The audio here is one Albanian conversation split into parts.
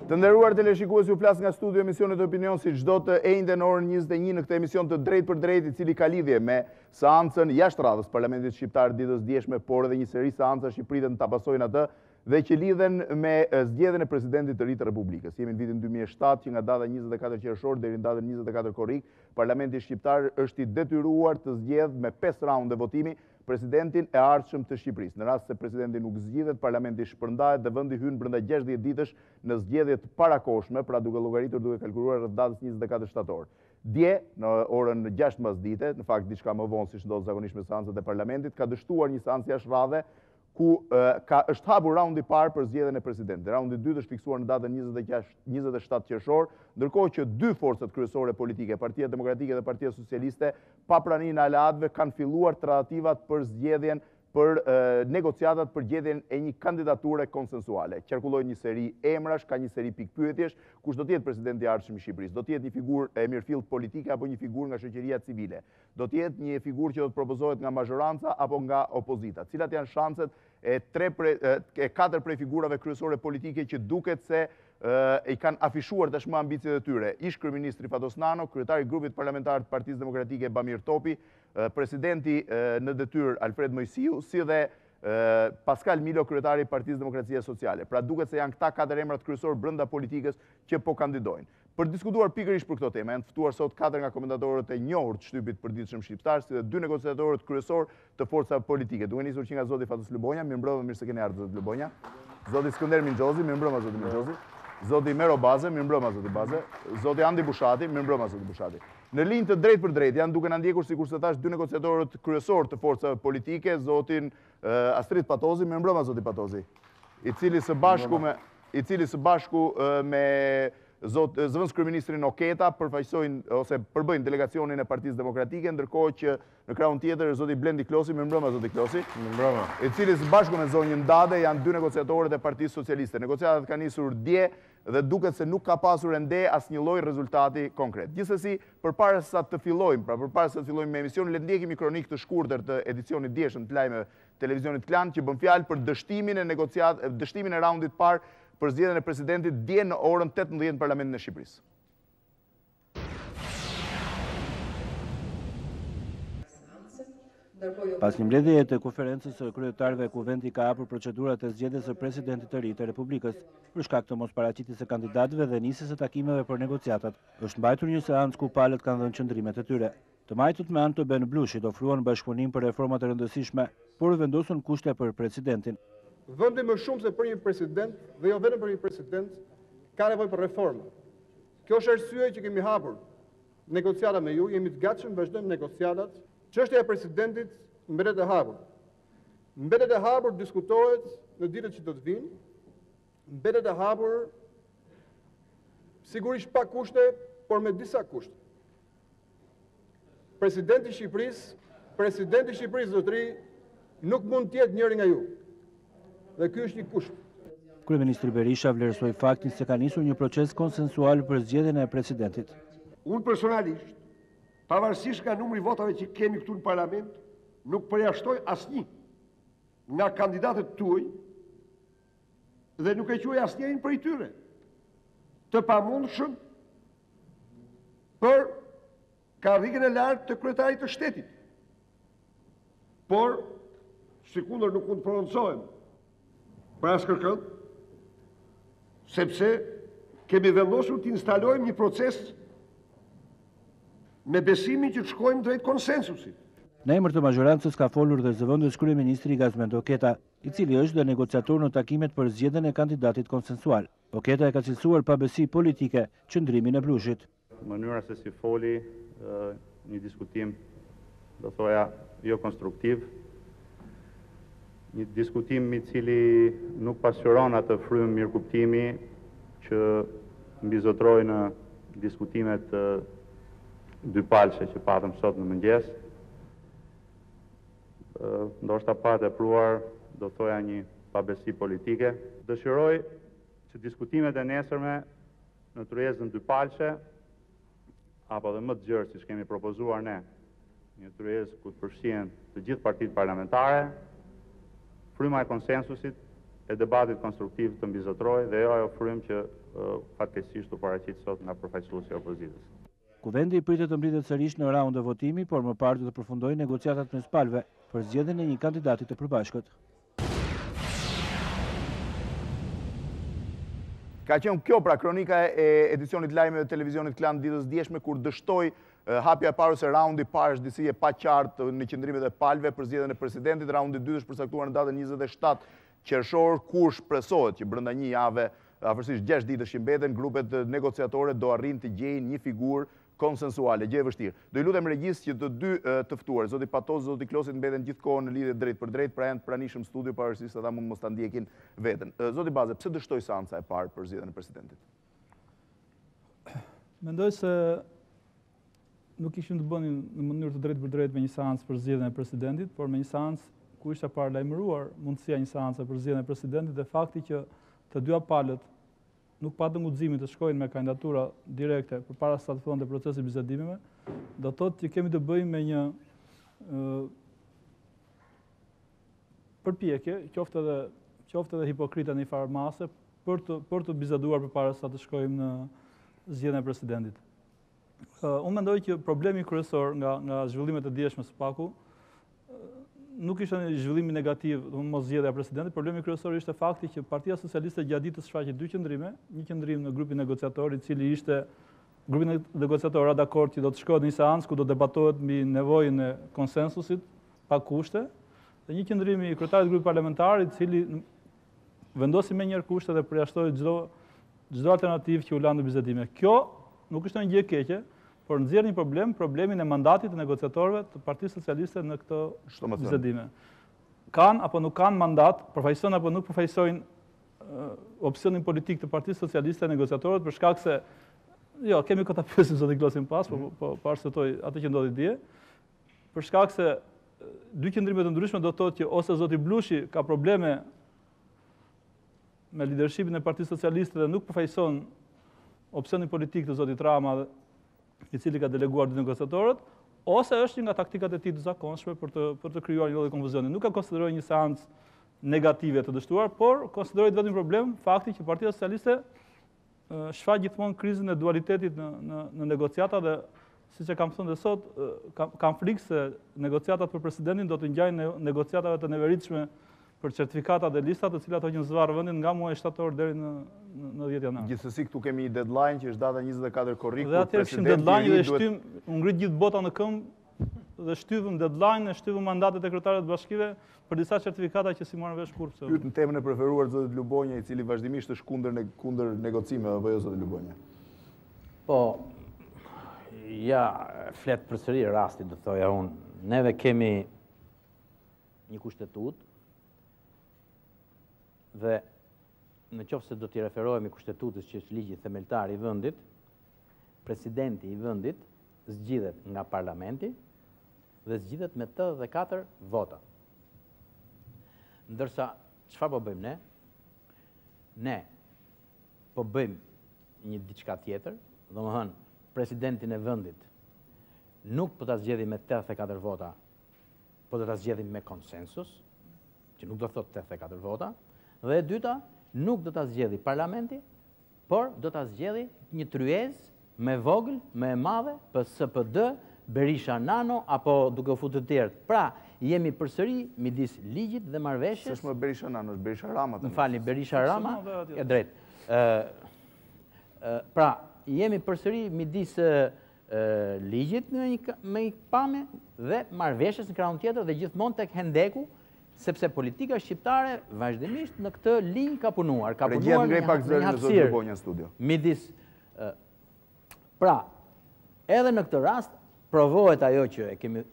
Të nderuar teleshikues, ju flas nga studio emisionit Opinion si çdo të enjte në orën 21 në këtë emision të drejt për drejt, i cili ka lidhje me seancën jashtë radhës Parlamentit shqiptar ditës djeshme, por edhe një seri seancash që pritet ta pasojnë atë dhe që lidhen me zgjedhjen e Presidentit të ri të Republikës. Jemi në vitin 2007 që nga data 24 Qershor deri në datën 24 Korrik, Parlamenti shqiptar është i detyruar të zgjedhë me 5 raunde votimi Presidentin e ardhshëm të Shqipërisë. Në rast se Presidenti nuk zgjidhet, Parlamenti shpërndahet dhe vendi hyn brenda 60 ditësh në zgjedhje të parakohshme, pra duke llogaritur, duke kalkuluar rreth datës 24 shtator. Dje, në orën 6 mbasdite, në fakt diçka më vonë siç ndodh zakonisht me seancat e Parlamentit, ka dështuar një seancë jashtë radhe ku është hapur raundi i parë për zgjedhjen e Presidentit. Raundi i dytë është fiksuar në datën 27 Qershor, ndërkohë që dy forcat kryesore politike, Partia Demokratike dhe Partia Socialiste, pa praninë e aleatëve, kanë filluar tradativat për zgjedhjen, për negociatat për gjetjen e një kandidature konsensuale. Qarkullojnë një seri emrash, ka një seri pikpyetjesh, kush do të jetë presidenti i ardhshëm i Shqipërisë? Do të jetë një figurë e mirëfillt politike apo një figurë nga shoqëria civile? Do të jetë një figurë që do të propozohet nga mazhoranca apo nga opozita? Cilat janë shanset e 4 prej figurave kryesore politike që duket se i kanë afishuar tashmë ambicjet e tyre? Ish kryeministri Fatos Nano, kryetari i grupit parlamentar të Partisë Demokratike Bamir Topi, presidenti në detyrë Alfred Mojsiu, si dhe Pascal Milo, kryetari i Partisë Demokracie Sociale. Pra duket se janë këta 4 emrat kryesor brenda politikës që po kandidojnë. Për diskutuar pikërisht për këto tema, janë të ftuar sot 4 nga komentatorët e njohur të shtypit përditshëm shqiptar, si dhe 2 negociatorët kryesor të forcave politike. Duke nisur që nga zoti Fatos Lubonja, mirëmbrëma, mirë se keni ardhur zoti Lubonja. Zoti Skënder Minxhozi, mirëmbrëma zoti Minxhozi. Zoti Mero Baze, mirëmbrëma zoti Baze. Zoti Andi Bushati, mirëmbrëma zoti Bushati. Në linjë të drejt për drejt janë duke na ndjekur sikur se thash 2 negociatorët kryesor të forcave politike, zotin Astrid Patozi, mirëmbrëma zoti Patozi, i cili së bashku me zëvendës kryeministrin Oketa përfaqësojnë ose përbëjnë delegacionin e Partisë Demokratike, ndërkohë që në krahun tjetër zoti Blendi Klosi, mirëmbrëma zoti Klosi, mirëmbrëma, i cili së bashku me zonjën Dade janë 2 negociatorët e Partisë Socialiste. Negociatat kanë nisur dje dhe duket se nuk ka pasur ende asnjë lloj rezultati konkret. Gjithsesi, përpara se të fillojmë me emisionin, le të ndjekim një kronikë të shkurtër të edicionit djeshëm të lajmeve televizionit Klan që bën fjalë për dështimin e raundit parë për zgjedhjen e Presidentit dje në orën 18 në Parlamentin e Shqipërisë. Pas një mbledhjeje të konferencës së kryetarëve, Kuvendit ka hapur procedurat e zgjedhjes së Presidentit të ri të Republikës për shkak të mosparaqitjes së kandidatëve dhe nisjes së takimeve për negociatat. Është mbajtur një seancë ku palët kanë dhënë qëndrimet e tyre. Të majtët me anë të Ben Blushit ofruan bashkëpunim për reforma të rëndësishme, por vendosën kushte për Presidentin. Vendi më shumë se për një president, dhe jo vetëm për një president, ka nevojë për reforma. Kjo është arsye që kemi hapur negociata me ju, jemi të gatshëm vazhdojmë negociatat. Çështja e presidentit mbetet e hapur. Mbetet e hapur diskutohet në ditët që do të vinë. Mbetet e hapur sigurisht pa kushte, por me disa kushte. Presidenti i Shqipërisë zotëri nuk mund të jetë njëri nga ju. Dhe ky është një kusht. Kryeministri Berisha vlerësoi faktin se ka nisur një proces konsensual për zgjedhjen e presidentit. Unë personalisht, pavarësisht nga numri votave që kemi këtu në parlament, nuk përjashtoj asnjë nga kandidatët tuaj dhe nuk e quaj asnjërin prej tyre të pamundshëm për karrikën e lartë të kryetarit të shtetit. Por, sikundër nuk mund të prononcohem për asnjë, sepse kemi vendosur të instalojmë një proces me besimin që të shkojmë drejt konsensusit. Në emër të mazhorancës ka folur dhe zëvendës kryeministri Gazmend Oketa, i cili është dhe negociator në takimet për zgjedhjen e kandidatit konsensual. Oketa e ka cilësuar pa besi politike qëndrimin e Blushit. Mënyra se si foli, një diskutim, do thoja, jo konstruktiv, një diskutim i cili nuk pasqyron atë frymë mirëkuptimi që mbizotroi në diskutimet dy palëshe që patëm sot në mëngjes. Ndoshta pa tepruar, do thoja një pabesi politike. Dëshiroj që diskutimet e nesërme në tryezën dy palëshe, apo dhe më të gjërë si kemi propozuar ne, një tryezë ku të përfshihen të gjithë partitë parlamentare, fryma e konsensusit e debatit konstruktiv të mbizotrojë dhe jo ajo frymë që fatkeqësisht u paraqit sot nga përfaqësuesi i opozitës. Kuvendi pritet të mbritet sërish në raund e votimi, por më parë do të përfundojë negociatat mes palëve për zgjedhjen e një kandidati të përbashkët. Ka qenë kjo pra kronika e edicionit lajmeve të televizionit Klan ditës djeshme, kur dështoi hapja e parë se raundi parë është disi e pa qartë në qëndrimet e palëve për zgjedhjen e presidentit. Raundi dytë është përcaktuar në datën 27 qershor, kur shpresohet që brenda një jave, afërsisht 6 ditësh që mbeten, grupet negociatore do arrin të gjejnë një figurë konsensuale, gjë e vështirë. Do i lutem regjist që të dy të ftuar, zoti Patos, zoti Klosit, mbeten gjithkohë në lidhje drejt për drejt, pra janë të pranishëm studio, pavarësisht ata mund mos ta ndjekin veten. Zoti Baze, pse dështoi seanca e parë për zgjedhjen e presidentit? Mendoj se nuk ishim të bënin në mënyrë të drejt për drejt me një seancë për zgjedhjen e presidentit, por me një seancë ku ishte paralajmëruar mundësia një seancë për zgjedhjen e presidentit dhe fakti që të dyja palët nuk patën guximin të shkojnë me kandidatura direkte përpara sa të fillonte procesi i bisedimeve, do të thotë që kemi të bëjmë me një përpjekje, qoftë edhe hipokrite në një farë mase, për të biseduar përpara sa të shkojmë në zgjedhjen e presidentit. Unë mendoj që problemi kryesor nga zhvillimet e djeshme së paku nuk ishte një zhvillimi negativ, mos zgjedhja e presidentit. Problemi kryesor ishte fakti që Partia Socialiste gjatë ditës shfaqi dy qëndrime, një qëndrim në grupin negociator, i cili ishte grupi negociator ra dakord që do të shkohet në një seancë ku do debatohet mbi nevojën e konsensusit pa kushte, dhe një qëndrim i kryetarit të grupit parlamentar, i cili vendosi me njëherë kushte dhe përjashtoi çdo alternativë që u la në bisedime. Kjo nuk është një gjë e keqe, por nxjerr një problemin e mandatit të negociatorëve të Partisë Socialiste në këto bisedime. Kanë apo nuk kanë mandat, përfaqësojnë apo nuk përfaqësojnë opsionin politik të Partisë Socialiste negociatorët, për shkak se jo, kemi këta pyesim zoti Klosin pas, po arsyetoj atë që ndodhi dje, për shkak se dy qëndrime të ndryshme do të thotë që ose zoti Blushi ka probleme me lidershipin e Partisë Socialiste dhe nuk përfaqëson opsionin politik të zotit Rama, i cili ka deleguar dy negociatorët, ose është një nga taktikat e tij të zakonshme për të krijuar një lloj konfuzioni. Nuk e konsideroj një seancë negative të dështuar, por konsideroj vetëm problem fakti që Partia Socialiste shfaq gjithmonë krizën e dualitetit në negociata dhe siç e kam thënë dhe sot, kam frikë se negociatat për presidentin do të ngjajnë negociatave të neveritshme për certifikatat dhe listat, të cilat hoqën zvarr vendin nga muaji shtator deri në 10 janar. Gjithsesi këtu kemi një deadline që është data 24 korrik. Dhe atëherë kishim deadline dhe shtym, u ngrit gjithë bota në këmbë dhe shtyvëm deadline, shtyvëm mandatet e kryetarit të bashkive për disa certifikata që si marrën vesh kurrë. Pyet në temën e preferuar zotit Lubonja, i cili vazhdimisht është kundër negocimeve, apo jo zoti Lubonja? Po, ja, flet përsëri rasti, do thoja unë. Neve kemi një kushtetut dhe në qoftë se do t'i referohemi kushtetutës që është ligji themeltar i vendit, presidenti i vendit zgjidhet nga parlamenti dhe zgjidhet me 84 vota. Ndërsa, çfarë po bëjmë ne? Ne po bëjmë një diçka tjetër, domethënë presidentin e vendit nuk po ta zgjedhim me 84 vota, po do ta zgjedhim me konsensus, që nuk do thotë 84 vota, dhe e dyta, nuk do ta zgjedhë parlamenti, por do ta zgjedhë një tryezë me vogël, me e madhe, SPD, Berisha Nano, apo duke u futur të tjerë. Pra, jemi përsëri midis ligjit dhe marrëveshjes. S'është më Berisha Nano, është Berisha Rama. Më falni, Berisha Rama, e drejt. Pra, jemi përsëri midis ligjit me një pamje dhe marrëveshjes në krahun tjetër dhe gjithmonë tek hendeku, sepse politika shqiptare vazhdimisht në këtë linjë ka punuar. Ka punuar një hapësirë midis. Pra, edhe në këtë rast, provohet ajo që e kemi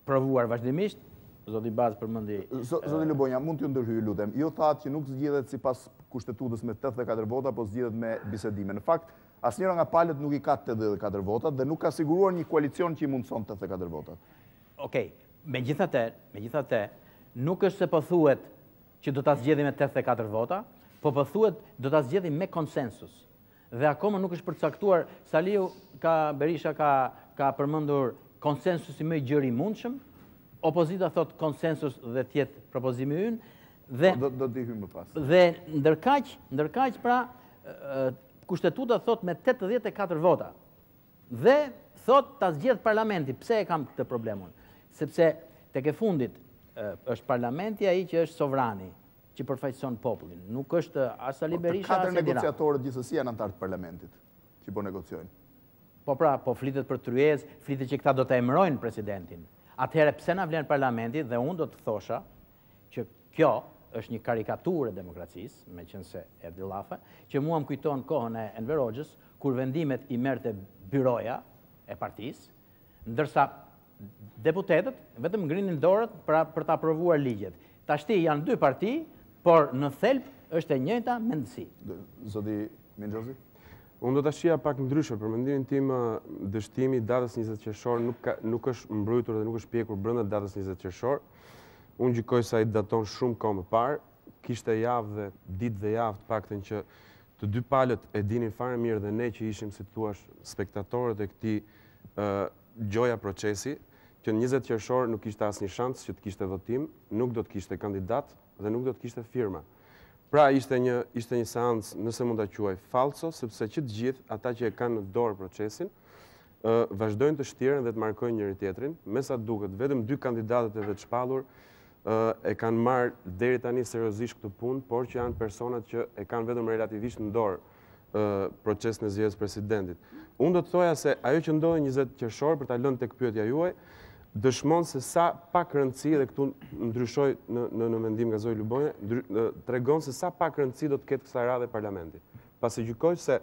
provuar vazhdimisht, zoti Bazë përmendi. Zoti Lubonja, mund t'ju ndërhyj, lutem. Jo thatë që nuk zgjidhet sipas kushtetutës me 84 vota, po zgjidhet me bisedime. Në fakt, Asnjëra nga palët nuk i ka 84 votat dhe nuk ka siguruar një koalicion që i mundson 84 votat. Okej, megjithatë, nuk është se po thuhet që do ta zgjedhim me 84 vota, po thuhet do ta zgjedhim me konsensus. Dhe akoma nuk është përcaktuar, Saliu Berisha ka përmendur konsensusi më i gjerë i mundshëm, opozita thot konsensus dhe tjetë propozimi ynë, dhe do t'i hyjmë më pas. Dhe ndërkaq pra kushtetuta thot me 84 vota. Dhe thot ta zgjedh parlamenti. Pse e kam këtë problemun? Sepse tek e fundit është parlamenti ai që është sovrani, që përfaqëson popullin. Nuk është as Ali Berisha as 4 negociatorët gjithsesi janë antarë të parlamentit që po negociojnë. Po pra, po flitet për tryezë, flitet që këta do të emërojnë presidentin. Atëherë pse na vlen parlamenti, dhe unë do të thosha që kjo është një karikaturë e demokracisë, meqense e dillafe, që mua më kujton kohën e Enver Hoxhës, kur vendimet i merrte byroja e partisë, ndërsa deputetët vetëm ngrinin dorët për ta aprovuar ligjet. Tashti janë 2 parti, por në thelb është e njëjta mendësi. Zoti Minxhozi? Unë do të shija pak ndryshe, për mendimin tim dështimi datës 20 qershor nuk është mbrojtur dhe nuk është pjekur brenda datës 20 qershor. Unë gjykoj se ai daton shumë kohë më parë, kishte javë dhe ditë dhe javë të paktën që të 2 palët e dinin fare mirë dhe ne që ishim, si thua, spektatorët e këtij gjoja procesi, që në 20 qershor nuk kishte asnjë shans që të kishte votim, nuk do të kishte kandidat dhe nuk do të kishte firma. Pra ishte një seancë, nëse mund ta quaj falso, sepse që të gjithë ata që e kanë në dorë procesin vazhdojnë të shtiren dhe të markojnë njëri tjetrin. Me sa duket, vetëm 2 kandidatët e vetë shpallur e kanë marrë deri tani seriozisht këtë punë, por që janë personat që e kanë vetëm relativisht në dorë procesin e zgjedhjes presidentit. Unë do të thoja se ajo që ndodhi 20 qershor, për ta lënë tek pyetja juaj, dëshmon se sa pak rëndësi, dhe këtu ndryshoj në mendim nga zoti Lubonja, tregon se sa pak rëndësi do të ketë kësaj radhe parlamenti. Pasi gjykoj se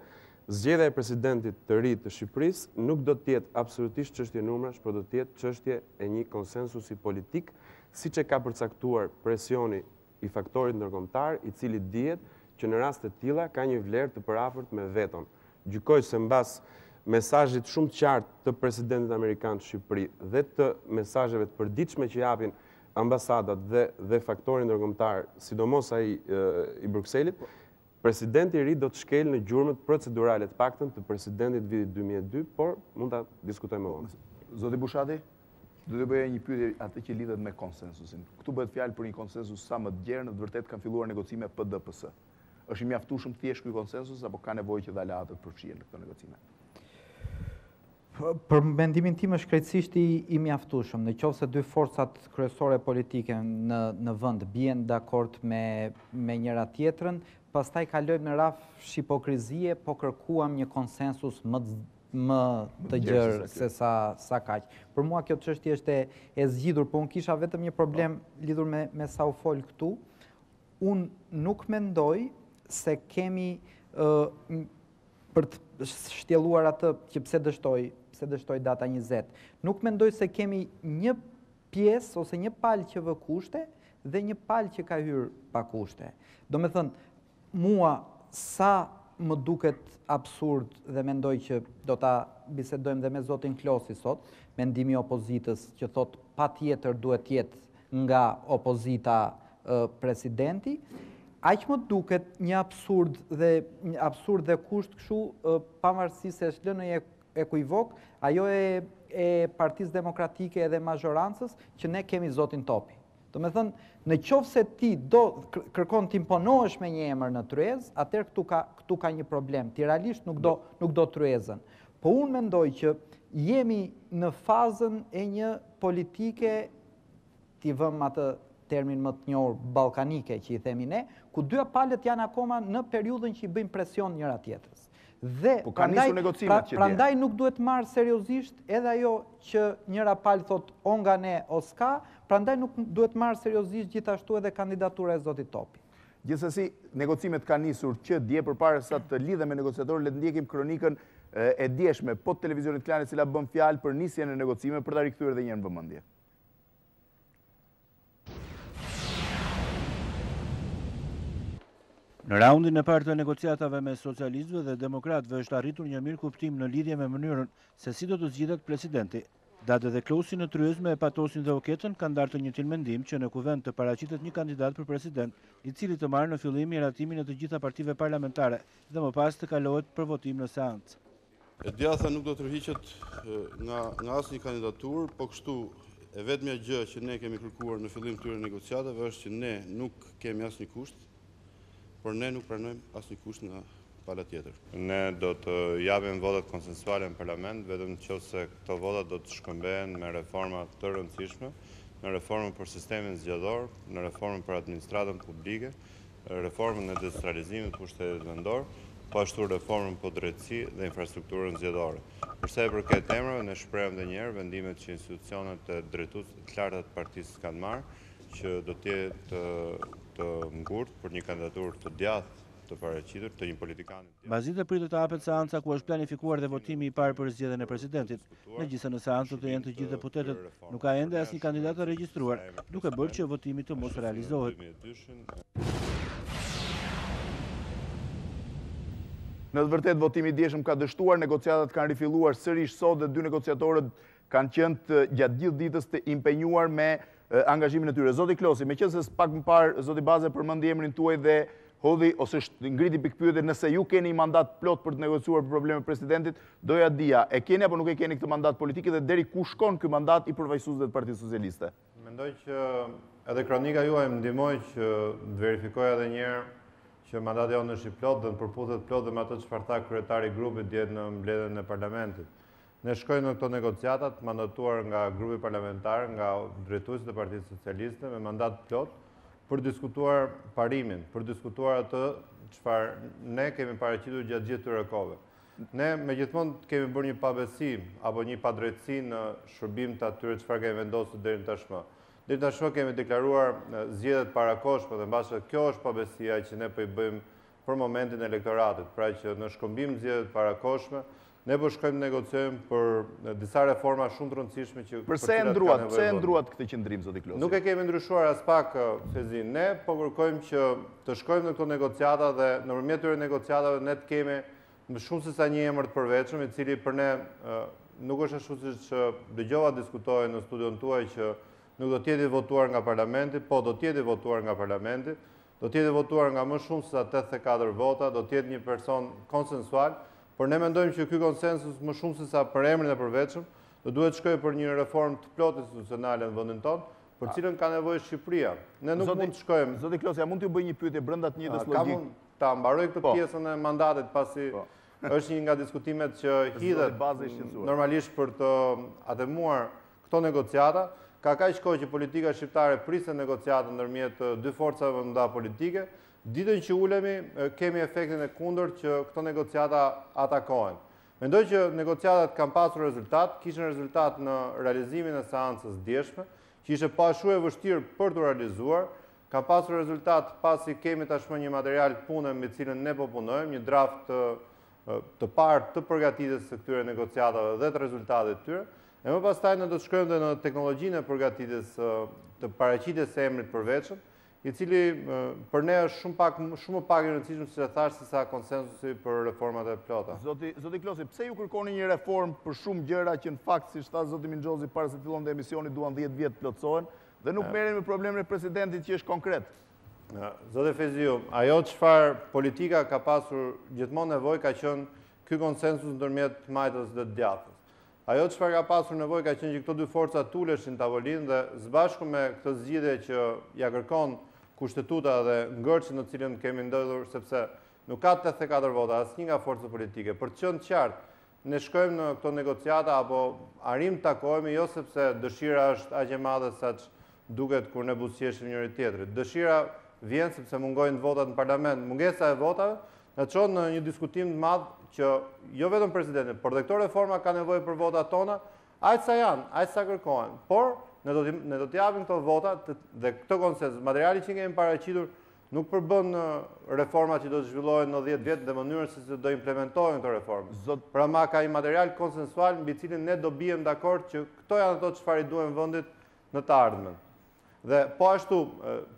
zgjedhja e presidentit të ri të Shqipërisë nuk do të jetë absolutisht çështje numrash, por do të jetë çështje e një konsensusi politik, siç e ka përcaktuar presioni i faktorit ndërkombëtar, i cili dihet që në raste të tilla ka një vlerë të përafërt me veton. Gjykoj se mbas mesazhit shumë të qartë të presidentit amerikan të Shqipëri dhe të mesazheve të përditshme që japin ambasadat dhe faktori ndërkombëtar, sidomos ai i Brukselit, presidenti i ri do të shkelë në gjurmët procedurale të paktën të presidentit vitit 2002, por mund ta diskutojmë më vonë. Zoti Bushati, do të bëja një pyetje atë që lidhet me konsensusin. Këtu bëhet fjalë për një konsensus sa më të gjerë, në të vërtetë kanë filluar negocime PD-PS. Është i mjaftueshëm thjesht ky konsensus apo ka nevojë që dhe aleatët përfshihen në këto negocime? Për mendimin tim është krejtësisht i mjaftueshëm. Në qoftë se 2 forcat kryesore politike në vend bien dakord me njëra tjetrën, pastaj kalojmë në rrafsh hipokrizie, po kërkuam një konsensus më të gjerë se sa kaq. Për mua kjo çështje është e zgjidhur, po unë kisha vetëm një problem lidhur me sa u fol këtu. Unë nuk mendoj se kemi për të shtjelluar atë që pse dështoj data 20. Nuk mendoj se kemi një pjesë ose një palë që vë kushte dhe një palë që ka hyrë pa kushte. Do me thënë, mua sa më duket absurd dhe mendoj që do ta bisedojmë dhe me zotin Klosi sot, mendimi opozitës që thot pa tjetër duhet jetë nga opozita presidenti, aq më duket një absurd dhe kusht kështu pavarësisht se është lënë ekuivok, ajo e Partisë Demokratike edhe mazhorancës që ne kemi zotin Topi. Do me thënë, në qoftë se ti do kërkon të imponohesh me një emër në tryezë, atëherë këtu ka një problem. Ti realisht nuk do tryezën. Po unë mendoj që jemi në fazën e një politike, ti vëm atë termin më të njohur ballkanike që i themi ne, ku 2 palët janë akoma në periudhën që i bëjmë presion njëra tjetrës. Dhe prandaj nuk duhet marrë seriozisht edhe ajo që njëra palë thot o nga ne o s'ka, prandaj nuk duhet marrë seriozisht gjithashtu edhe kandidatura e zotit Topi. Gjithsesi, negocimet kanë nisur që dje përpara sa të lidhem me negociatorë, le të ndjekim kronikën e djeshme po televizionit Klan, e cila bën fjalë për nisjen e negocimeve për ta rikthyer edhe një herë në vëmendje. Në raundin e parë të negociatave me socialistëve dhe demokratëve është arritur një mirë kuptim në lidhje me mënyrën se si do të zgjidhet presidenti. Dade dhe Klosi në tryezme e Patosin dhe Oketën kanë darë të njëjtin mendim që në kuvent të paraqitet një kandidat për president, i cili të marrë në fillim miratimin e të gjitha partive parlamentare dhe më pas të kalohet për votim në seancë. E djatha nuk do të rrhiqet nga asnjë kandidaturë, po kështu e vetmja gjë që ne kemi kërkuar në fillim këtyre negociatave është që ne nuk kemi asnjë kusht, por ne nuk pranojmë asnjë kusht nga pala tjetër. Ne do të japim votat konsensuale në parlament, vetëm nëse këto votat do të shkëmbehen me reforma të rëndësishme, në reformën për sistemin zgjedhor, në reformën për administratën publike, reformën e decentralizimit të pushtetit vendor, po ashtu reformën për drejtësi dhe infrastrukturën zgjedhore. Përsa e përket emrave, ne shprehim edhe një herë vendimet që institucionet e drejtuesit të larta të partisë kanë marrë, që do të jetë të ngurtë për një kandidaturë të djathtë të paraqitur të një politikani. Bazite pritet të hapet seanca ku është planifikuar dhe votimi i parë për zgjedhjen e presidentit. Megjithëse në seancë të jenë të gjithë deputetët, nuk ka ende asnjë kandidat të regjistruar, duke bërë që votimi të mos realizohet. Në të vërtet, votimi i dieshëm ka dështuar, negociatat kanë rifilluar sërish sot dhe dy negociatorët kanë qenë gjatë gjithë ditës të impenjuar me angazhimin e tyre. Zoti Klosi, meqense pak më parë Zoti Baze përmendi emrin tuaj dhe hodhi ose ngriti pikpyetje nëse ju keni mandat plot për të negociuar probleme presidentit, doja dija, e keni apo nuk e keni këtë mandat politik dhe deri ku shkon ky mandat i përfaqësuesve të Partisë Socialiste? Mendoj që edhe kronika juaj më ndihmoi që të verifikoj edhe një herë që mandati jonë është i plot dhe në përputhet plot dhe me atë çfarë tha kryetari i grupit dje në mbledhjen e parlamentit. Ne shkojmë në këto negociatat mandatuar nga grupi parlamentar, nga drejtuesit e Partisë Socialiste me mandat plot për diskutuar parimin, për diskutuar atë çfarë ne kemi paraqitur gjatë gjithë këtyre kohëve. Ne megjithmonë kemi bërë një pabesi apo një padrejtësi në shërbim të atyre çfarë kemi vendosur deri tashmë. Deri tashmë kemi deklaruar zgjedhjet parakohshme dhe mbase kjo është pabesia që ne po i bëjmë për momentin e elektoratit, pra që në shkëmbim zgjedhjet parakohshme ne po shkojmë negociojmë për disa reforma shumë të rëndësishme që Pse e ndruat këtë qëndrim, zoti Klosi? Nuk e kemi ndryshuar as pak, Fevziu. Ne po kërkojmë që të shkojmë në këto negociata dhe nëpërmjet këtyre negociatave ne të kemi më shumë se sa një emër të përveçëm, i cili për ne nuk është ashtu siç dëgjova diskutohej në studion tuaj që nuk do të jetë votuar nga parlamenti, po do të jetë votuar nga parlamenti, do të jetë votuar nga më shumë se sa 84 vota, do të jetë një person konsensual. Por ne mendojmë që ky konsensus më shumë se sa për emrin e përveçëm, do duhet shkojë për një reformë të plotë institucionale në vendin tonë, për cilën ka nevojë Shqipëria. Ne nuk mund të shkojmë. Zoti Klosi, a mund t'ju bëj një pyetje brenda të njëjtës logjike? Ka mund ta mbaroj këtë pjesën e mandatit pasi është një nga diskutimet që hidhet normalisht për të atemuar këto negociata. Ka kaq kohë që politika shqiptare prisë negociatën ndërmjet dy forcave nda politike. Ditën që ulemi, kemi efektin e kundërt që këto negociata atakohen. Mendoj që negociatat kanë pasur rezultat, kishin rezultat në realizimin e seancës djeshme, që ishte pashu e vështirë për të realizuar, kanë pasur rezultat pasi kemi tashmë një material pune me cilën ne po punojmë, një draft të parë të përgatitjes së këtyre negociatave dhe të rezultatet tyre, e më pastaj ne do të shkojmë dhe në teknologjinë e përgatitjes të paraqitjes së emrit përveçëm, i cili për ne është shumë më pak i rëndësishëm se thash se sa konsensusi për reformat e plota. Zoti Klosi, pse ju kërkoni një reformë për shumë gjëra që në fakt, siç tha zoti Minxhozi para se fillonte emisioni, duan 10 vjet plotësohen dhe nuk merren me problemin e presidentit që është konkret? Zoti Fevziu, ajo çfarë politika ka pasur gjithmonë nevojë ka qenë ky konsensus ndërmjet majtës dhe djathtës. Ajo çfarë ka pasur nevojë ka qenë që këto dy forca tuleshin tavolinë dhe së bashku me këtë zgjidhje që ja kërkon kushtetuta dhe ngërçi në cilën kemi ndodhur, sepse nuk ka 84 vota asnjë nga forcat politike. Për të qenë qartë, ne shkojmë në këto negociata apo arrim të takohemi jo sepse dëshira është aq e madhe saç duket kur ne buzëqeshim njëri tjetrit. Dëshira vjen sepse mungojnë votat në parlament. Mungesa e votave na çon në një diskutim të madh që jo vetëm presidenti, por dhe këto reforma ka nevojë për votat tona, aq sa janë, aq sa kërkohen. Por ne do të japim këto vota dhe këto konsensus. Materiali që kemi paraqitur nuk përbën reformat që do të zhvillohen në 10 vjet dhe mënyrën se si do implementohen këto reforma. Pra ma ka një material konsensual mbi cilin ne do bijem dakord që këto janë ato çfarë i duhen vendit në të ardhmen. Dhe po ashtu,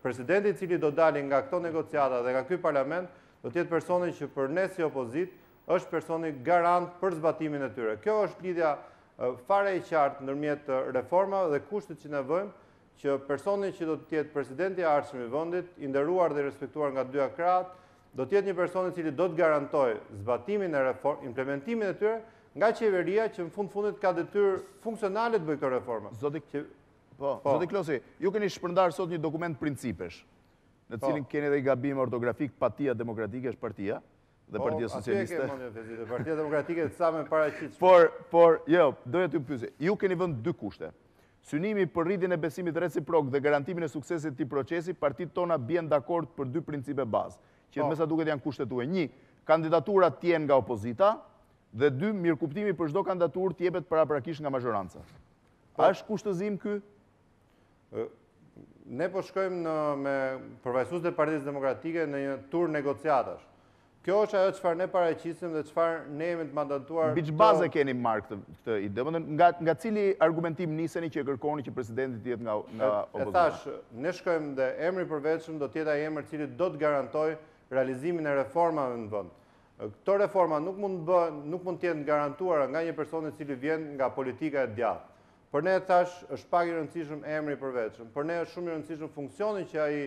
presidenti i cili do dalin nga këto negociata dhe nga ky parlament, do të jetë personi që për ne si opozit është personi garant për zbatimin e tyre. Kjo është lidhja fare e qartë ndërmjet reformave dhe kushtet që ne vëmë që personi që do të jetë presidenti i ardhshëm i vendit, i nderuar dhe respektuar nga dy krahët, do të jetë një person i cili do të garantojë zbatimin e implementimin e tyre nga qeveria që në fundit ka detyrë funksionale të bëjë këto reforma. Zoti Klosi, ju keni shpërndar sot një dokument principesh, në cilin keni edhe i gabim ortografik, Partia Demokratike është partia, dhe Partia Socialiste. Partia Demokratike të sa me paraqitshme. Por, jo, doja t'ju pyesë. Ju keni vënë dy kushte. Synimi për rritjen e besimit reciprok dhe garantimin e suksesit të procesi, partitë tona bien dakord për dy principe bazë, që me sa duket janë kushtet tuaja. 1, kandidaturat të jenë nga opozita, dhe 2, mirëkuptimi për çdo kandidaturë të jepet paraprakisht nga mazhoranca. A është kushtëzim ky? Ne po shkojmë me përfaqësuesit e Partisë Demokratike në një tur negociatash. Kjo është ajo çfarë ne paraqisim dhe çfarë ne jemi të mandatuar. Mbi ç'bazë keni marrë këtë ide? Domethënë nga cili argumentim niseni që kërkoni që presidenti të jetë nga opozita? E thash, ne shkojmë dhe emri i përvetshëm do të jetë ai emër i cili do të garantojë realizimin e reformave në vend. Këto reforma nuk mund të jenë garantuara nga një person i cili vjen nga politika e djathtë. Për ne thash është pak i rëndësishëm emri i përvetshëm. Për ne është shumë i rëndësishëm funksioni që ai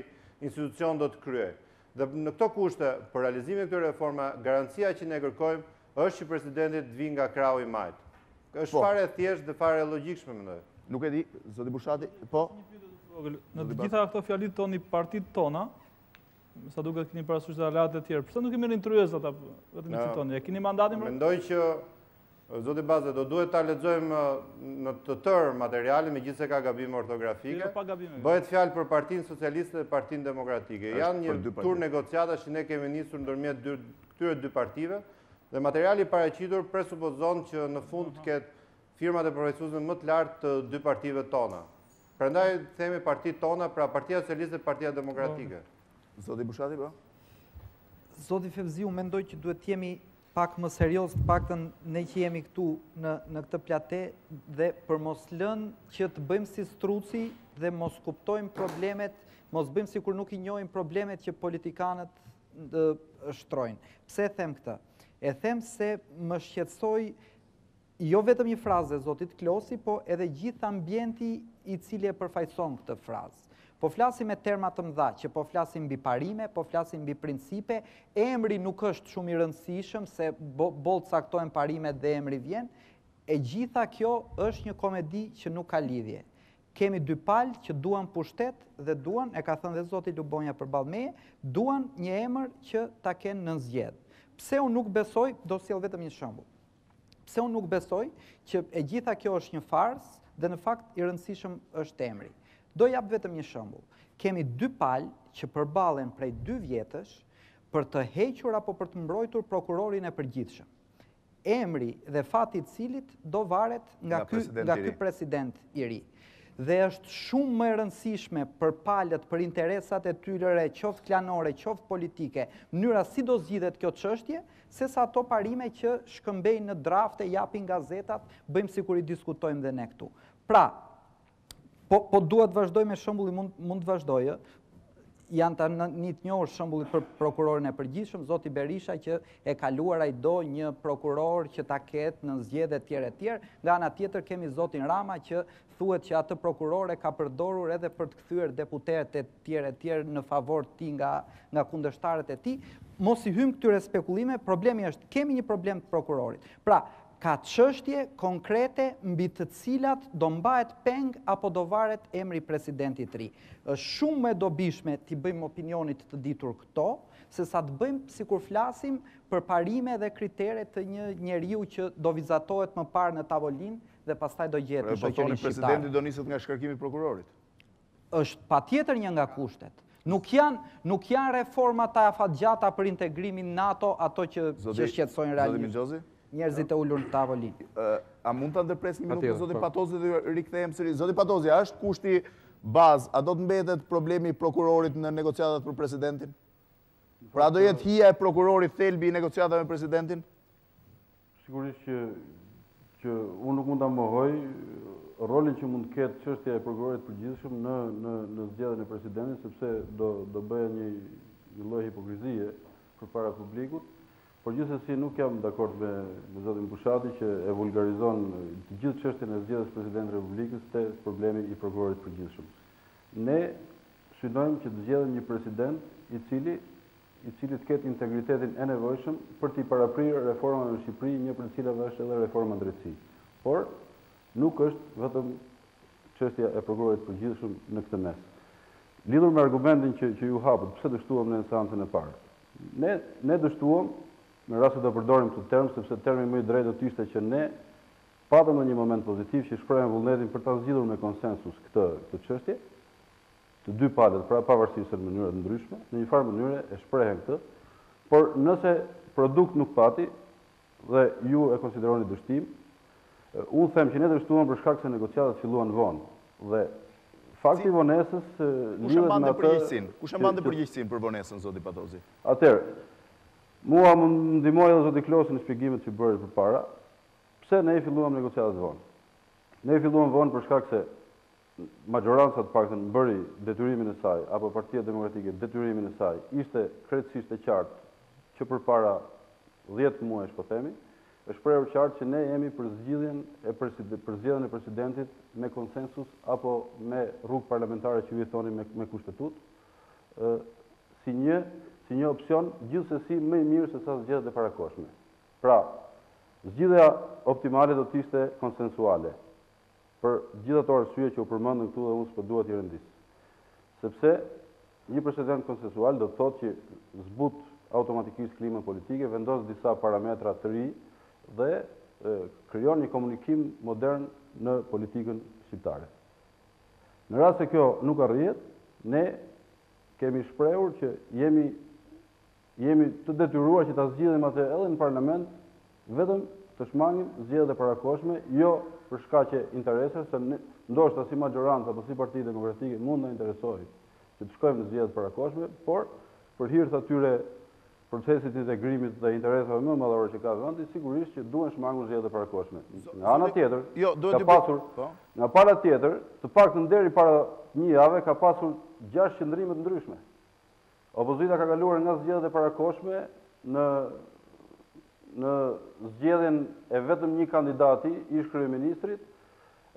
institucion do të kryejë. Dhe në këto kushte, për realizimin e këtyre reforma, garancia që ne kërkojmë është që presidenti të vinë nga krahu i majt. Është fare e thjeshtë dhe fare e logjikshme mendoj. Nuk e di, zoti Bushati, po. Në të gjitha këto fjalit toni partitë tona, sa duket keni parasysh dhe aleat e tjerë, pse nuk kemi rintryez ata vetëm i citoni? E keni mandatin për? Mendoj që zoti Baze, do duhet ta lexojmë në të tërë materialin, megjithëse ka gabime ortografike. Bëhet fjalë për Partinë Socialiste dhe Partinë Demokratike. Janë një tur negociatash që ne kemi nisur ndërmjet këtyre dy partive dhe materiali i paraqitur presupozon që në fund të ketë firmat e përfaqësuesve më të lartë të dy partive tona. Prandaj themi partitë tona, pra Partia Socialiste dhe Partia Demokratike. Zoti Bushati, po? Zoti Fevziu, mendoj që duhet jemi pak më serios, paktën ne që jemi këtu në këtë plate dhe për mos lënë që të bëjmë si struci dhe mos kuptojmë problemet, mos bëjmë sikur nuk i njohim problemet që politikanët shtrojnë. Pse e them këtë? E them se më shqetësoi jo vetëm një frazë e zotit Klosi, po edhe gjithë ambienti i cili e përfaqëson këtë frazë. Po flasim me terma të mëdha, që po flasim mbi parime, po flasim mbi principe, emri nuk është shumë i rëndësishëm, se bollë caktojnë parimet dhe emri vjen, e gjitha kjo është një komedi që nuk ka lidhje. Kemi dy palë që duan pushtet dhe duan, e ka thënë dhe zoti Lubonja përballë meje, duan një emër që ta kenë në zgjedhje. Pse unë nuk besoj, do sjell vetëm një shembull. Pse unë nuk besoj që e gjitha kjo është një farsë dhe në fakt i rëndësishëm është emri. Do jap vetëm një shembull. Kemi dy palë që përballen prej 2 vjetësh për të hequr apo për të mbrojtur prokurorin e përgjithshëm. Emri dhe fati i cilit do varet nga ky president i ri. Dhe është shumë më e rëndësishme për palët, për interesat e tyre, qoftë klanore, qoftë politike, mënyra si do zgjidhet kjo çështje, se sa ato parime që shkëmbejnë në drafte, japin gazetat, bëjmë sikur i diskutojmë dhe ne këtu. Pra, po duhet vazhdoj me shembulli, mund të vazhdojë. Janë të një të njohur shembulli për prokurorin e përgjithshëm, zoti Berisha që e kaluar ai do një prokuror që ta ketë në zgjedhje etj. Nga ana tjetër kemi zotin Rama që thuhet që atë prokuror e ka përdorur edhe për të kthyer deputetët e tjerë në favor të tij nga kundërshtarët e tij. Mos i hym këtyre spekulime, problemi është kemi një problem të prokurorit. Pra, ka çështje konkrete mbi të cilat do mbahet peng apo do varet emri presidentit ri. Është shumë më dobishme t'i bëjmë opinionit të ditur këto, se sa të bëjmë sikur flasim për parime dhe kritere të një njeriu që do vizatohet më parë në tavolinë dhe pastaj do gjehet në shoqërinë shqiptare. Presidenti do niset nga shkarkimi i prokurorit. Është patjetër një nga kushtet. Nuk janë reforma të afatgjata për integrimin NATO, ato që shqetësojnë realisht njerëzit e ulur në tavolinë. A mund ta ndërpres një minutë zoti Patozi dhe rikthehem sërish. Zoti Patozi, a është kushti bazë, a do të mbetet problemi i prokurorit në negociatat për presidentin? Pra do jetë hija e prokurorit thelbi i negociatave me presidentin? Sigurisht që që unë nuk mund ta mohoj rolin që mund të ketë çështja e prokurorit përgjithshëm në zgjedhjen e presidentit, sepse do bëja një lloj hipokrizie përpara publikut, por gjithsesi nuk jam dakord me zotin Bushati që e vulgarizon të gjithë çështjen e zgjedhjes presidentit të Republikës te problemi i prokurorit përgjithshëm. Ne synojmë që të zgjedhim një president i cili të ketë integritetin e nevojshëm për t'i paraprirë reformave në Shqipëri, një për cilave është edhe reforma drejtësi. Por nuk është vetëm çështja e prokurorit përgjithshëm në këtë mes. Lidhur me argumentin që ju hapët, pse dështuam në seancën e parë. Ne dështuam, në rast se do përdorim këtë term, sepse termi më i drejtë do të ishte që ne patëm në një moment pozitiv që shprehëm vullnetin për ta zgjidhur me konsensus këtë çështje, të dy palët, pra pavarësisht se në mënyra të ndryshme, në një farë mënyre e shprehen këtë, por nëse produkt nuk pati dhe ju e konsideroni dështim, unë them që ne dështuam për shkak se negociatat filluan vonë dhe fakti i vonesës lidhet me atë. Kush e mbante përgjegjësinë për vonesën, zoti Patozi? Atëherë, mua më ndihmoi edhe zoti Klosi në shpjegimet që bëri përpara, pse ne filluam negociatat vonë. Ne filluam vonë për shkak se majoranca të paktën bëri detyrimin e saj, apo Partia Demokratike detyrimin e saj, ishte krejtësisht e qartë që përpara 10 muajsh, po themi, është shprehur qartë që ne jemi për zgjedhjen e presidentit me konsensus apo me rrugë parlamentare që ju i thoni me kushtetut, si një opsion gjithsesi më i mirë se sa zgjedhjet e parakohshme. Pra, zgjidhja optimale do të ishte konsensuale. Për gjithë ato arsye që u përmendën këtu dhe unë s'po dua t'i rendis. Sepse një president konsensual do të thotë që zbut automatikisht klimën politike, vendos disa parametra të ri dhe krijon një komunikim modern në politikën shqiptare. Në rast se kjo nuk arrihet, ne kemi shprehur që jemi të detyruar që ta zgjidhim atë edhe në parlament, vetëm të shmangim zgjedhjet e parakohshme, jo për shkaqe interese, se ndoshta si majorancë apo si Partia Demokratike mund na interesojë që të shkojmë në zgjedhjet parakohshme, por për hir të atyre procesit të integrimit dhe interesave më madhore që ka vendi, sigurisht që duhen shmangur zgjedhjet e parakohshme. Nga ana tjetër, nga pala tjetër, të paktën deri para një jave ka pasur 6 qëndrime të ndryshme. Opozita ka kaluar nga zgjedhjet e parakohshme në zgjedhjen e vetëm një kandidati, ish kryeministrit,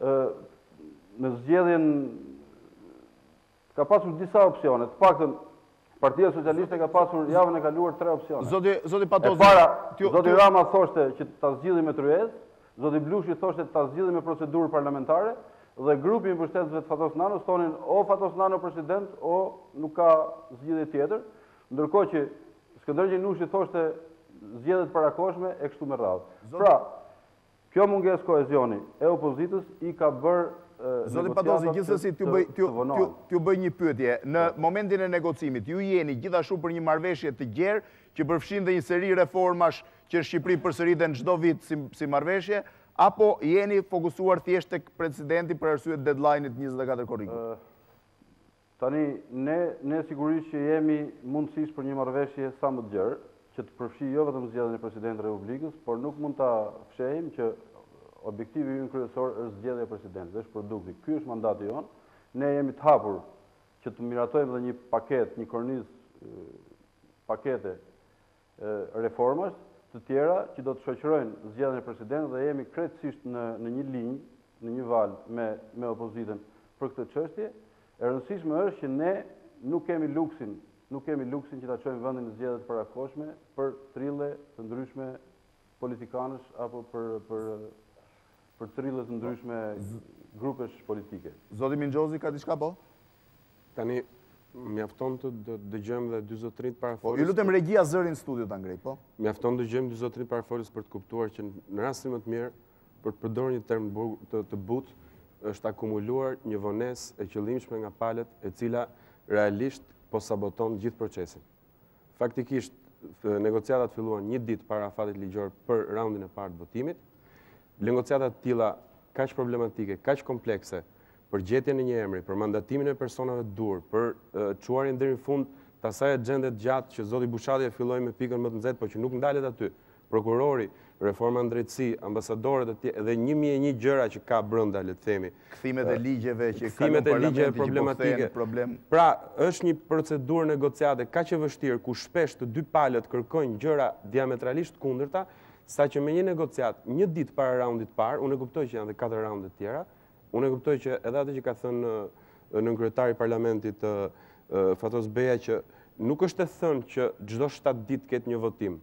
në zgjedhjen ka pasur disa opsione, të paktën Partia Socialiste ka pasur javën e kaluar 3 opsione. Zoti Patozi, zoti Rama thoshte që ta zgjidhim me tryezë, zoti Blushi thoshte ta zgjidhim me procedurë parlamentare dhe grupi i mbështetësve të Fatos Nanos thonin o Fatos Nano president o nuk ka zgjidhje tjetër, ndërkohë që Skënder Minxhozi thoshte zgjedhjet parakohshme e kështu me radhë. Pra, kjo mungesë kohezioni e opozitës i ka bërë Zoti Patozi, gjithsesi t'ju bëj një pyetje. Në momentin e negocimit, ju jeni gjithashtu për një marrëveshje të gjerë që përfshin dhe një seri reformash që në Shqipëri përsëriten çdo vit si marrëveshje, apo jeni fokusuar thjesht tek presidenti për arsye të deadline-it 24 korrikut? Tani, ne sigurisht që jemi mundësisht për një marrëveshje sa më të gjerë, që të përfshi jo vetëm zgjedhjen e presidentit të Republikës, por nuk mund ta fshehim që objektivi ynë kryesor është zgjedhja e presidentit, është produkti. Ky është mandati jon. Ne jemi të hapur që të miratojmë dhe një paketë, një kornizë pakete reformash të tjera që do të shoqërojnë zgjedhjen e presidentit dhe jemi krejtësisht në një linjë, në një valë me opozitën për këtë çështje. E rëndësishme është që ne nuk kemi luksin që ta çojmë vendin në zgjedhjet parakohshme për trille të ndryshme politikanësh apo për trille të ndryshme grupesh politike. Zoti Minxhozi ka diçka po? Tani, mjafton të dëgjojmë dhe dy zotrinj parafolës. Ju lutem regjia zërin studio ta ngrej, po? Mjafton të dëgjojmë dy zotrinj parafolës për të kuptuar që në rastin më të mirë, për të përdorur një term të butë, është akumuluar një vonesë e qëllimshme nga palët e cila realisht po saboton gjithë procesin. Faktikisht, negociatat filluan një ditë para afatit ligjor për raundin e parë të votimit. Negociatat të tilla kaq problematike, kaq komplekse, për gjetjen e një emri, për mandatimin e personave të dur, për çuarjen deri në fund të asaj agjende gjatë që zoti Bushati e filloi me pikën më të nxehtë, por që nuk ndalet aty. prokurori, reforma në drejtësi, ambasadorët dhe 1001 gjëra që ka brenda, le të themi. Kthimet e ligjeve që kthimet e ligjeve problematike. Pra, është një procedurë negociate kaq e vështirë ku shpesh të dy palët kërkojnë gjëra diametralisht kundërta, saqë me një negociat, një ditë para raundit parë, unë e kuptoj që janë dhe 4 raundet tjera, unë e kuptoj që edhe atë që ka thënë nënkryetari i Parlamentit Fatos Beja që nuk është e thënë që çdo 7 ditë ketë një votim.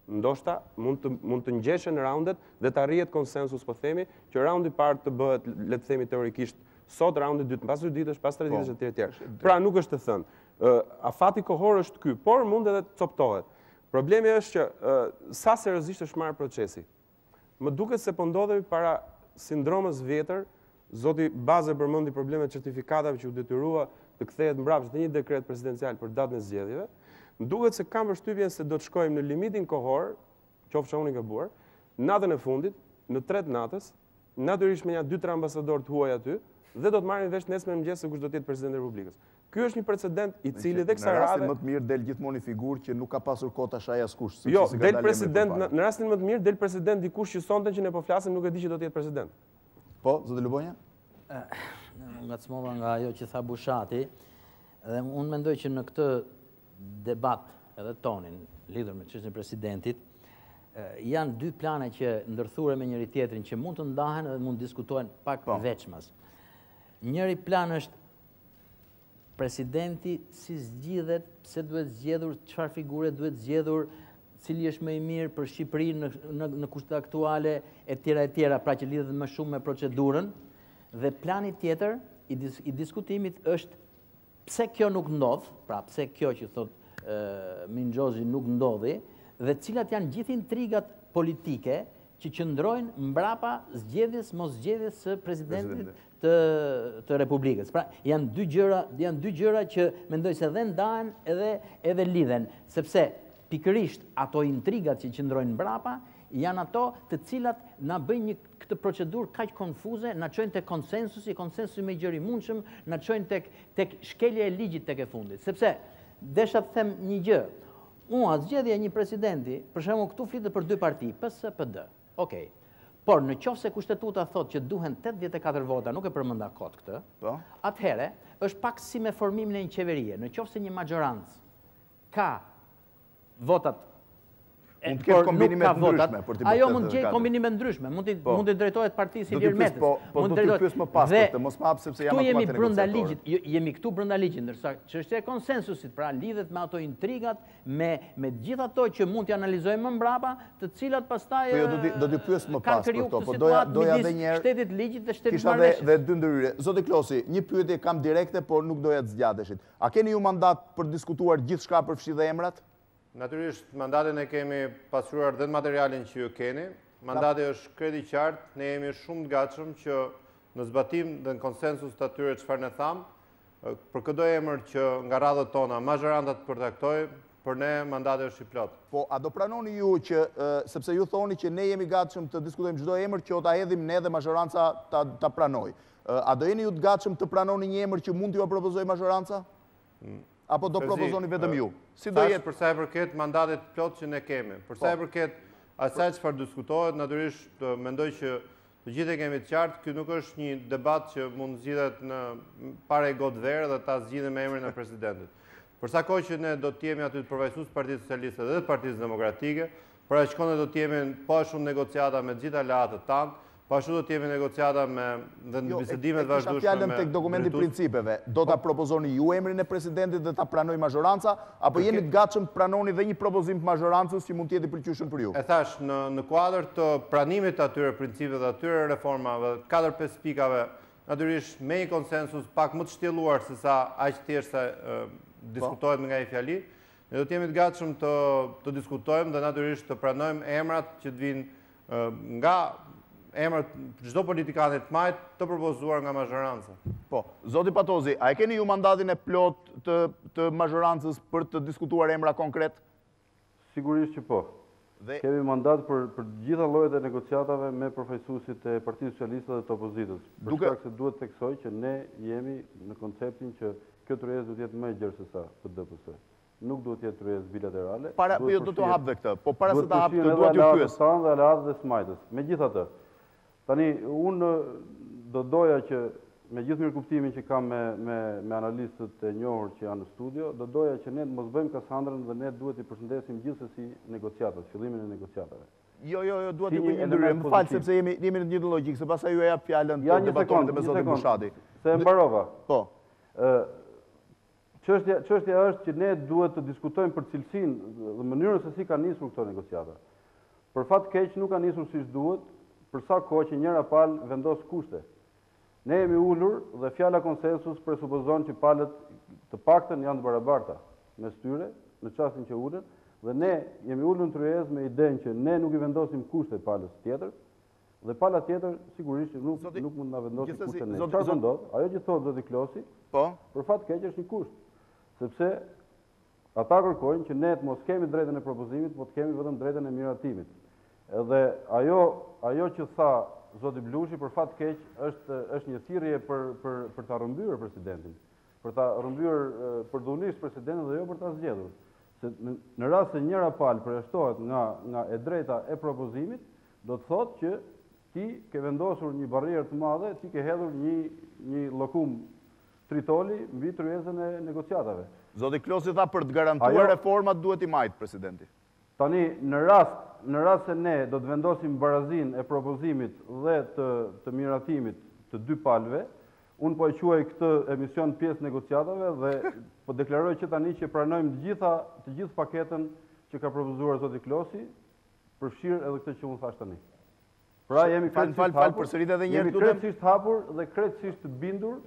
Ndoshta mund të ngjeshën raundet dhe të arrihet konsensus, po themi, që raundi parë të bëhet, le të themi teorikisht, sot raundi dytë, pas 2 ditësh, pas 3 ditësh e tjerë. Pra nuk është të thënë. Afati kohor është ky, por mund edhe të coptohet. Problemi është që sa seriozisht është marrë procesi. Më duket se po ndodhemi para sindromës vjetër, zoti Baze përmendi problemet certifikatave që u detyrua të kthehet mbrapsht në një dekret presidencial për datën e zgjedhjeve. Më duket se kam përshtypjen se do të shkojmë në limitin kohor, qofsha unë i gabuar, natën e fundit, në 3 natës, natyrisht me një 2-3 ambasadorë të huaj aty, dhe do të marrin vesh nesër mëngjes se kush do të jetë presidenti i Republikës. Ky është një precedent i cili dhe kësaj radhe. Në rastin më të mirë del gjithmonë një figurë që nuk ka pasur kohë ta shajë askush. Jo, del president në rastin më të mirë del president dikush që sonte që ne po flasim nuk e di që do të jetë president. Po, zoti Lubonja? Ngacmova nga ajo që tha Bushati, dhe unë mendoj që në këtë debat edhe tonin lidhur me çështjen e presidentit, janë 2 plane që ndërthure me njëri tjetrin që mund të ndahen dhe mund të diskutohen pak veçmas. Njëri plan është presidenti si zgjidhet, pse duhet zgjedhur, çfarë figure duhet zgjedhur, cili është më i mirë për Shqipërinë në kushtet aktuale e tjera, pra që lidhet më shumë me procedurën, dhe plani tjetër i diskutimit është pse kjo nuk ndodh, pra pse kjo që thot Minxhozi nuk ndodhi, dhe cilat janë gjithë intrigat politike që qëndrojnë mbrapa zgjedhjes mos zgjedhjes së presidentit të Republikës. Pra janë dy gjëra që mendoj se dhe ndahen edhe lidhen, sepse pikërisht ato intrigat që qëndrojnë mbrapa janë ato të cilat na bëjnë këtë procedurë kaq konfuze, na çojnë tek konsensusi më i gjëri mundshëm, na çojnë tek shkelja e ligjit tek e fundit. Sepse desha të them një gjë. Zgjedhja e një presidenti, për shembull këtu flitet për 2 parti, PS, PD. Okej. Por në qoftë se kushtetuta thotë që duhen 84 vota, nuk e përmenda kot këtë, atëherë është pak si me formimin e një qeverie. Në qoftë se një majorancë ka votat mund të ketë kombinime të ndryshme për të bërë. Ajo mund të gjejë kombinime ndryshme, mund të drejtohet partisë si Lirmetës. Po do të pyes më pas këtë, mos më hap sepse jam akoma te brenda ligjit, jemi këtu brenda ligjit, ndërsa çështja e konsensusit, pra lidhet me ato intrigat, me gjithë ato që mund t'i analizojmë më mbrapa, të cilat pastaj do t'i pyes më pas për këto, po doja edhe një herë shtetit ligjit dhe shtetit marrëveshjes. Kisha dhe 2 ndërhyrje. Zoti Klosi, një pyetje kam direkte, por nuk doja të zgjateshit. A keni ju mandat për diskutuar gjithçka përfshi dhe emrat? Natyrisht, mandatin e kemi pasuruar dhe në materialin që ju keni. Mandati është kredi qartë, ne jemi shumë të gatshëm që në zbatim dhe në konsensus të atyre çfarë ne thamë, për çdo emër që nga radhët tona majorantat përcaktojnë, për ne mandati është i plotë. Po, a do pranoni ju që, sepse ju thoni që ne jemi gatshëm të diskutojmë çdo emër që ta hedhim ne dhe majoranca ta pranoj. A do jeni ju të gatshëm të pranoni një emër që mund t'ju propozojë majoranca? Apo do propozoni vetëm ju? Si do jetë përsa e përket mandatit plot që ne kemi? Përsa e përket asaj çfarë diskutohet, natyrisht mendoj që të gjithë e kemi të qartë, ky nuk është një debat që mund zgjidhet në para e gotë verë dhe ta zgjidhim me emrin e presidentit. Përsa kohë që ne do të jemi aty të përfaqësues Partisë Socialiste dhe të Partisë Demokratike, për aq kohë do të jemi pa shumë negociata me gjitha aleatët tanë, po ashtu do të jemi negociata dhe në bisedimet vazhdueshme me. Fjalën tek dokumenti principeve, do ta propozoni ju emrin e presidentit dhe ta pranoj majoranca, apo jeni të gatshëm të pranoni dhe një propozim të majorancës që mund të jetë i pëlqyeshëm për ju? E thash, në kuadër të pranimit të atyre principeve dhe atyre reformave, 4-5 pikave, natyrisht me një konsensus pak më të shtjelluar se sa aq thjesht sa diskutohet nga një fjali, ne do të jemi të gatshëm të diskutojmë dhe natyrisht të pranojmë emrat që të vinë nga emrat çdo politikanit të majt të propozuar nga majoranca. Po, zoti Patozi, a e keni ju mandatin e plot të majorancës për të diskutuar emra konkret? Sigurisht që po. Kemi mandat për gjitha llojet e negociatave me përfaqësuesit e Partisë Socialiste dhe të opozitës. Për shkak se duhet theksoj që ne jemi në konceptin që kjo tërheqës do të jetë më e gjerë se sa PDPS. nuk duhet jetë rrugë bilaterale. Jo, do të hap dhe këtë, po para se ta hap këtë duhet ju pyes. Dhe aleat dhe smajtës. Megjithatë, tani unë do doja që me gjithë mirë kuptimin që kam me analistët e njohur që janë në studio, do doja që ne mos bëjmë Kasandrën dhe ne duhet i përshëndesim gjithsesi negociatat, fillimin e negociatave. Jo, duhet të bëjmë ndryrë. Më falë sepse jemi në një logjikë, se pastaj ju e jap fjalën të debatonit me zotin Bushati. Se mbarova. Po. Çështja është që ne duhet të diskutojmë për cilësinë dhe mënyrën se si ka nisur këto negociata. Për fat keq nuk ka nisur siç duhet, për sa kohë që njëra palë vendos kushte. Ne jemi ulur dhe fjala konsensus presupozon që palët të paktën janë të barabarta mes tyre në çastin që ulen, dhe ne jemi ulur në tryezë me idenë që ne nuk i vendosim kushte palës tjetër, dhe pala tjetër sigurisht nuk mund na vendosi kushte ne. Çfarë ndodh? Ajo që thotë zoti Klosi, për fat keq është një kusht, sepse ata kërkojnë që ne të mos kemi drejtën e propozimit, po të kemi vetëm drejtën e miratimit. Edhe ajo që tha zoti Blushi për fat keq është një thirrje për ta rrëmbyer presidentin, për ta rrëmbyer përdunisht presidentin dhe jo për ta zgjedhur. Se në rast se njëra palë përjashtohet nga e drejta e propozimit, do të thotë që ti ke vendosur një barrierë të madhe, ti ke hedhur një llokum tritoli mbi tryezën e negociatave. Zoti Klosi tha për të garantuar reformat duhet i majt presidenti. Tani në rast se ne do të vendosim barazin e propozimit dhe të miratimit të dy palëve, unë po e quaj këtë emision pjesë negociatave dhe po deklaroj që tani që pranojmë të gjithë paketën që ka propozuar zoti Klosi, përfshirë edhe këtë që unë thash tani. Pra jemi krejtësisht hapur dhe krejtësisht të bindur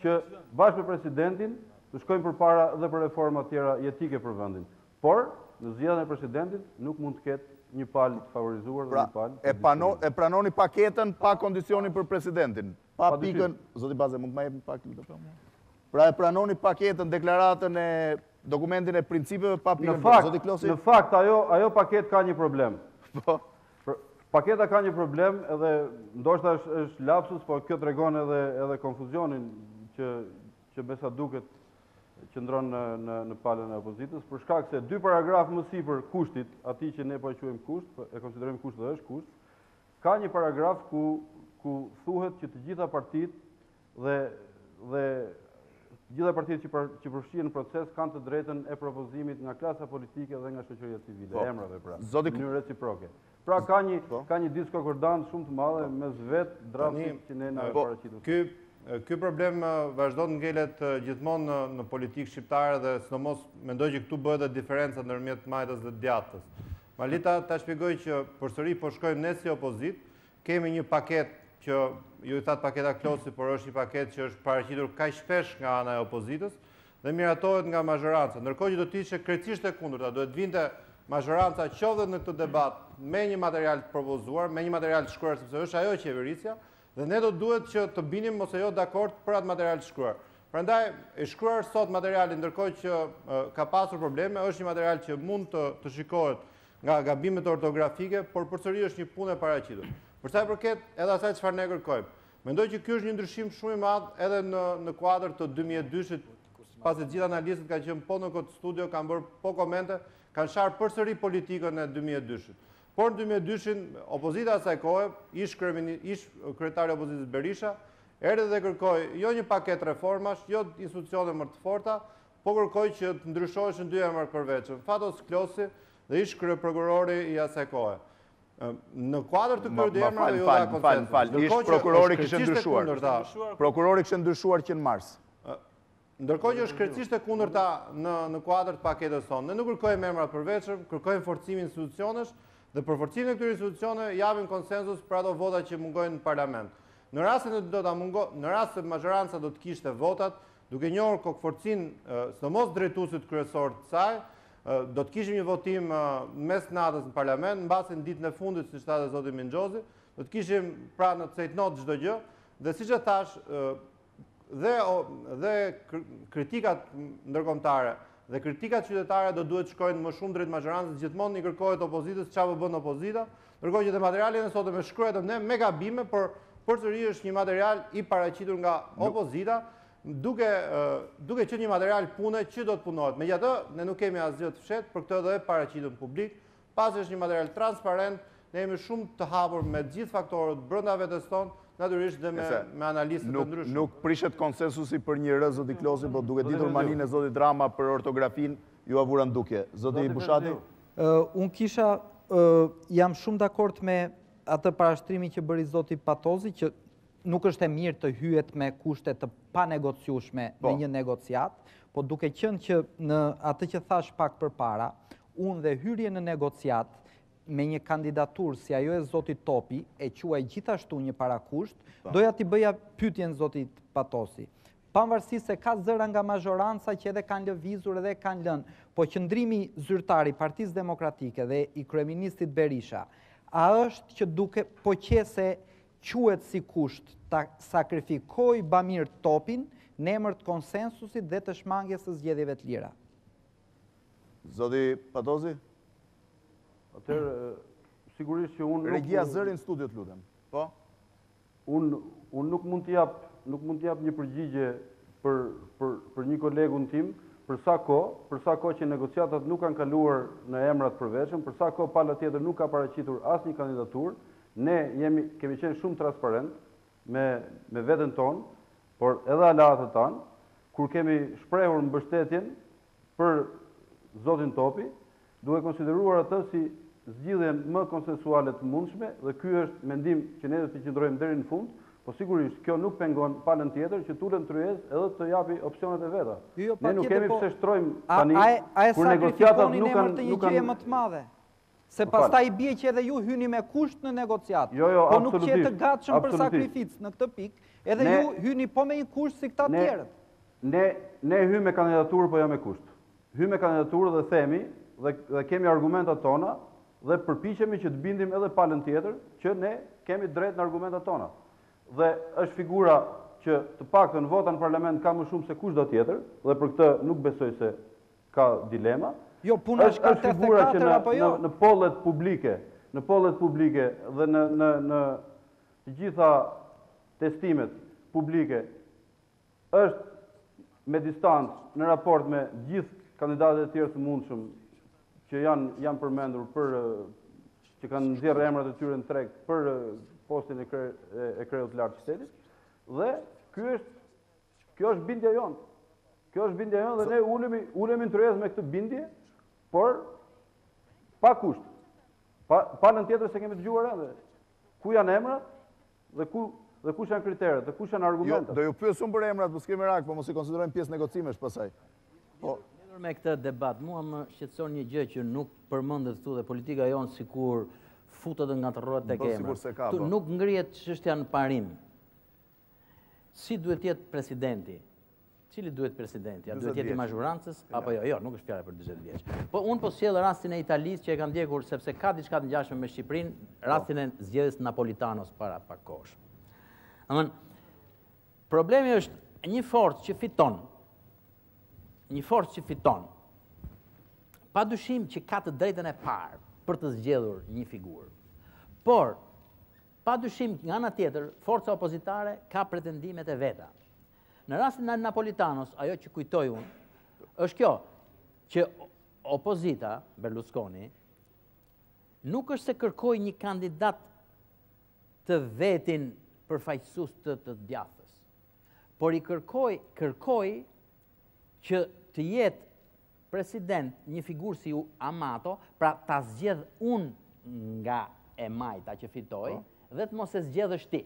që bashkë me presidentin të shkojmë përpara dhe për reforma tjera jetike për vendin. Por në zgjedhjen e presidentit nuk mund të ketë një palë të favorizuar dhe një palë. E pranoni paketën pa kondicionin për presidentin, pa pikën, zoti Baze, mund të më jepni pak këtë. Pra e pranoni paketën, deklaratën e dokumentin e principeve pa pikën. Në fakt ajo paket ka një problem. Paketa ka një problem edhe ndoshta është lapsus, por kjo tregon edhe konfuzionin që besa duket qëndron në palën e opozitës, për shkak se dy paragraf më sipër kushtit, atij që ne po e quajmë kusht, e konsiderojmë kusht dhe është kusht, ka një paragraf ku thuhet që të gjitha partitë dhe gjitha partitë që përfshihen në proces kanë të drejtën e propozimit nga klasa politike dhe nga shoqëria civile, emrave pra, në mënyrë reciproke. Pra ka një diskokordant shumë të madhe mes vetë draftit që ne na paraqitur. Ky problem vazhdon ngelet gjithmonë në politikë shqiptare dhe sidomos mendoj që këtu bëhet edhe diferenca ndërmjet majtës dhe djatës. Malita ta shpjegoj që përsëri po shkojmë ne si opozit, kemi një paket që ju i thatë paketa Klosi, por është një paket që është paraqitur kaq shpesh nga ana e opozitës dhe miratohet nga mazhoranca. Ndërkohë që do të ishte krejtësisht e kundërta, duhet vinte mazhoranca qoftë në këtë debat me një material të propozuar, me një material të shkruar, sepse është ajo qeverisja, dhe ne do duhet që të binim ose jo dakord për atë material të shkruar. Prandaj, e shkruar sot materialin ndërkohë që ka pasur probleme, është një material që mund të shikohet nga gabimet ortografike, por përsëri është një punë e paraqitur. Për sa i përket edhe asaj çfarë ne kërkojmë. Mendoj që ky është një ndryshim shumë i madh edhe në kuadër të 2002-shit, pasi të gjithë analistët kanë qenë po në këtë studio, kanë bërë po komente, kanë sharë përsëri politikën e 2002-shit. Por në 2002-shin, opozita asaj kohe, ish kryetari i opozitës Berisha, erdhi dhe kërkoi jo një paket reformash, jo institucione më të forta, po kërkoi që të ndryshoheshin dy emra të përveçëm, Fatos Klosi dhe ish kryeprokurori i asaj kohe. Në kuadër të këtyre dy emrave ju dha konsensus. Ish prokurori kishte ndryshuar. Prokurori kishte ndryshuar që në mars. Ndërkohë që është krejtësisht e kundërta në kuadër të paketës tonë. Ne nuk kërkojmë emra të përveçëm, kërkojmë forcimin institucionesh dhe për forcimin e këtyre institucione japim konsensus për ato vota që mungojnë në parlament. Në rast se mazhoranca do të kishte votat, duke njohur kokforcinë sidomos drejtuesit kryesor të saj, do të kishim një votim mes natës në parlament, mbasi në ditën e fundit, siç tha zoti Minxhozi, do të kishim pra në cejtnot çdo gjë, dhe siç e thash, dhe kritikat ndërkombëtare dhe kritikat qytetare do duhet shkojnë më shumë drejt mazhorancës, gjithmonë i kërkohet opozitës çfarë bën opozita, ndërkohë që te materiali e sotëm e shkruhet me gabime, por përsëri është një material i paraqitur nga opozita duke që një material pune që do të punohet. Megjithatë, ne nuk kemi asgjë të fshehtë për këtë dhe paraqitëm publik. Pasi është një material transparent, ne jemi shumë të hapur me gjithë faktorët brenda vetes tonë, natyrisht dhe me analistët të ndryshëm. Nuk prishet konsensusi për një rë, zoti Klosi, po duke ditur maninë e zotit Rama për ortografin, ju avura ndukje. Zoti Bushati? Unë kisha, jam shumë dakord me atë parashtrimi që bëri zoti Patozi, që nuk është e mirë të hyet me kushte të pa negociushme në një negociat, po duke qenë që në atë që thash pak për para, unë dhe hyrje në negociat me një kandidatur si ajo e zotit Topi, e quaj gjithashtu një parakusht, doja t'i bëja pyetjen zotit Patosi. Pavarësisht se ka zëra nga mazhoranca që edhe kanë lëvizur edhe kanë lënë, po qëndrimi zyrtar i Partisë Demokratike dhe i kryeministit Berisha, a është që duke po qese quhet si kusht ta sakrifikoj Bamir Topin në emër të konsensusit dhe të shmangjes së zgjedhjeve të lira? Zoti Patozi? Atëherë, sigurisht që unë... Regjia zërin studio të lutem. Po? Unë nuk mund t'jap një përgjigje për një kolegun tim, për sa ko që negociatat nuk kanë kaluar në emrat përveçëm, për sa ko pala tjetër nuk ka paraqitur asnjë kandidatur, ne kemi qenë shumë transparent me veten tonë, por edhe aleatët tanë, kur kemi shprehur mbështetjen për zotin Topi, duke konsideruar atë si zgjidhjen më konsensuale të mundshme, dhe ky është mendim që ne do të qëndrojmë deri në fund, po sigurisht kjo nuk pengon palën tjetër që tulen tryez edhe të japi opsionet e veta. Ne nuk kemi pse shtrojmë tani kur negociatat nuk kanë një gjë më të madhe. Se pastaj i bie që edhe ju hyni me kusht në negociat. Po nuk qetë të gatshëm për sakrificë në këtë pikë, edhe ju hyni po me një kusht si këta tjerët. Ne hymë me kandidaturë, po jo me kusht. Hymë me kandidaturë dhe themi dhe kemi argumentat tona dhe përpiqemi që të bindim edhe palën tjetër që ne kemi drejt në argumentat tona. Dhe është figura që të paktën vota në parlament ka më shumë se kushdo tjetër, dhe për këtë nuk besoj se ka dilema. Jo, puna është 84 apo jo? Në pollet publike dhe në të gjitha testimet publike është me distancë në raport me gjithë kandidatët e tjerë të mundshëm që janë përmendur që kanë nxjerrë emrat e tyre në treg për postin e kryeut të lartë të shtetit, dhe kjo është bindja jonë. Kjo është bindja jonë dhe ne ulemi në tryez me këtë bindje, por pa kusht. Palën tjetër se kemi dëgjuar edhe. Ku janë emrat dhe kush janë kriteret, dhe kush janë argumentat. Do ju pyesim për emrat, po s'kemi rak, po mos i konsiderojmë pjesë negocimesh pasaj. Me këtë debat, mua më shqetëson një gjë që nuk përmendet këtu dhe politika jonë sikur futet nga të rrohet tek emrat. Këtu nuk ngrihet çështja në parim. Si duhet jetë presidenti? Cili duhet presidenti? A duhet jetë i mazhorancës apo jo? Jo, nuk është fjala për 40 vjeç. Po unë po sjell rastin e Italisë që e kam ndjekur sepse ka diçka të ngjashme me Shqipërinë, rastin e zgjedhjes Napolitanos para pak kohësh. Domthon, problemi është një forcë që fiton. Një forcë që fiton, pa dyshim që ka të drejtën e parë për të zgjedhur një figurë. Por, pa dyshim nga ana tjetër, forca opozitare ka pretendimet e veta. Në rastin e Napolitanos, ajo që kujtoj unë, është kjo, që opozita, Berlusconi, nuk është se kërkoi një kandidat të vetin përfaqësues të djathtas, por i kërkoi që të jetë president një figurë si Amato, pra ta zgjedh unë nga e majta që fitoj, dhe të mos e zgjedhësh ti.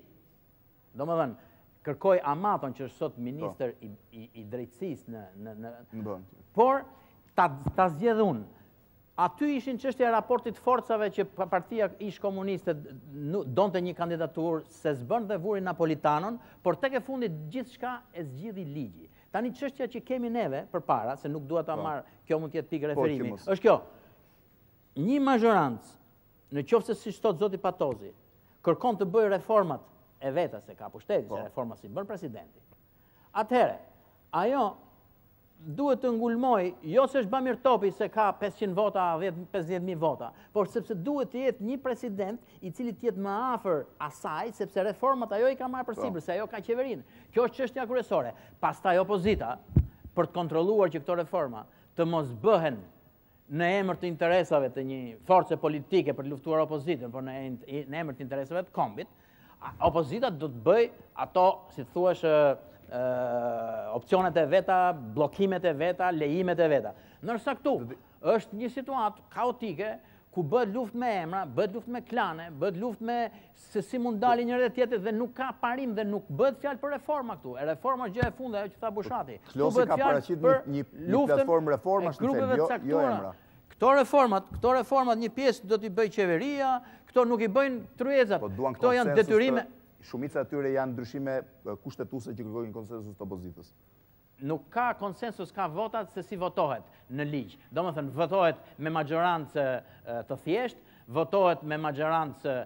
Domethënë, kërkoj Amaton që është sot ministër i drejtësisë por ta zgjedh unë. Aty ishin çështja e raportit forcave që partia ish komuniste donte një kandidaturë se s'bën dhe vuri Napolitanon, por tek e fundit gjithçka e zgjidhi ligji. Tani çështja që kemi neve përpara, se nuk dua ta marr, kjo mund të jetë pikë referimi, është kjo. Një mazhorancë, në qoftë se siç thot zoti Patozi, kërkon të bëjë reformat e veta se ka pushtetin, se reforma si bën presidenti. Atëherë, ajo duhet të ngulmoj, jo se është Bamir Topi se ka 500 vota, 50.000 vota, por sepse duhet të jetë një president i cili të jetë më afër asaj, sepse reformat ajo i ka marrë përsipër, se ajo ka qeverinë. Kjo është çështja kryesore. Pastaj opozita, për të kontrolluar që këto reforma të mos bëhen në emër të interesave të një force politike për të luftuar opozitën, por në emër të interesave të kombit, opozita do të bëj ato, si thuash, opcionet e veta, blokimet e veta, lejimet e veta. Nërsa këtu është një situatë kaotike ku bëhet luftë me emra, bëhet luftë me klane, bëhet luftë me se si mund dalin njëri dhe tjetrit dhe nuk ka parim dhe nuk bëhet fjalë për reforma këtu. E reforma është gjë e fundit, ajo që tha Bushati. Klosi ka paraqit një platformë reformash në fund, jo emra. Këto reformat një pjesë do t'i bëj qeveria, këto nuk i bëjnë tryezat. Këto janë detyrime. Shumica e tyre janë ndryshime kushtetuese që kërkojnë konsensus të opozitës. Nuk ka konsensus, ka votat se si votohet në ligj. Domethënë votohet me majorancë të thjeshtë, votohet me majorancë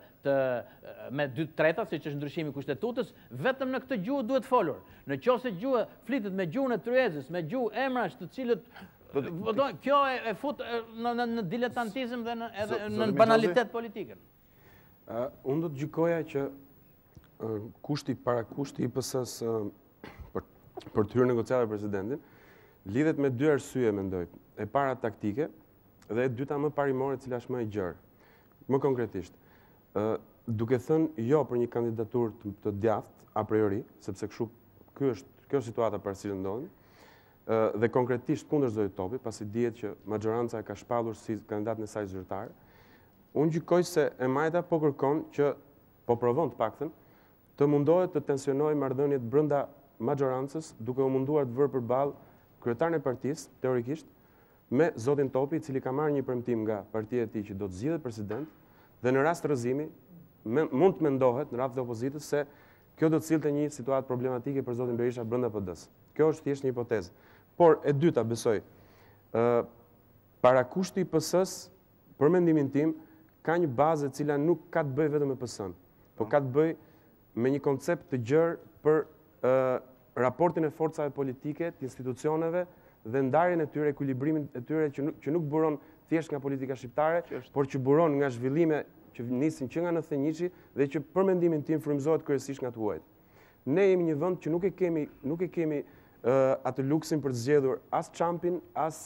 me 2/3, siç është ndryshimi i kushtetutës, vetëm në këtë gjuhë duhet folur. Në qoftë se gjuhë flitet me gjuhën e tryezës, me gjuhë emrash të cilët kjo e fut në diletantizëm dhe në banalitet politikën. Unë do të gjykoja që para kushti i PS-s për të hyrë negociata me presidentin lidhet me dy arsye, mendoj. E para taktike dhe e dyta më parimore, e cila është më e gjerë. Më konkretisht, duke thënë jo për një kandidaturë të djathtë a priori, sepse kjo është situata parësisht ndodhemi, dhe konkretisht kundër Zoti Topi, pasi dihet që majoranca e ka shpallur si kandidat në saj zyrtare, unë gjykoj se e Majta po kërkon që, po provon të paktën, të mundohet të tensionoj marrëdhëniet brenda majorancës, duke u munduar të vërë përballë kryetarin e partisë, teorikisht, me Zotin Topi, i cili ka marrë një premtim nga partia e tij që do të zgjidhet president, dhe në rast rrëzimi mund të mendohet në radhë të opozitës se kjo do të sillte një situatë problematike për Zotin Berisha brenda PD-s. Kjo është thjesht një hipotezë. Por e dyta, besoj, parakushti i PS-s, për mendimin tim, ka një bazë e cila nuk ka të bëjë vetëm me PS-n, por ka të bëjë me një koncept të gjerë për raportin e forcave politike, të institucioneve dhe ndarjen e tyre, ekuilibrimin e tyre që nuk buron thjesht nga politika shqiptare, por që buron nga zhvillime që nisin që nga 91-shi dhe që për mendimin tim frymëzohet kryesisht nga të huajt. Ne jemi një vend që nuk e kemi atë luksin për të zgjedhur as Trumpin, as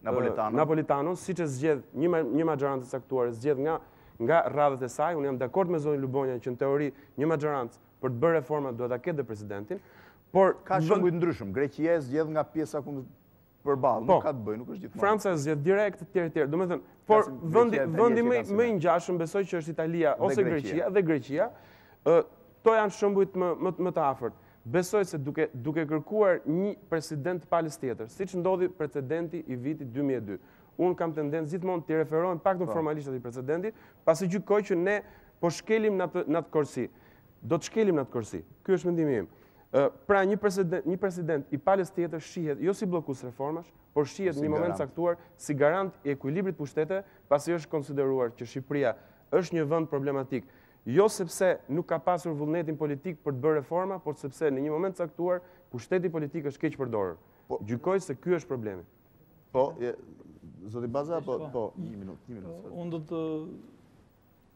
Napolitanon, siç e zgjedh një majorancë e caktuar, zgjedh nga radhët e saj. Unë jam dakord me zonin Lubonja që në teori një majorancë për të bërë reforma duhet ta ketë dhe presidentin, por ka shembuj të ndryshëm. Greqia e zgjedh nga pjesa kundër përballë, nuk ka të bëjë, nuk është gjithmonë. Franca zgjedh direkt etj. Domethënë, por vendi më i ngjashëm besoj që është Italia ose Greqia dhe Greqia. To janë shembujt më të afërt. Besoj se duke kërkuar një president palës tjetër, siç ndodhi precedenti i vitit 2002. Unë kam tendencë gjithmonë të referohem paktën formalisht atij precedenti, pasi gjykoj që ne po shkelim në atë korsi. Do të shkelim në atë korsi. Ky është mendimi im. Pra një president i palës tjetër shihet jo si bllokues reformash, por shihet në një moment caktuar si garant i ekuilibrit pushteteve, pasi është konsideruar që Shqipëria është një vend problematik. Jo sepse nuk ka pasur vullnetin politik për të bërë reforma, por sepse në një moment caktuar pushteti politik është keq përdorur. Gjykoj se ky është problemi. Po, zoti Baza, po, një minutë. Unë do të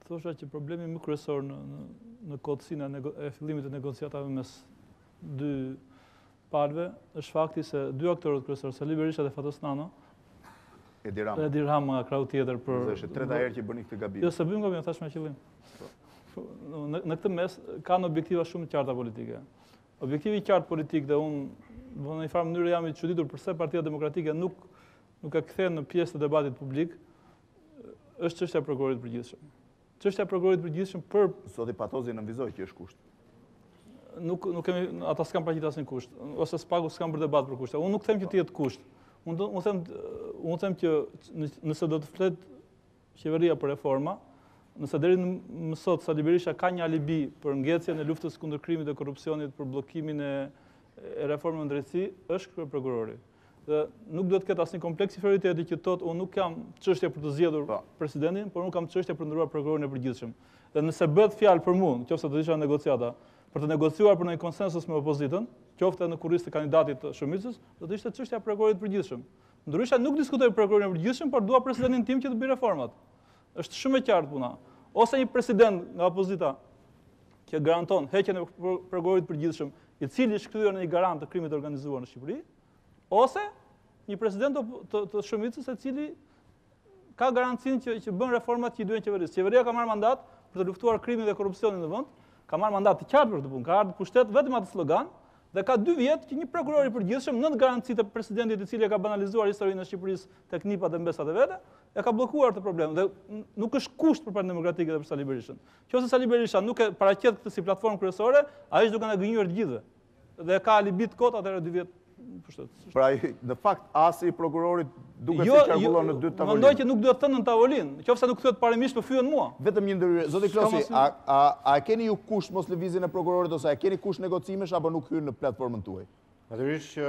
thosha që problemi më kryesor në kodësinë e fillimit të negociatave mes dy palëve është fakti se dy aktorët kryesor, Sali Berisha dhe Fatos Nano, Edi Rama nga krau tjetër për... Është treta herë që bëni këtë gabim. Jo, se bëjmë gabim, thash me qëllim. Në këtë mes kanë objektiva shumë të qarta politike. Objektivi i qartë politik dhe unë në një farë mënyrë jam i çuditur pse Partia Demokratike nuk e kthen në pjesë të debatit publik, është çështja e prokurorit të përgjithshëm. Çështja e prokurorit të përgjithshëm për zoti Patozi nënvizoi që është kusht. Nuk kemi, ata s'kan paraqitur asnjë kusht, ose s'pagu s'kan bërë debat për kushte. Unë nuk them që të jetë kusht. Unë them që nëse do të flet qeveria për reforma, nëse deri më sot Sali Berisha ka një alibi për ngjecjen e luftës kundër krimit dhe korrupsionit, për bllokimin e reformës në drejtësi, është krye prokurori. Dhe nuk duhet të ketë asnjë kompleks inferioriteti që thotë unë nuk kam çështje për të zgjedhur presidentin, por unë kam çështje për ndëruar prokurorin e përgjithshëm. Dhe nëse bëhet fjalë për mua, nëse do të isha negociata, për të negociuar për një konsensus me opozitën, qofte në kurrizë të kandidatit të shumicës, do të ishte çështja e prokurorit përgjithshëm. Ndryshe nuk diskutoj prokurorin e përgjithshëm, por dua presidentin tim që të bëjë reformat. Është shumë e qartë puna. Ose një president nga opozita që garanton heqjen e prokurorit përgjithshëm, i cili është kthyer në një garant të krimit të organizuar në Shqipëri, ose një president të shumicës e cili ka garancinë që bën reformat që i duhen qeverisë. Qeveria ka marrë mandat për të luftuar krimin dhe korrupsionin në vend, ka marrë mandat të qartë për këtë punë, ka ardhur pushtet vetëm atë slogan, dhe ka 2 vjet që një prokuror i përgjithshëm nën garancitë e presidentit i cili ka banalizuar historinë e Shqipërisë tek nipat dhe mbesat e vete, e ka bllokuar këtë problem dhe nuk është kusht për Partinë Demokratike dhe për Sali Berishën. Nëse Sali Berisha nuk e paraqet këtë si platformë kryesore, ai është duke na gënjur të gjithëve. Dhe ka alibi të kot atëherë 2 vjet pushtet. Pra, në fakt, asi i prokurorit duke se qarkullon në 2 tavolinë. Mendoj që nuk duhet thënë në tavolinë, nëse nuk thuhet parimisht për fyen mua. Vetëm një ndërhyrje. Zoti Klosi, a keni ju kusht mos lëvizjen e prokurorit ose a keni kusht negocimesh apo nuk hyn në platformën tuaj? Natyrisht që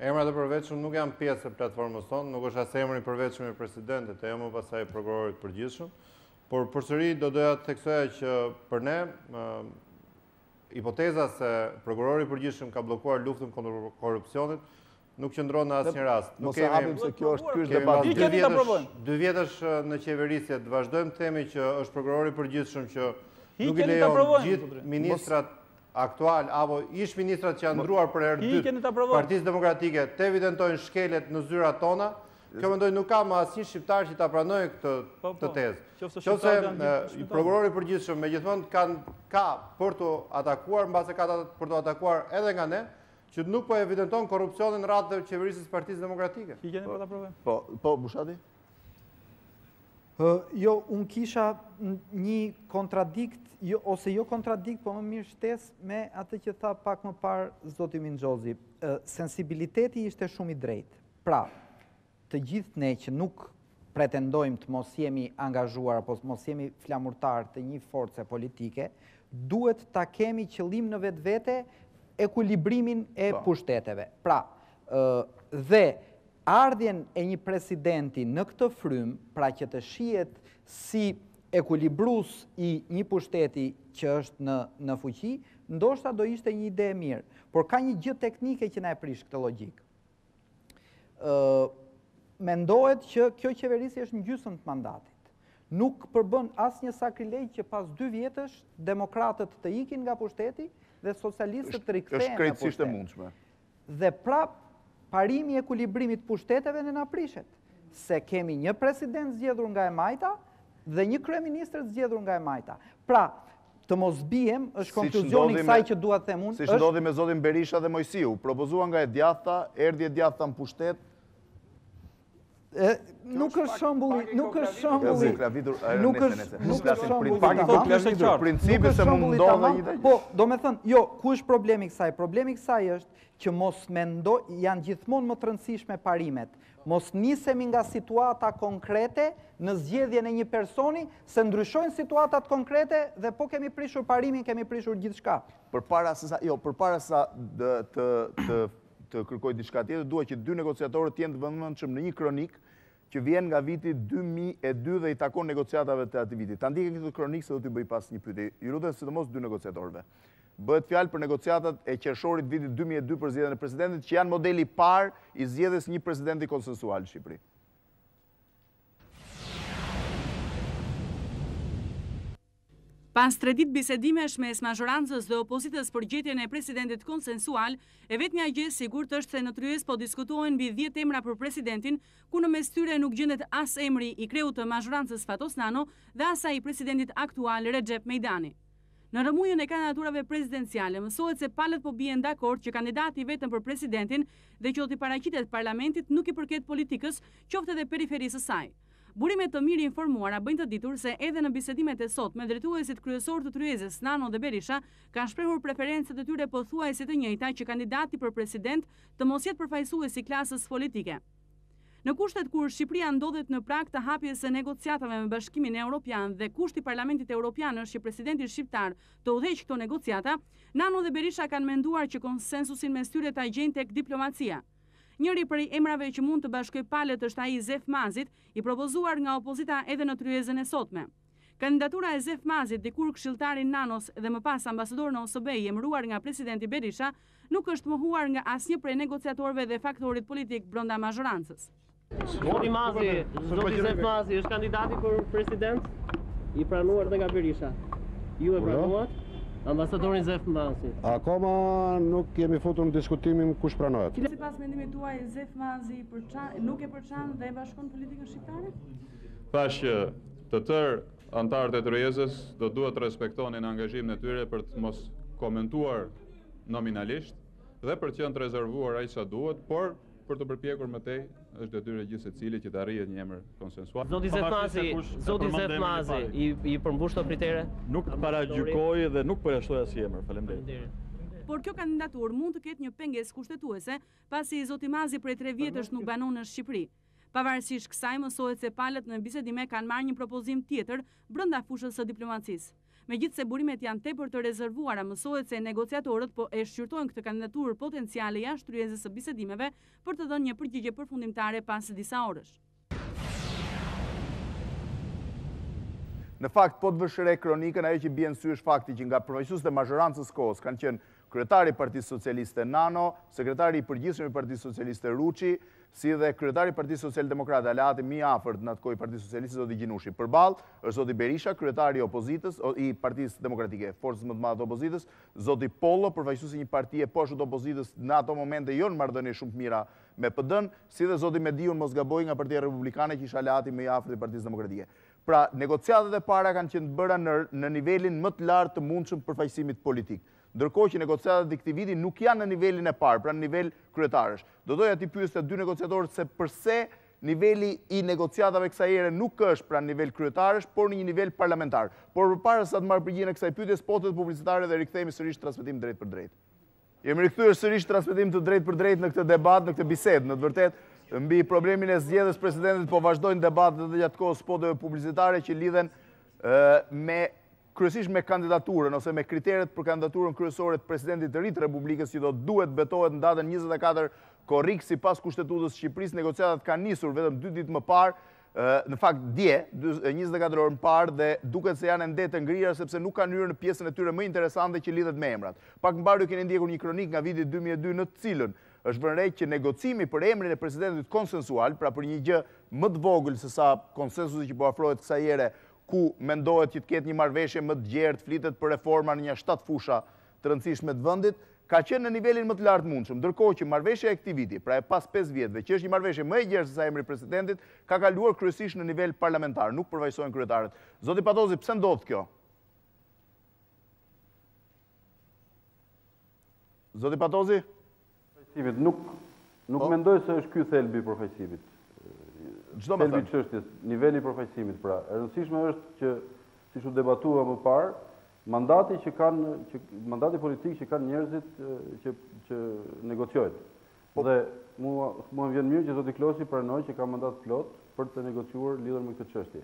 emrat e përveçshëm nuk janë pjesë e platformës tonë, nuk është as emri i përveçshëm i presidentit, e më pasaj prokurorit përgjithshëm, por përsëri do doja të theksoja që për ne hipoteza se prokurori i përgjithshëm ka bllokuar luftën kundër korrupsionit nuk qëndron në asnjë rast. Mos e hapim se kjo është ky debat. 2 vjetësh në qeverisje të vazhdojmë themi që është prokurori i përgjithshëm që nuk i lejon gjithë ministrat aktual apo ish ministrat që janë ndruar për herë dytë Partisë Demokratike të evidentojnë shkelet në zyrat tona. Kjo mendoj nuk ka më asnjë shqiptar që ta pranojë këtë tezë. Qofse prokurori i përgjithshëm megjithmonë ka për të atakuar, mbase ka për të atakuar edhe nga ne, që nuk po evidenton korrupsionin në radhë të qeverisë së Partisë Demokratike. Po, Bushati? Jo, unë kisha një kontradikt, ose jo kontradikt, po më mirë shtes me atë që tha pak më parë zoti Minxhozi. Sensibiliteti ishte shumë i drejtë. Pra, të gjithë ne që nuk pretendojmë të mos jemi angazhuar apo mos jemi flamurtar të një force politike, duhet ta kemi qëllim në vetvete ekuilibrimin e pushteteve. Pra, dhe ardhjen e një presidenti në këtë frym, pra që të shihet si ekuilibrus i një pushteti që është në fuqi, ndoshta do ishte një ide e mirë, por ka një gjë teknike që na e prish këtë logjik. Mendohet që kjo qeverisje është në gjysmë të mandatit. Nuk përbën asnjë sakrilegj që pas 2 vjetësh demokratët të ikin nga pushteti dhe socialistët të rikthehen në pushtetin. Është krejtësisht e mundshme. Dhe prap parimi i ekuilibrimit pushteteve ne na prishet, se kemi një president zgjedhur nga e majta dhe një kryeministër zgjedhur nga e majta. Pra, të mos bijem, është konkluzioni kësaj që dua të them unë. Siç ndodhi me zotin Berisha dhe Mojsiu, propozuan nga e djathta, erdhi e djathta në pushtet. Nuk është shembulli, nuk është shembulli. Nuk është shembulli. Principi se mund ndodhe një. Po, do me thënë, jo, ku është problemi kësaj? Problemi kësaj është që mos mendoj, janë gjithmonë më të rëndësishme parimet. Mos nisemi nga situata konkrete në zgjedhjen e një personi, se ndryshojnë situatat konkrete dhe po kemi prishur parimin, kemi prishur gjithçka. Përpara sa të kërkoj diçka tjetër, dua që 2 negociatorët të jenë të vëmendshëm në një kronik që vjen nga viti 2002 dhe i takon negociatave të atij viti. Ta ndiqni këtë kronik se do t'i bëj pas një pyetje. Ju lutem sidomos 2 negociatorëve. Bëhet fjalë për negociatat e Qershorit vitit 2002 për zgjedhjen e presidentit, që janë modeli i parë i zgjedhjes një presidenti konsensual në Shqipëri. Pas 3 ditë bisedimesh mes mazhorancës dhe opozitës për gjetjen e presidentit konsensual, e vetmja gjë sigurt është se në tryezë po diskutohen mbi 10 emra për presidentin, ku në mes tyre nuk gjendet as emri i kreut të mazhorancës Fatos dhe as ai i presidentit aktual Recep Mejdani. Në rëmujën e kandidaturave presidenciale mësohet se palët po bien dakord që kandidati vetëm për presidentin dhe që do t'i paraqitet parlamentit nuk i përket politikës, qoftë edhe periferisë së saj. Burimet të mirë informuara bëjnë të ditur se edhe në bisedimet e sot me drejtuesit kryesor të tryezës Nano dhe Berisha kanë shprehur preferencat e tyre pothuajse të njëjta që kandidati për president të mos jetë përfaqësues i klasës politike. Në kushtet kur Shqipëria ndodhet në prag të hapjes së negociatave me Bashkimin Evropian dhe kushti Parlamentit Evropian është që presidenti shqiptar të udhëheqë këto negociata, Nano dhe Berisha kanë menduar që konsensusin mes tyre ta gjejnë tek diplomacia. Njëri prej emrave që mund të bashkoj palët është ai i Zef Mazit, i propozuar nga opozita edhe në tryezën e sotme. Kandidatura e Zef Mazit, dikur këshilltari Nanos dhe më pas ambasador në OSB i emëruar nga presidenti Berisha, nuk është mohuar nga asnjë prej negociatorëve dhe faktorit politik brenda mazhorancës. Zoti Mazi është kandidati për president i pranuar nga Berisha. Ju e pranuat? Ambasadorin Zef Mazi. Akoma nuk kemi futur në diskutimin kush pranohet. Sipas mendimit tuaj, Zef Mazi nuk e përçan dhe e bashkon politikën shqiptare? Thash që të tërë antarët e tryezës do duhet të respektonin angazhimin e tyre për të mos komentuar nominalisht dhe për të qenë të rezervuar aq sa duhet, por për të përpjekur më tej është detyrë e gjithë secili që të arrihet një emër konsensual. Zoti Zef Mazi i përmbush këto kritere? Nuk paragjykoj dhe nuk përjashtoj asnjë emër. Faleminderit. Por kjo kandidaturë mund të ketë një pengesë kushtetuese, pasi Zoti Mazi prej 3 vjetësh nuk banon në Shqipëri. Pavarësisht kësaj, mësohet se palët në bisedime kanë marrë një propozim tjetër brenda fushës së diplomacisë. Megjithse burimet janë tepër të rezervuara, mësohet se negociatorët po e shqyrtojnë këtë kandidaturë potenciale jashtë tryezës së bisedimeve për të dhënë një përgjigje përfundimtare pas disa orësh. Në fakt, po të vëshre kronikën, ajo që bie në sy është fakti që nga përfaqësuesit e mazhorancës kohës kanë qenë kryetari i Partisë Socialiste Nano, sekretari i përgjithshëm i Partisë Socialiste Ruçi, si dhe kryetari i Partisë Socialdemokrate, aleati më i afërt në atë kohë i Partisë Socialiste zoti Gjinushi. Përballë është zoti Berisha, kryetari i opozitës i Partisë Demokratike, forcës më të madhe të opozitës, zoti Pollo, përfaqësuesi një partie poshtë të opozitës në ato momente jo në marrëdhënie shumë të mira me PD-n, si dhe zoti Mediun mos gaboj nga Partia Republikane që ishte aleati më i afërt i Partisë Demokratike. Pra, negociatat e para kanë qenë të bëra në nivelin më të lartë të mundshëm të përfaqësimit politik. Ndërkohë që negociatat e këtij viti nuk janë në nivelin e parë, pra në nivel kryetarësh. Do doja ti pyesë të dy negociatorët se pse niveli i negociatave kësaj here nuk është pra në nivel kryetarësh, por në një nivel parlamentar. Por përpara se të marr përgjigjen e kësaj pyetje, spotet publicitare dhe rikthehemi sërish transmetim drejt për drejt. Jemi rikthyer sërish transmetim të drejt për drejt në këtë debat, në këtë bisedë, në të vërtetë mbi problemin e zgjedhjes presidentit po vazhdojnë debatet edhe gjatë kohës spoteve publicitare që lidhen kryesisht me kandidaturën ose me kriteret për kandidaturën kryesore të presidentit të ri të Republikës që do duhet betohet në datën 24 korrik sipas kushtetutës së Shqipërisë. Negociatat kanë nisur vetëm 2 ditë më parë, në fakt dje, 24 orë më parë dhe duket se janë ende të ngrira sepse nuk kanë hyrë në pjesën e tyre më interesante që lidhet me emrat. Pak mbarë keni ndjekur një kronik nga viti 2002 në të cilën është vënë re që negocimi për emrin e presidentit konsensual, pra për një gjë më të vogël se sa konsensusi që po afrohet kësaj here, ku mendohet që të ketë një marrëveshje më të gjerë, flitet për reforma në një 7 fusha të rëndësishme të vendit, ka qenë në nivelin më të lartë mundshëm, ndërkohë që marrëveshja e këtij viti, pra e pas 5 vjetëve, që është një marrëveshje më e gjerë se sa emri i presidentit, ka kaluar kryesisht në nivel parlamentar, nuk përfaqësohen kryetarët. Zoti Patozi, pse ndodh kjo? Zoti Patozi? Nuk mendoj se është ky thelbi i përfaqësimit. Thelbi i çështjes, niveli i përfaqësimit, pra, e rëndësishme është që siç u debatua më parë, mandati politik që kanë njerëzit që negociojnë. Dhe mua më vjen mirë që zoti Klosi pranoi që ka mandat plot për të negociuar lidhur me këtë çështje.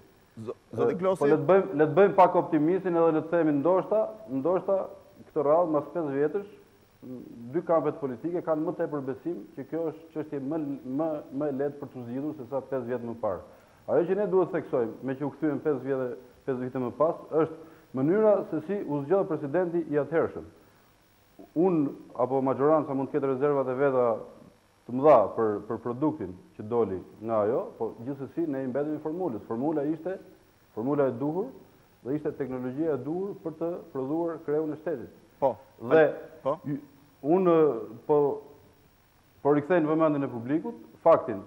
Zoti Klosi, po le të bëjmë pak optimistin edhe le të themi ndoshta këtë radhë mas 5 vjetësh 2 kampet politike kanë më tepër besim që kjo është çështje më e lehtë për të zgjidhur se sa 5 vjet më parë. Ajo që ne duhet theksojmë, me që u kthyem 5 vite më pas, është mënyra se si u zgjodh presidenti i atëhershëm. Unë apo majoranca mund të ketë rezervat e veta të mëdha për produktin që doli nga ajo, po gjithsesi ne i mbetemi formulës. Formula e duhur dhe ishte teknologjia e duhur për të prodhuar kreun e shtetit. Po. Dhe unë po rikthej në vëmendjen e publikut faktin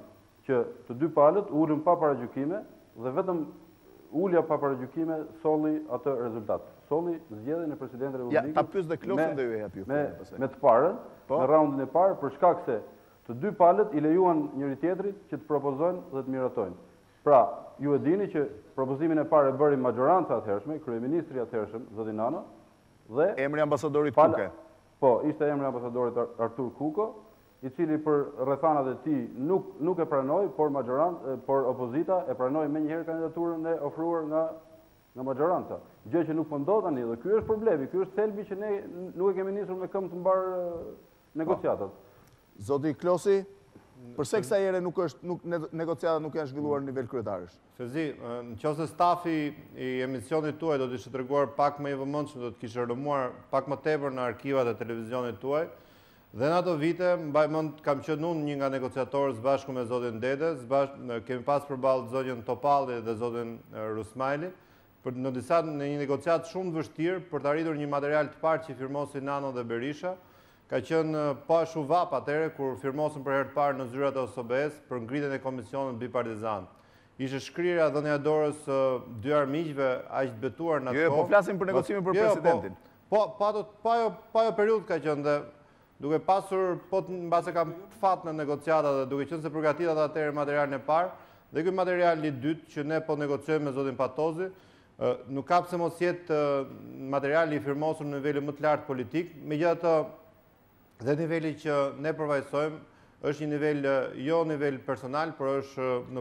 që të dy palët ulën pa paragjykime dhe vetëm ulja pa paragjykime solli atë rezultat. Solli zgjedhjen e presidentit të Republikës. Ja, ta pyes dhe Klosin dhe ju e hapi. Me të parën, në raundin e parë për shkak se të dy palët i lejuan njëri tjetrit që të propozojnë dhe të miratojnë. Pra, ju e dini që propozimin e parë e bëri majoranca atëhershme, kryeministri atëhershëm zoti Nano, dhe emri ambasadorit Kuke. Po, ishte emri ambasadorit Artur Kuko, i cili për rrethanat e tij nuk e pranoi, por opozita e pranoi menjëherë kandidaturën e ofruar nga majoranca. Gjë që nuk po ndodh tani dhe ky është problemi, ky është thelbi që ne nuk e kemi nisur me këmbë të mbar negociatat. Zoti Klosi, përse kësaj here negociatat nuk janë zhvilluar në nivel kryetarësh? Fevzi, nëse stafi i emisionit tuaj do të ishte treguar pak më i vëmendshëm, do të kishte rëmuar pak më tepër në arkivat e televizionit tuaj, Dhe në ato vite, mbaj mend, kam qenë unë një nga negociatorët bashku me zotin Dede, kemi pas përballë zonjën Topalli dhe zotin Rusmajli, në një negociat shumë të vështirë për të arritur një material të parë që firmosin Nano dhe Berisha. Ka qenë pa shuvap atëre kur firmosin për herë të parë në zyrat e OSBE-s për ngritjen e komisionit bipartizan. Ishte shkrirja dhënia dorës dy armiqve aq të betuar në atë kohë. Po flasim për negocimin për presidentin. Po ajo periudhë ka qenë dhe duke pasur, në base kam fat në negociata dhe duke qenë se përgatitat atëherë materialin e parë, dhe ky material i dytë që ne po negociojmë me zotin Patozi, nuk ka pse mos jetë materiali i firmosur në nivelin më të lartë politik, megjithatë dhe niveli që ne përvajsojmë është një nivel, jo nivel personal, por është në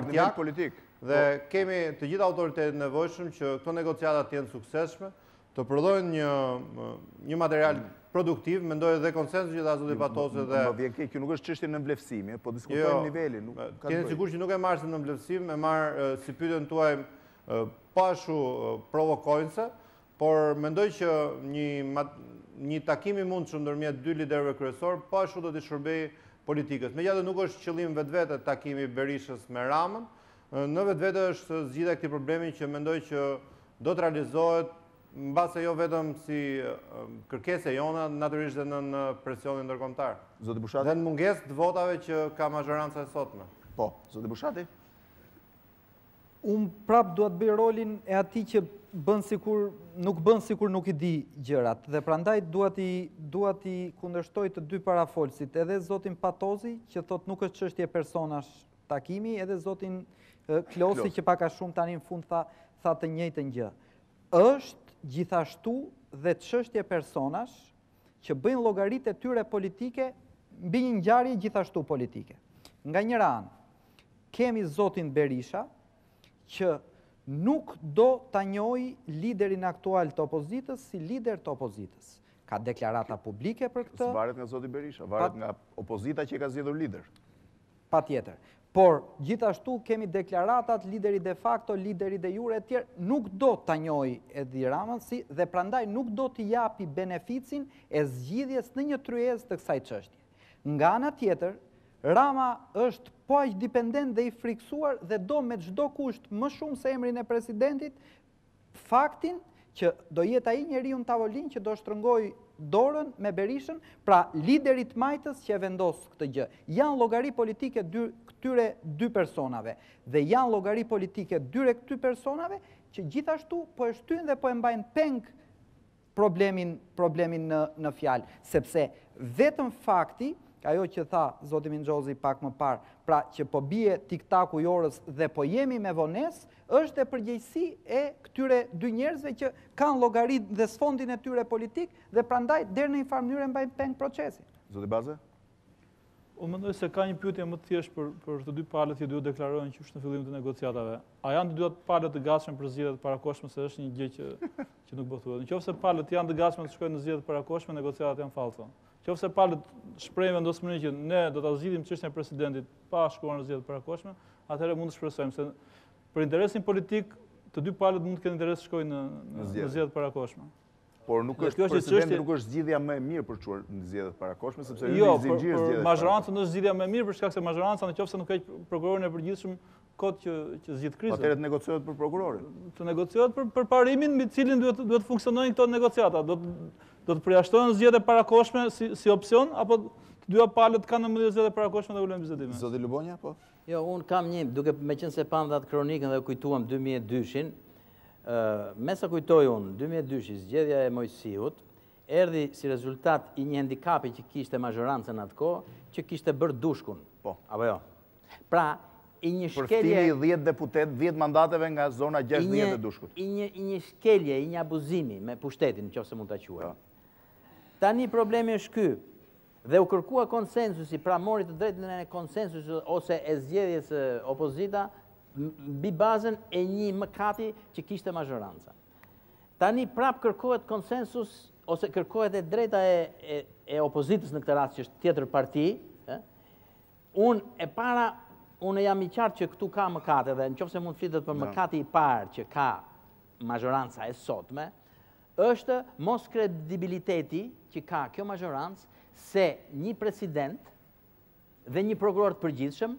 nivel politik. Dhe kemi të gjitha autoritetet nevojshëm që këto negociata të jenë suksesshme, të prodhojnë një material produktiv, mendoj edhe konsensus që ta zoti Patosi dhe... Më vjen keq, kjo nuk është çështje në vlefsimi, po diskutojmë nivelin. Keni sigurt që nuk e marrë se në vlefsim, e marrë si pyetjen tuaj pashu provokojnëse, por mendoj që një takim i mundshëm ndërmjet dy liderëve kryesor pashu do t'i shërbej politikës. Megjithatë nuk është qëllim vetvete takimi Berishës me Ramën, në vetvete është zgjidhja e këtij problemi që mendoj që do të realizohet mbase jo vetëm si kërkesë jona, natyrisht dhe në presionin ndërkombëtar. Zoti Bushati? Dhe në mungesë të votave që ka mazhoranca e sotme. Po, zoti Bushati? Unë prap duhet bëj rolin e atij që nuk bën sikur nuk i di gjërat, dhe prandaj duhet i kundërshtoj të dy parafolësit, edhe zotin Patozi, që thot nuk është çështje personash takimi, edhe zotin Klosi, që pak a shumë tani në fund tha të njëjtën gjë. Është gjithashtu dhe çështje personash që bëjnë llogaritë e tyre politike mbi një ngjarje gjithashtu politike. Nga njëra anë, kemi zotin Berisha, që nuk do ta njohë liderin aktual të opozitës si lider të opozitës. Ka deklarata publike për këtë. Varet nga zoti Berisha, varet nga opozita që ka zgjedhur lider. Patjetër. Por gjithashtu kemi deklaratat, lideri de facto, lideri de jure e tjerë, nuk do ta njohë Edi Ramën dhe prandaj nuk do t'i japi beneficin e zgjidhjes në një tryezë të kësaj çështje. Nga ana tjetër, Rama është po aq dependent dhe i friksuar dhe do me çdo kusht më shumë se emrin e presidentit faktin që do jetë ai njeriu në tavolinë që do shtrëngoj dorën me Berishën, pra liderit majtës që e vendos këtë gjë. Janë llogari politike këtyre dy personave dhe janë llogari politike dyre këtyre personave që gjithashtu po e shtyn dhe po e mbajnë peng problemin në fjalë, sepse vetëm fakti, ajo që tha zoti Minxhozi pak më parë, pra që po bie tiktaku i orës dhe po jemi me vonesë, është e përgjegjësi e këtyre dy njerëzve që kanë llogaritë dhe sfondin e tyre politik dhe prandaj deri në një farë mënyrë mbajnë peng procesin. Zoti Baze? Unë mendoj se ka një pyetje më të thjeshtë për të dy palët që duhet deklarojnë që është në fillim të negociatave. A janë të dy palët të gatshëm për zgjedhjet parakoshme, se është një gjë që nuk thuhet. Nëse palët janë të gatshëm të shkojnë në zgjedhjet parakoshme, negociatat janë fallse. Nëse palët shprehin vendosmërinë që ne do ta zgjidhim çështjen e presidentit pa shkuar në zgjedhjet parakoshme, atëherë mund të shpresojmë se për interesin politik të dy palët mund të kenë interes të shkojnë në zgjedhjet parakoshme. Por nuk është presidenti, nuk është zgjidhja më e mirë për të shkuar në zgjedhjet parakoshme, sepse jo, për mazhorancën është zgjidhja më e mirë për shkak se mazhoranca nëse nuk ka prokurorin e përgjithshëm kot që zgjidh krizën. Atëherë të negociohet për prokurorin. Të negociohet për parimin mbi cilin duhet funksionojnë këto negociata. Do të përjashtohen zgjedhjet parakoshme si opsion apo të dyja palët kanë në zgjedhjet parakoshme dhe ulën bisedime. Zoti Lubonja, po? Jo, unë kam një, duke meqense pan atë kronikën dhe kujtuam 2002-shin, me sa kujtoj unë, 2002-shi, zgjedhja e Mojsiut, erdhi si rezultat i një handikapi që kishte mazhorancën në atë kohë, që kishte bërë dushkun. Po. Apo jo. Pra, i një shkelje... Përftimi 10 deputet, 10 mandateve nga zona 60 e dushkut. I një shkelje, i një abuzimi me pushtetin, nëse mund ta quaj. Tani problemi është ky, dhe u kërkua konsensusi, pra mori të drejtën e konsensusit ose e zgjedhjes opozita, mbi bazën e një mëkati që kishte mazhoranca. Tani prap kërkohet konsensus ose kërkohet e drejta e opozitës në këtë rast që është tjetër parti. Unë jam i qartë që këtu ka mëkate dhe nëse mund flitet për mëkati i parë që ka mazhoranca e sotme, është mos kredibiliteti që ka kjo mazhorancë se një president dhe një prokuror të përgjithshëm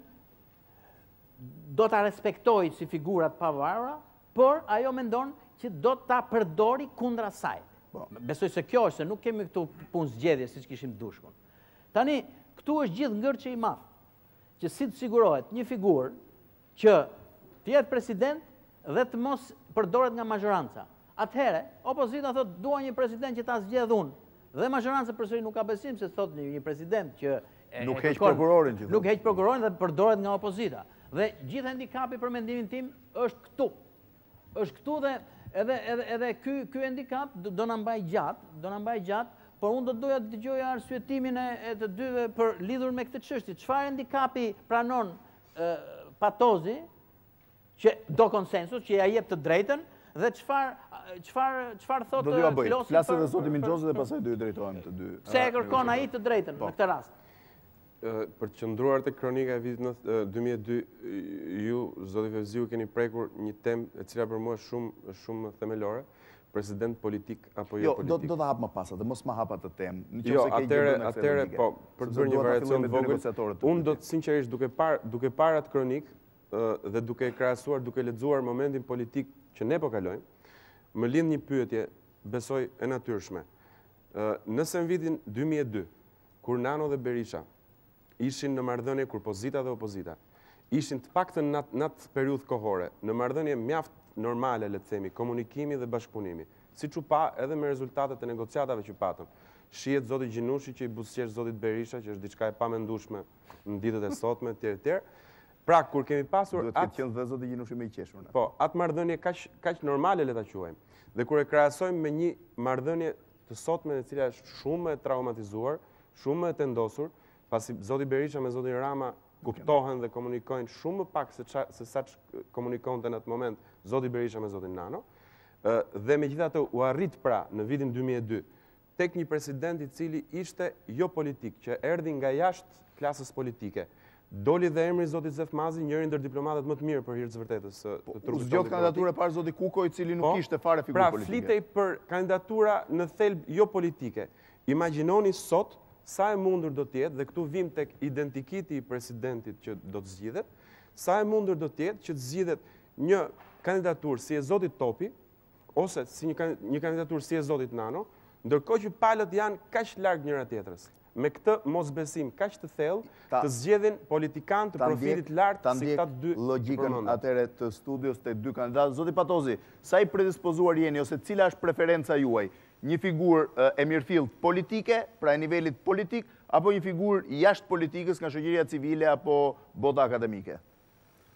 do ta respektojë si figurat pavarura, por ajo mendon që do ta përdori kundra saj. Besoj se kjo është, se nuk kemi këtu punë zgjedhje siç kishim dushkun. Tani, këtu është gjithë ngërçi i madh, që si të sigurohet një figurë që të jetë president dhe të mos përdoret nga majoranca. Atëherë, opozita thotë dua një president që ta zgjedh unë, dhe majoranca përsëri nuk ka besim se thotë një president që nuk heq prokurorin, nuk heq prokurorin dhe përdoret nga opozita. Dhe gjithë handikapi për mendimin tim është këtu. Është këtu dhe edhe ky handikap do na mbaj gjatë, por unë do doja të dëgjoja arsyetimin e të dyve për lidhur me këtë çështje. Çfarë handikapi pranon Fatosi që do konsensus, që ja jep të drejtën, dhe çfarë thotë do t'ju bëj. Flasë edhe zoti Minxhozi dhe pastaj do ju drejtohem të dy. Pse e kërkon ai të drejtën në këtë rast? Për të qëndruar te kronika e vitit 2002, ju, zoti Fevziu, keni prekur një temë e cila për mua është shumë themelore, president politik apo jo politik. Jo, do ta hap më pas, dhe mos ma hapa të temë. Jo, atëre, po, për të bërë një variacion të vogël, unë do të sinqerisht duke parë atë kronik dhe duke krahasuar, duke lexuar momentin politik që ne po kalojmë, më lind një pyetje, besoj e natyrshme. Nëse në vitin 2002, kur Nano dhe Berisha ishin në marrëdhënie, kur pozita dhe opozita ishin të paktën në atë periudhë kohore, në marrëdhënie mjaft normale, le të themi, komunikimi dhe bashkëpunimi, siç u pa edhe me rezultatet e negociatave që patëm. Shihet zoti Gjinushi që i buzëqesh zotit Berisha, që është diçka e pamendueshme në ditët e sotme, etj. Pra, kur kemi pasur duhet të qenë dhe zoti Gjinushi më i qeshur. Po, atë marrëdhënie kaq normale, le ta quajmë. Dhe kur e krahasojmë me një marrëdhënie të sotme e cila është shumë e traumatizuar, shumë e tendosur, pasi zoti Berisha me zotin Rama kuptohen dhe komunikojnë shumë më pak se sa komunikonte në atë moment zoti Berisha me zotin Nano, dhe megjithatë u arrit pra në vitin 2002 tek një president i cili ishte jo politik, që erdhi nga jashtë klasës politike. Doli dhe emri zoti Zefmazi, njëri ndër diplomatët më të mirë për hir të vërtetës së trupit. Zgjodh kandidaturë parë zoti Kuko, i cili nuk ishte fare figurë politike. Pra, flitej për kandidatura në thelb jo politike. Imagjinoni sot sa e mundur do të jetë, dhe këtu vim tek identikiti i presidentit që do të zgjidhet, sa e mundur do të jetë që të zgjidhet një kandidaturë si e zotit Topi, ose si një kandidaturë si e zotit Nano, ndërkohë që palët janë kaq larg njëra tjetrës. Me këtë mosbesim kaq të thellë, të zgjedhin politikan të profilit lartë si këta dy logjikën atëre të studios të dy kandidatë. Zoti Fatosi, sa i predispozuar jeni ose cila është preferenca juaj? Një figurë e mirëfillt politike, pra e nivelit politik, apo një figurë jashtë politikës nga shoqëria civile apo bota akademike?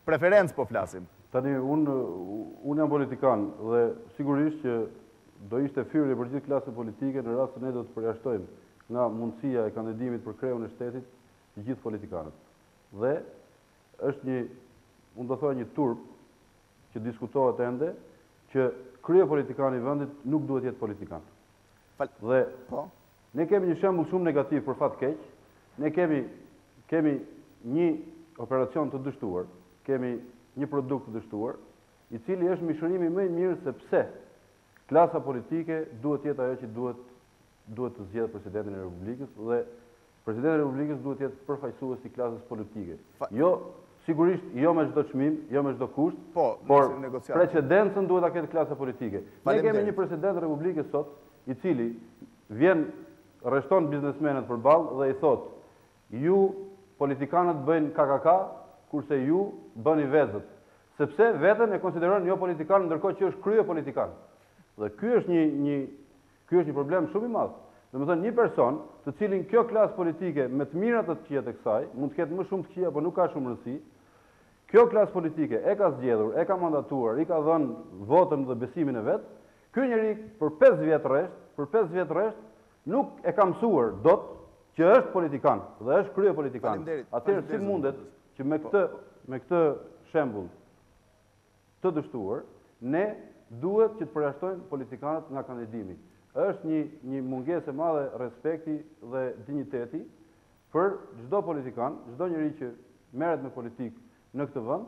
Preferencë po flasim. Tani, unë jam politikan dhe sigurisht që do ishte fyrje për gjithë klasën politike në rast se ne do të përjashtojmë nga mundësia e kandidimit për kreun e shtetit të gjithë politikanët. Dhe është një, unë do thua një turp që diskutohet ende, që krye politikani i vendit nuk duhet jetë politikan. Dhe ne kemi një shembull shumë negativ për fat keq. Ne kemi një operacion të dështuar, kemi një produkt të dështuar, i cili është mishërimi më i mirë sepse klasa politike duhet jetë ajo që duhet të zgjedhë presidentin e Republikës dhe presidenti i Republikës duhet jetë përfaqësues i klasës politike. Jo, sigurisht, jo me çdo çmim, jo me çdo kusht, por precedencën duhet ta ketë klasa politike. Ne kemi një president të Republikës sot, i cili vjen rreshton biznesmenët përballë dhe i thotë: "Ju politikanët bëjnë KKK, kurse ju bëni vezët." Sepse veten e konsideron jo politikan, ndërkohë që është krye politikan. Dhe ky është një problem shumë i madh. Domethënë një person të cilin kjo klasë politike me të mirat të këqija të kësaj, mund të ketë më shumë të këqija, por nuk ka shumë rëndësi. Kjo klasë politike e ka zgjedhur, e ka mandatuar, i ka dhënë votën dhe besimin e vet. Ky njeri për 5 vjet rresht, nuk e ka mësuar dot që është politikan dhe është krye politikan. Atëherë si mundet që me këtë shembull të dështuar, ne duhet që të përjashtojmë politikanët nga kandidimi. Është një mungesë e madhe respekti dhe dinjiteti për çdo politikan, çdo njeri që merret me politikë në këtë vend,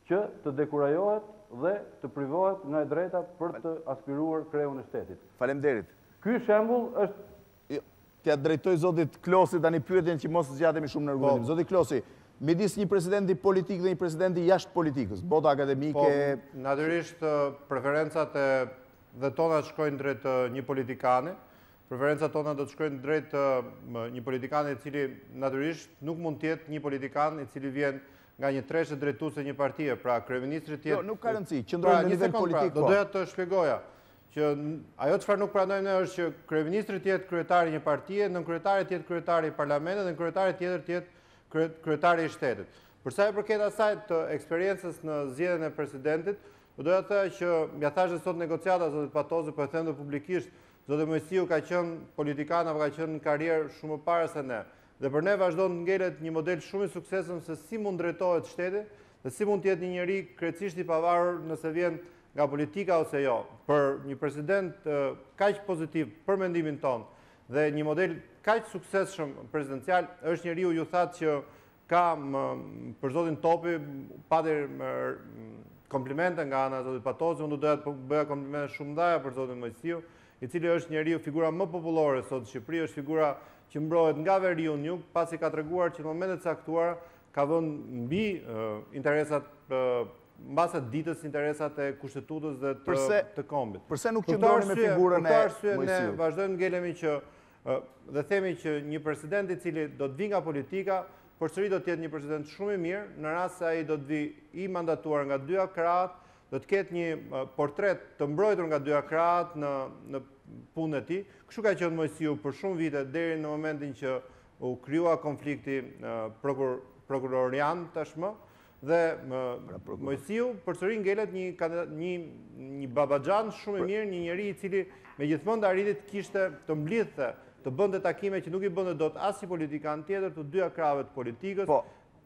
që të dekurajohet dhe të privohet nga e drejta për të aspiruar kreun e shtetit. Faleminderit. Ky shembull është t'ja drejtoj zotit Klosi tani pyetjen që mos zgjatemi shumë në argumentim. Zotit Klosi, midis një presidenti politik dhe një presidenti jashtë politikës, bota akademike... Natyrisht, preferencat dhe tona shkojnë drejt një politikani, preferencat tona do të shkojnë drejt një politikani i cili natyrisht nuk mund tjetë një politikan i cili vjen nga një treshe drejtuese një partie, pra kryeministri tjetë... Jo, nuk ka rëndësi, qëndrojnë në nivel politik, do doja të shpjegoja që ajo çfarë nuk pranojmë ne është që kryeministri tjetë kryetari një partie, nën kryetari tjetë kryetari i parlamentit dhe në kryetari tjetër tjetë kryetari i shtetit. Përsa e përket asaj të eksperiencës në zgjedhjen e presidentit, do doja të thënë që mja thashë sot negociata zotit Patozi, po e them dhe publikisht, zotë Mojsiu ka qenë politikan apo ka qenë në karrierë shumë më parë se ne. Dhe për ne vazhdon ngelet një model shumë i suksesshëm se si mund drejtohet shteti dhe si mund të jetë një njeri krejtësisht i pavarur nëse vjen nga politika ose jo. Për një president kaq pozitiv për mendimin ton dhe një model kaq suksesshëm presidencial është njeriu ju thatë që ka për zotin Topi pati komplimente nga ana e zotit Patozi, unë do doja të bëja komplimente shumë ndaja për zotin Mojsiu, i cili është njeriu figura më popullore sot në Shqipëri, është figura që mbrohet nga veriu në jug, pasi ka treguar që në momentet caktuara ka vënë mbi interesat mbase ditës interesat e kushtetutës dhe të kombit. Përse nuk qëndroni me figurën e Mojsiut? Ne vazhdojmë ngelemi që dhe themi që një president i cili do të vi nga politika, përsëri do të jetë një president shumë i mirë, në rast se ai do të vi i mandatuar nga dy krahët, do të ketë një portret të mbrojtur nga dy krahët në punën e tij. Kështu ka qenë Mojsiu për shumë vite deri në momentin që u krijua konflikti prokurorian tashmë dhe Mojsiu përsëri ngelet një babaxhan shumë i mirë, një njeri i cili megjithmonë arriti të kishte të mblidhte, të bënte takime që nuk i bënte dot as si politikan tjetër të dy krahëve të politikës,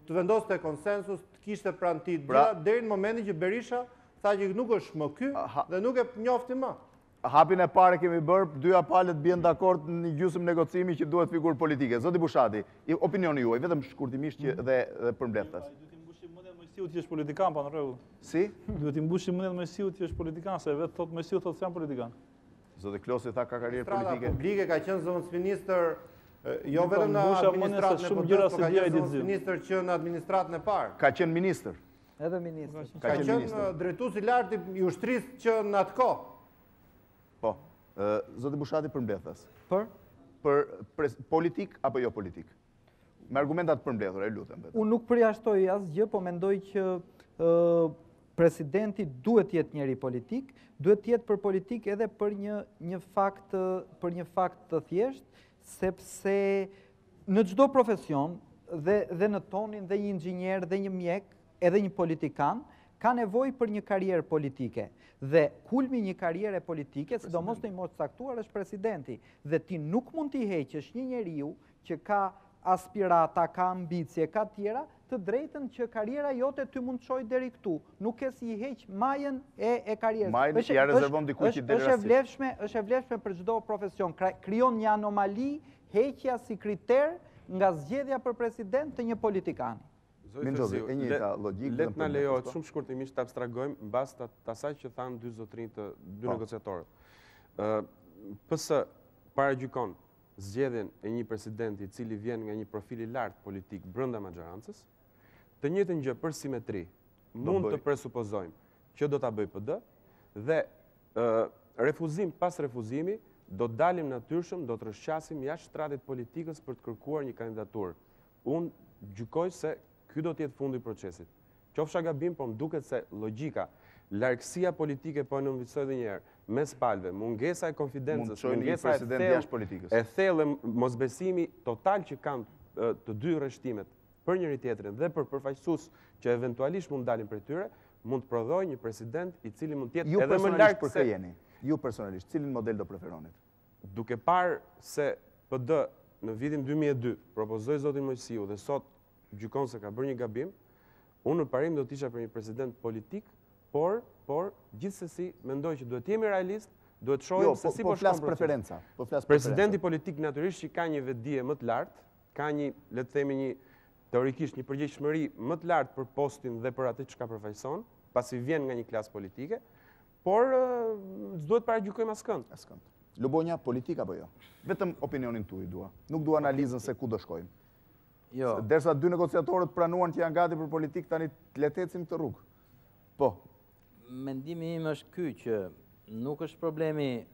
të vendoste konsensus, të kishte pranë tij deri në momentin që Berisha tha që nuk është më ky dhe nuk e njofti më. Hapin e parë kemi bërë, dyja palët bjen dakord në një gjysmë negocimi që duhet figurë politike. Zoti Bushati, opinioni juaj, vetëm shkurtimisht dhe përmbledhës. Duhet i mbushim mendjen Mojsiut që është politikan, pa në rregull. Si? Duhet i mbushim mendjen Mojsiut që është politikan, se vetë thot Mojsiu thot se janë politikan. Zoti Klosi tha ka karrierë politike. Administrata publike ka qenë zëvendësministër jo vetëm në administratën e PD-s, por ka qenë zëvendëministër që në administratën e parë. Ka qenë ministër. Edhe ministër. Ka qenë drejtues i lartë i ushtrisë që në atë kohë. Po, zoti Bushati përmbledhës. Për politik apo jo politik? Me argumentat përmbledhura, e lutem vetëm. Unë nuk përjashtoj asgjë, po mendoj që presidenti duhet jetë njeri politik, duhet jetë për politik edhe për një fakt të thjesht, sepse në çdo profesion dhe në tonin dhe një inxhinier dhe një mjek, edhe një politikan, ka nevojë për një karrierë politike. Dhe kulmi një karriere politike, sidomos në një moshë caktuar, është presidenti. Dhe ti nuk mund t'i heqësh një njeriu që ka aspirata, ka ambicie, ka tjera, të drejtën që karriera jote ty mund të çojë deri këtu. Nuk e si heq majën e karrierës. Majën ja rezervon dikujt që deri rasti. Është e vlefshme për çdo profesion. Krijon një anomali heqja si kriter nga zgjedhja për president të një politikani. Minxhozi, e njëjta logjikë. Let na lejohet shumë shkurtimisht të abstragojmë mbas të asaj që thanë dy zotrinj të dy negociatorët. PS paragjykon zgjedhjen e një presidenti i cili vjen nga një profil i lartë politik brenda maxhorancës, të njëjtën gjë për simetri mund të presupozojmë që do ta bëj PD dhe refuzim pas refuzimi do të dalim natyrshëm, do të rrshqasim jashtë shtratit politikës për të kërkuar një kandidaturë. Unë gjykoj se ky do të jetë fundi i procesit. Qofsha gabim, po më duket se logjika, largësia politike po e nënvicoj edhe një herë, mes palëve, mungesa e konfidencës, mungesa e thellë, mosbesimi total që kanë të dy rreshtimet për njëri tjetrin dhe për përfaqësues që eventualisht mund dalin prej tyre, mund të prodhojë një president i cili mund të jetë edhe më lart se jeni. Ju personalisht, cilin model do preferonit? Duke parë se PD në vitin 2002 propozoi zotin Mojsiu dhe sot gjykon se ka bërë një gabim, unë në parim do të isha për një president politik, por gjithsesi mendoj që duhet jemi realist, duhet shohim se si po shkon preferenca. Presidenti politik natyrisht që ka një vetdije më të lartë, ka një, le të themi një teorikisht një përgjegjësish më të lartë për postin dhe për atë çka përfaqëson, pasi vjen nga një klasë politike, por duhet paragjykojmë askënd. Lubonja, politika apo jo? Vetëm opinionin tuaj dua. Nuk dua analizën se ku do shkojmë. Jo. Derisa dy negociatorët pranuan që janë gati për politikë, tani letecim këtë rrugë. Po. Mendimi im është ky që nuk është problemi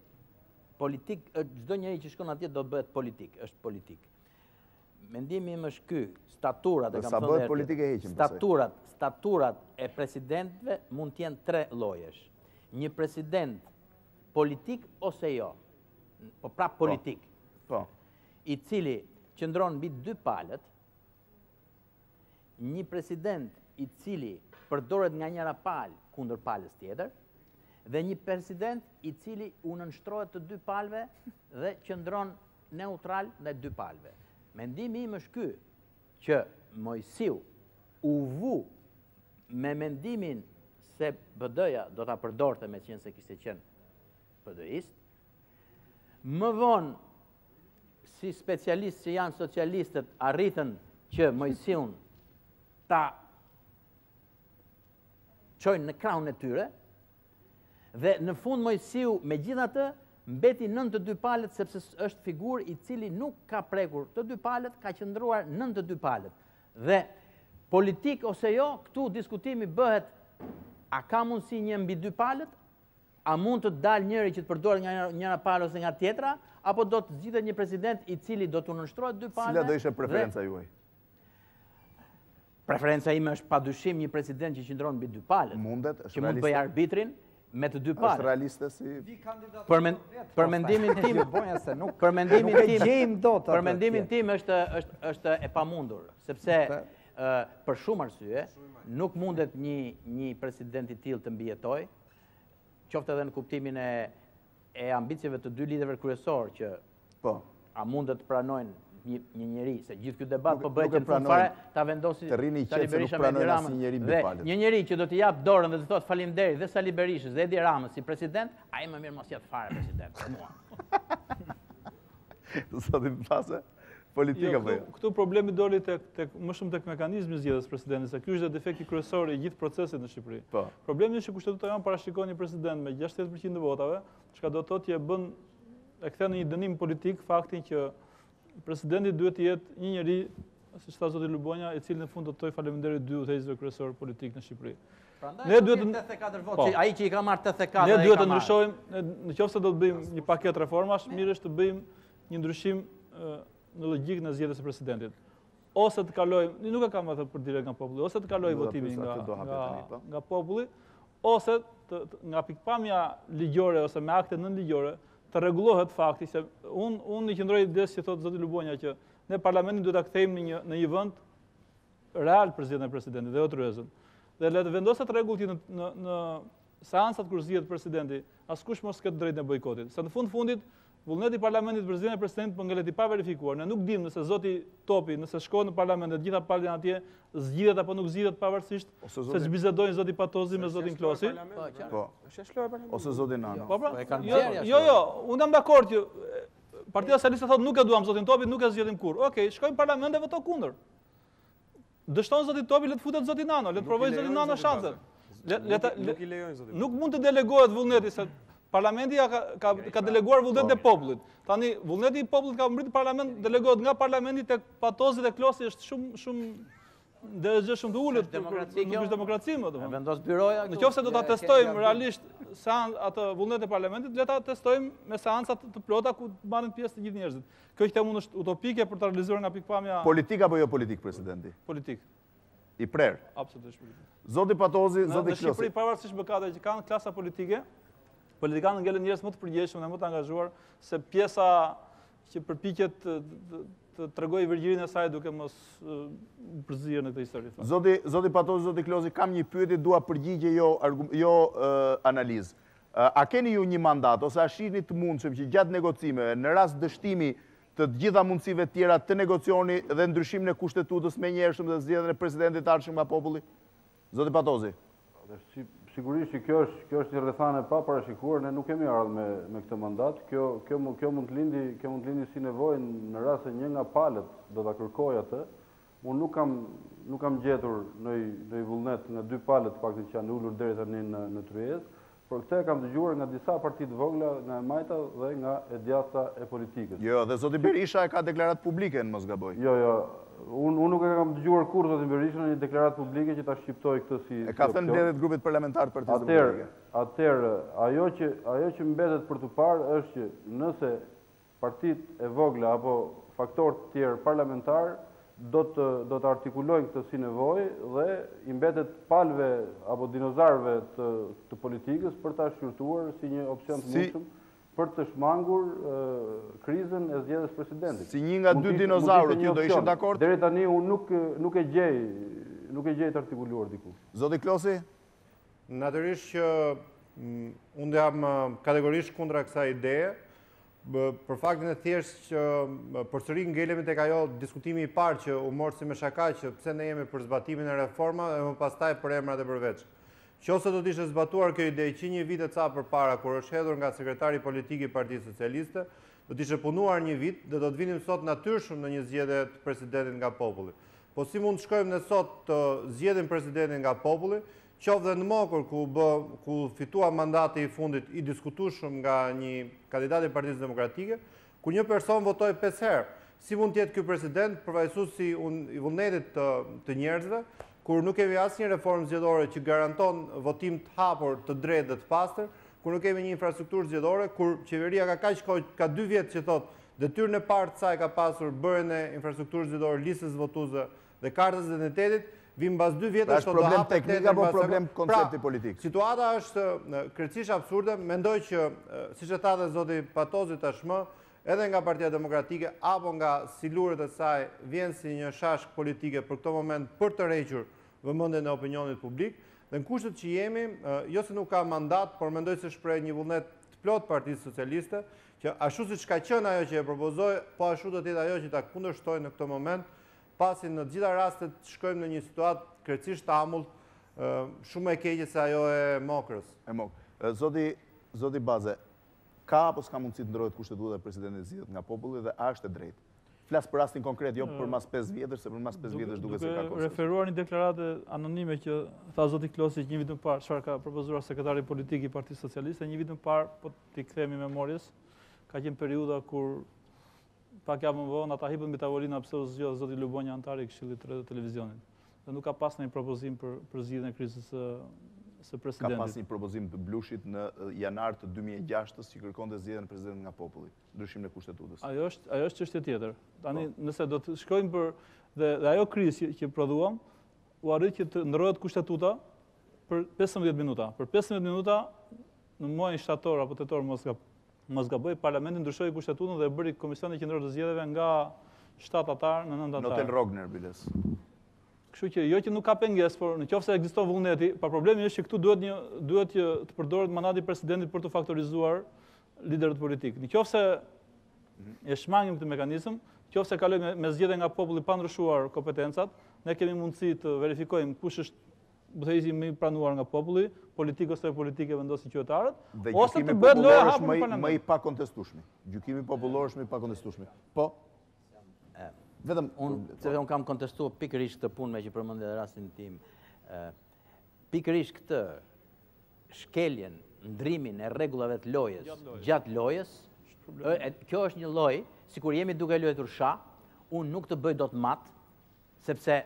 politik, çdo njeri që shkon atje do bëhet politik, është politik. Mendimi im është ky, staturat e kam thënë. Sa bëhet politikë e heqim. Staturat e presidentëve mund të jenë 3 llojesh. Një president politik ose jo. Po prap politik. Po. I cili qëndron mbi 2 palët, një president i cili përdoret nga njëra palë kundër palës tjetër, dhe një president i cili u nënshtrohet të 2 palëve dhe qëndron neutral ndaj 2 palëve. Mendimi im është ky, që Mojsiu u vu me mendimin se BD-ja do ta përdorte me qenë se kishte qenë PD-ist, më vonë si specialistë që janë socialistët arritën që Mojsiun ta çojnë në krahun e tyre, dhe në fund Mojsiu megjithatë mbeti nën të 2 palët sepse është figurë i cili nuk ka prekur të 2 palët, ka qëndruar nën të 2 palët. Dhe politik ose jo, këtu diskutimi bëhet a ka mundësi një mbi 2 palët, a mund të dalë njëri që të përdoret nga njëra palë ose nga tjetra, apo do të zgjidhet një president i cili do të nënshtrohet 2 palëve. Cila do ishte preferenca juaj? Preferenca ime është padyshim një president që qëndron mbi 2 palët. Mundet, që mund bëj arbitrin me të 2 palët. Është realiste si për mendimin tim, për mendimin tim është e pamundur, sepse për shumë arsye nuk mundet një president i tillë të mbijetoj, qoftë edhe në kuptimin e ambicieve të 2 liderëve kryesor që a mundet të pranojnë një njeri, se gjithë ky debat po bëhet në fund fare ta vendosi Sali Berisha me Edi Ramën. Dhe një njeri që do t'i jap dorën dhe të thotë faleminderit dhe Sali Berishës dhe Edi Ramës si president, ai më mirë mos jetë fare president për mua. Zoti Baze, politika po jo. Këtu problemi doli më shumë tek mekanizmi i zgjedhjes presidentit, se ky është defekti kryesor i gjithë procesit në Shqipëri. Problemi është që kushtetuta jonë parashikon një president me 60% të votave, çka do të thotë që e kthen në një dënim politik faktin që presidenti duhet të jetë një njeri, siç tha zoti Lubonja, i cili në fund do të thojë faleminderit 2 udhëheqësve kryesor politik në Shqipëri. Ne duhet të 84 votë, ai që i ka marrë 84. Ne duhet të ndryshojmë, nëse do të bëjmë një paketë reformash, mirë është të bëjmë një ndryshim në logjikën e zgjedhjes së presidentit. Ose të kalojmë, nuk e kam thënë për direkt nga populli, ose të kalojë votimin nga populli, ose nga pikpamja ligjore ose me akte nënligjore të rregullohet fakti se unë i qëndroj idesë që thotë zoti Lubonja që ne parlamentin duhet ta kthejmë në një vend real për zgjedhjen e presidentit dhe jo tryezën. Dhe le të vendoset rregull që në seancat kur zgjedhet presidenti, askush mos ketë drejtë në bojkotit. Sa në fundit vullneti i parlamentit për zgjedhjen e presidentit po ngelet i paverifikuar. Ne nuk dimë nëse zoti Topi, nëse shkon në parlament dhe gjitha palët atje zgjidhet apo nuk zgjidhet pavarësisht se zbizedojnë zoti Patozi me zotin Klosi. Po. Ose zoti Nano. Po pra. Jo, unë jam dakord që Partia Socialiste thotë nuk e duam zotin Topi, nuk e zgjedhim kurrë. Okej, shkojmë në parlament dhe voto kundër. Dështon zoti Topi, le të futet zoti Nano, le të provojë zoti Nano shanset. Nuk mund të delegohet vullneti se Parlamenti ka deleguar vullnetin e popullit. Tani vullneti i popullit ka mbritur parlament, delegohet nga parlamenti tek Patozi dhe Klosi është shumë gjë shumë të ulët. Nuk është demokraci më domethënë. Vendos byroja. Nëse do ta testojmë realisht atë vullnet e parlamentit, le ta testojmë me seanca të plota ku marrin pjesë të gjithë njerëzit. Kjo që mund është utopike për ta realizuar nga pikpamja politik apo jo politik presidenti? Politik. I prerë. Absolutisht politik. Zoti Patozi, zoti Klosi. Në Shqipëri pavarësisht mëkateve që kanë klasa politike, politikanët ngelen njerëz më të përgjegjshëm dhe më të angazhuar se pjesa që përpiqet të tregojë virgjërinë e saj duke mos përzierë në këtë histori. Zoti Patozi, zoti Klosi, kam një pyetje, dua përgjigje jo analizë. A keni ju një mandat ose a shihni të mundshëm që gjatë negocimeve në rast dështimi të gjitha mundësive tjera të negocioni dhe ndryshimin e kushtetutës me njëhershëm dhe zgjedhjen e presidentit të ardhshëm nga populli? Zoti Patozi. Sigurisht që kjo është një rrethane pa parashikuar, ne nuk kemi ardhur me këtë mandat. Kjo mund të lindi si nevojë në rast se një nga palët do ta kërkojë atë. Unë nuk kam gjetur ndonjë vullnet nga 2 palët faktin që janë ulur deri tani në tryezë, Por këtë kam dëgjuar nga disa partit vogla, nga e majta dhe nga e djatha e politikës. Jo, dhe zoti Berisha e ka deklarat publike në mos gaboj. Jo, unë nuk e kam dëgjuar kur zotin Berisha në një deklarat publike që ta shqiptoj këtë si e ka thënë mbledhjet grupit parlamentar të Partisë Demokratike. Atëherë, ajo që mbetet për të parë është që nëse partit e vogla apo faktorët të tjerë parlamentar do të artikulojnë këtë si nevojë dhe i mbetet palëve apo dinozarëve të politikës për ta shqyrtuar si një opsion të mundshëm për të shmangur krizën e zgjedhjes presidentit. Si një nga dy dinozaurët, ju do ishte dakord? Deri tani unë nuk e gjej të artikuluar diku. Zoti Klosi? Natyrisht që unë jam kategorisht kundra kësaj ideje, për faktin e thjesht që përsëri ngelemi tek ajo diskutimi i parë që u morë si me shaka që pse ne jemi për zbatimin e reforma dhe më pastaj për emrat e përveç. Qose do të ishte zbatuar kjo ide që një vit e ca përpara kur është hedhur nga sekretari politik i Partisë Socialiste, do të ishte punuar një vit dhe do të vinim sot natyrshëm në një zgjedhje të presidentit nga populli. Po si mund të shkojmë ne sot të zgjedhim presidentin nga populli, qoftë dhe në Mokër ku fitua mandati i fundit i diskutueshëm nga një kandidat i Partisë Demokratike, ku një person votoi 5 herë. Si mund të jetë ky president përfaqësuesi i vullnetit të njerëzve, kur nuk kemi asnjë reformë zgjedhore që garanton votim të hapur, të drejtë dhe të pastër, kur nuk kemi një infrastrukturë zgjedhore, kur qeveria ka kaq kohë, ka 2 vjet që thotë detyrën e parë të saj ka pasur bërjen e infrastrukturës zgjedhore, listës votuese dhe kartës së identitetit, vim mbas 2 vjetësh është problem teknik apo problem koncepti politik? Situata është krejtësisht absurde, mendoj që siç e tha dhe zoti Patozi tashmë, edhe nga Partia Demokratike apo nga silurët e saj vjen si një shashk politike për këtë moment për të rrequr vëmendjen e opinionit publik, dhe në kushtet që jemi, jo se nuk ka mandat, por mendoj se shpreh një vullnet të plot Partisë Socialiste, që ashtu siç ka qenë ajo që e propozoi, po ashtu do të jetë ajo që ta kundërshtojë në këtë moment, pasi në gjitha rastet shkojmë në një situatë krejtësisht të amullt, shumë e keqe se ajo e Mokrës. Zoti Baze, ka apo s'ka mundësi të ndrohet kushtetuta e presidentit zgjedhet nga populli dhe a është e drejtë? Flas për rastin konkret, jo për mas 5 vjetësh, se për mas 5 vjetësh duke se ka konsensus. Referuar një deklarate anonime që tha zoti Klosi që një vit më parë, çfarë ka propozuar sekretari politik i Partisë Socialiste, një vit më parë, po t'i kthemi memorjes, ka qenë periudha kur pak javë më vonë ata hipën mbi tavolina pse u zgjodh zoti Lubonja antari i Këshillit të Televizionit. Dhe nuk ka pas një propozim për zgjidhjen e krizës së presidentit. Ka pas një propozim të Blushit në janar të 2006 që kërkonte zgjedhjen e presidentit nga populli, ndryshimin e kushtetues. Ajo është çështje tjetër. Tani nëse do të shkojmë për dhe ajo krizë që prodhuam, u arrit që të ndrohet kushtetuta për 15 minuta. Për 15 minuta në muajin shtator apo tetor mos gaboj, Parlamenti ndryshoi kushtetutën dhe bëri Komisionin Qendror të Zgjedhjeve nga 7 atar në 9 atar. Në Hotel Rogner, biles. Kështu që jo që nuk ka pengesë, por nëse ekziston vullneti, pa problemi është që këtu duhet që të përdoret mandati i presidentit për të faktorizuar liderët politik. Nëse e shmangim këtë mekanizëm, nëse kalojmë me zgjedhje nga populli pa ndryshuar kompetencat, ne kemi mundësi të verifikojmë kush është budhezi më i pranuar nga populli, politik ose politike vendosin qytetarët, ose të bëhet loja hapur në parlament. Më i pakontestueshmi. Gjykimi popullor është më i pakontestueshmi. Po. Vetëm unë kam kontestuar pikërisht këtë punë me që përmendë rastin tim. Pikërisht këtë shkeljen, ndrimin e rregullave të lojës, gjatë lojës, kjo është një lojë, sikur jemi duke luajtur shah, unë nuk të bëj dot mat, sepse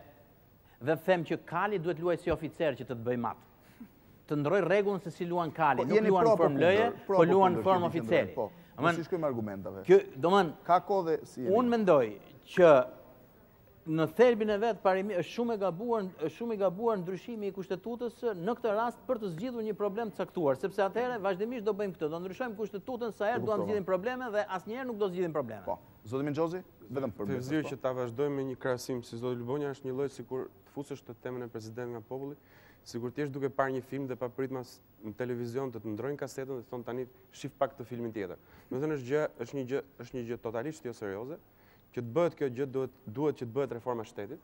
dhe them që Kali duhet luaj si oficer që të bëj mat. Të ndroj rregullin se si luan Kali, nuk luan në formë loje, po luan në formë oficeri. Po, si shkojmë argumentave. Ka kodhe si unë mendoj që në thelbin e vet parimi është shumë i gabuar ndryshimi i kushtetutës në këtë rast për të zgjidhur një problem të caktuar, sepse atëherë vazhdimisht do bëjmë këtë, do ndryshojmë kushtetutën sa herë duam të zgjidhim probleme dhe asnjëherë nuk do zgjidhim probleme. Po. Zoti Minxhozi, vetëm për Fevziu që ta vazhdojmë me një krahasim si zoti Lubonja është një lloj sikur të fusësh të temën e presidentit nga populli, sikur ti je duke parë një film dhe pa pritmas në televizion të ndrojnë kasetën dhe thon tani shif pak të filmin tjetër. Do të thënë është një gjë totalisht jo serioze, që të bëhet kjo gjë duhet që të bëhet reforma e shtetit.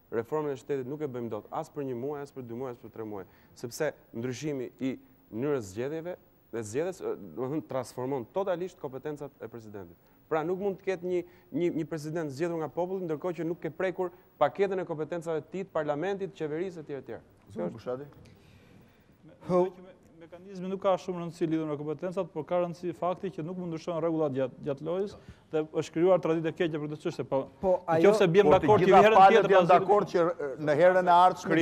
Reformën e shtetit nuk e bëjmë dot as për 1 muaj, as për 2 muaj, as për 3 muaj, sepse ndryshimi i mënyrës zgjedhjeve dhe zgjedhjes, do të thënë transformon totalisht kompetencat e presidentit. Pra nuk mund të ketë një president zgjedhur nga populli, ndërkohë që nuk ke prekur paketën e kompetencave të tij, parlamentit, qeverisë etj. Zoti Bushati. Mekanizmi nuk ka shumë rëndësi lidhur me kompetencat, por ka rëndësi fakti që nuk mund ndryshojnë rregullat gjatë lojës dhe është krijuar traditë e keqe për këtë çështje. Nëse biem dakord që herën tjetër janë dakord që në herën e ardhshme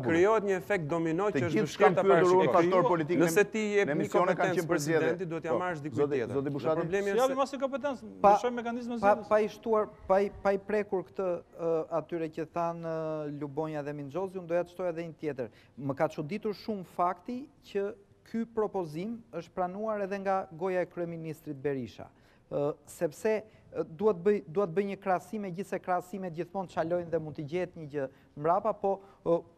krijohet një efekt domino që është vështirë ta faktor politik. Nëse ti jep një kompetencë presidentit, duhet ja marrësh dikujt tjetër. Zoti Bushati, problemi është mos i kompetencë, ndryshojmë mekanizmin e zgjedhjes. Pa i shtuar, pa i prekur këtë atyre që thanë Lubonja dhe Minxhozi, unë doja të shtoj edhe një tjetër. Më ka çuditur shumë fakti që ky propozim është pranuar edhe nga goja e kryeministrit Berisha, sepse duhet bëj një krahasim, megjithëse krahasimet gjithmonë çalojnë dhe mund të gjehet një gjë mbrapa, po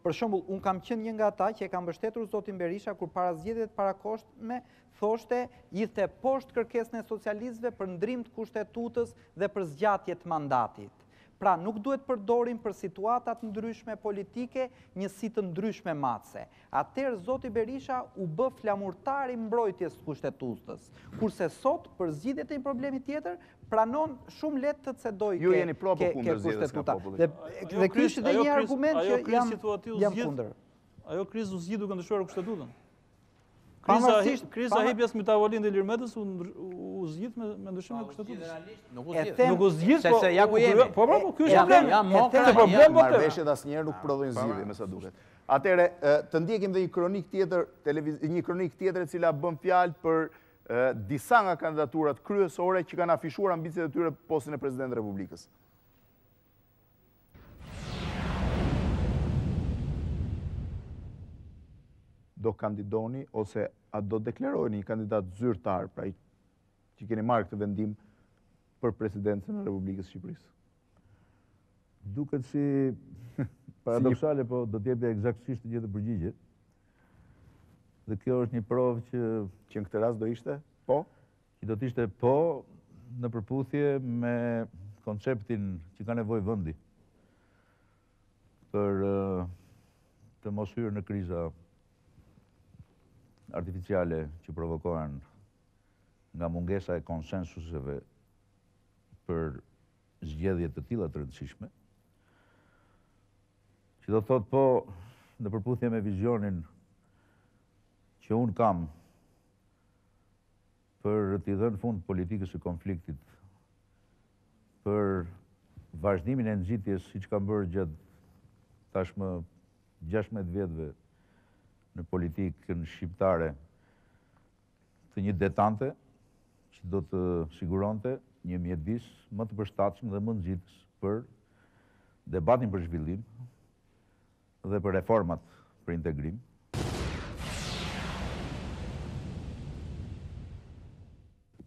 për shembull unë kam qenë një nga ata që e kam mbështetur zotin Berisha kur para zgjedhjeve të parakohtme thoshte ishte poshtë kërkesën e socialistëve për ndrim të kushtetutës dhe për zgjatje të mandatit. Pra, nuk duhet përdorim për situatat ndryshme politike njësi të ndryshme matse. Atëherë, zoti Berisha u bë flamurtar i mbrojtjes të kushtetutës. Kurse sot, për zgjidhjet e një problemi tjetër, pranon shumë lehtë të cedoj ke kushtetuta. Dhe ky është edhe një argument që jam kundër. Ajo krizë u zgjidhur duke ndryshuar kushtetutën. Kriza hipjes mbi tavolinë e Ilir Metës u zgjidh me ndryshimin e kushtetutës. Nuk u zgjidh, se ja ku jemi. Po, ky është problemi. Marrëveshjet asnjëherë nuk prodhojnë zgjidhje, me sa duket. Atëherë, të ndjekim dhe një kronik tjetër e cila bën fjalë për disa nga kandidaturat kryesore që kanë afishuar ambicjet e tyre për postin e Presidentit të Republikës. Do kandidoni ose a do deklarojni një kandidat zyrtar, pra që keni marrë këtë vendim për presidencën e Republikës Shqipërisë? Duket si paradoksale, po do t'jepja eksaktësisht të gjithë përgjigje. Dhe kjo është një provë që në këtë rast do ishte po? Që do t'ishte po në përputhje me konceptin që ka nevojë vendi për të mos hyrë në kriza artificiale që provokohen nga mungesa e konsensuseve për zgjedhje të tilla të rëndësishme, që do thot po në përputhje me vizionin që unë kam për t'i dhënë fund politikës së konfliktit, për vazhdimin e nxitjes siç ka bërë gjatë tashmë 16 vjetëve në politikën shqiptare të një detante që do të siguronte një mjedis më të përshtatshëm dhe më nxitës për debatin për zhvillim dhe për reformat për integrim.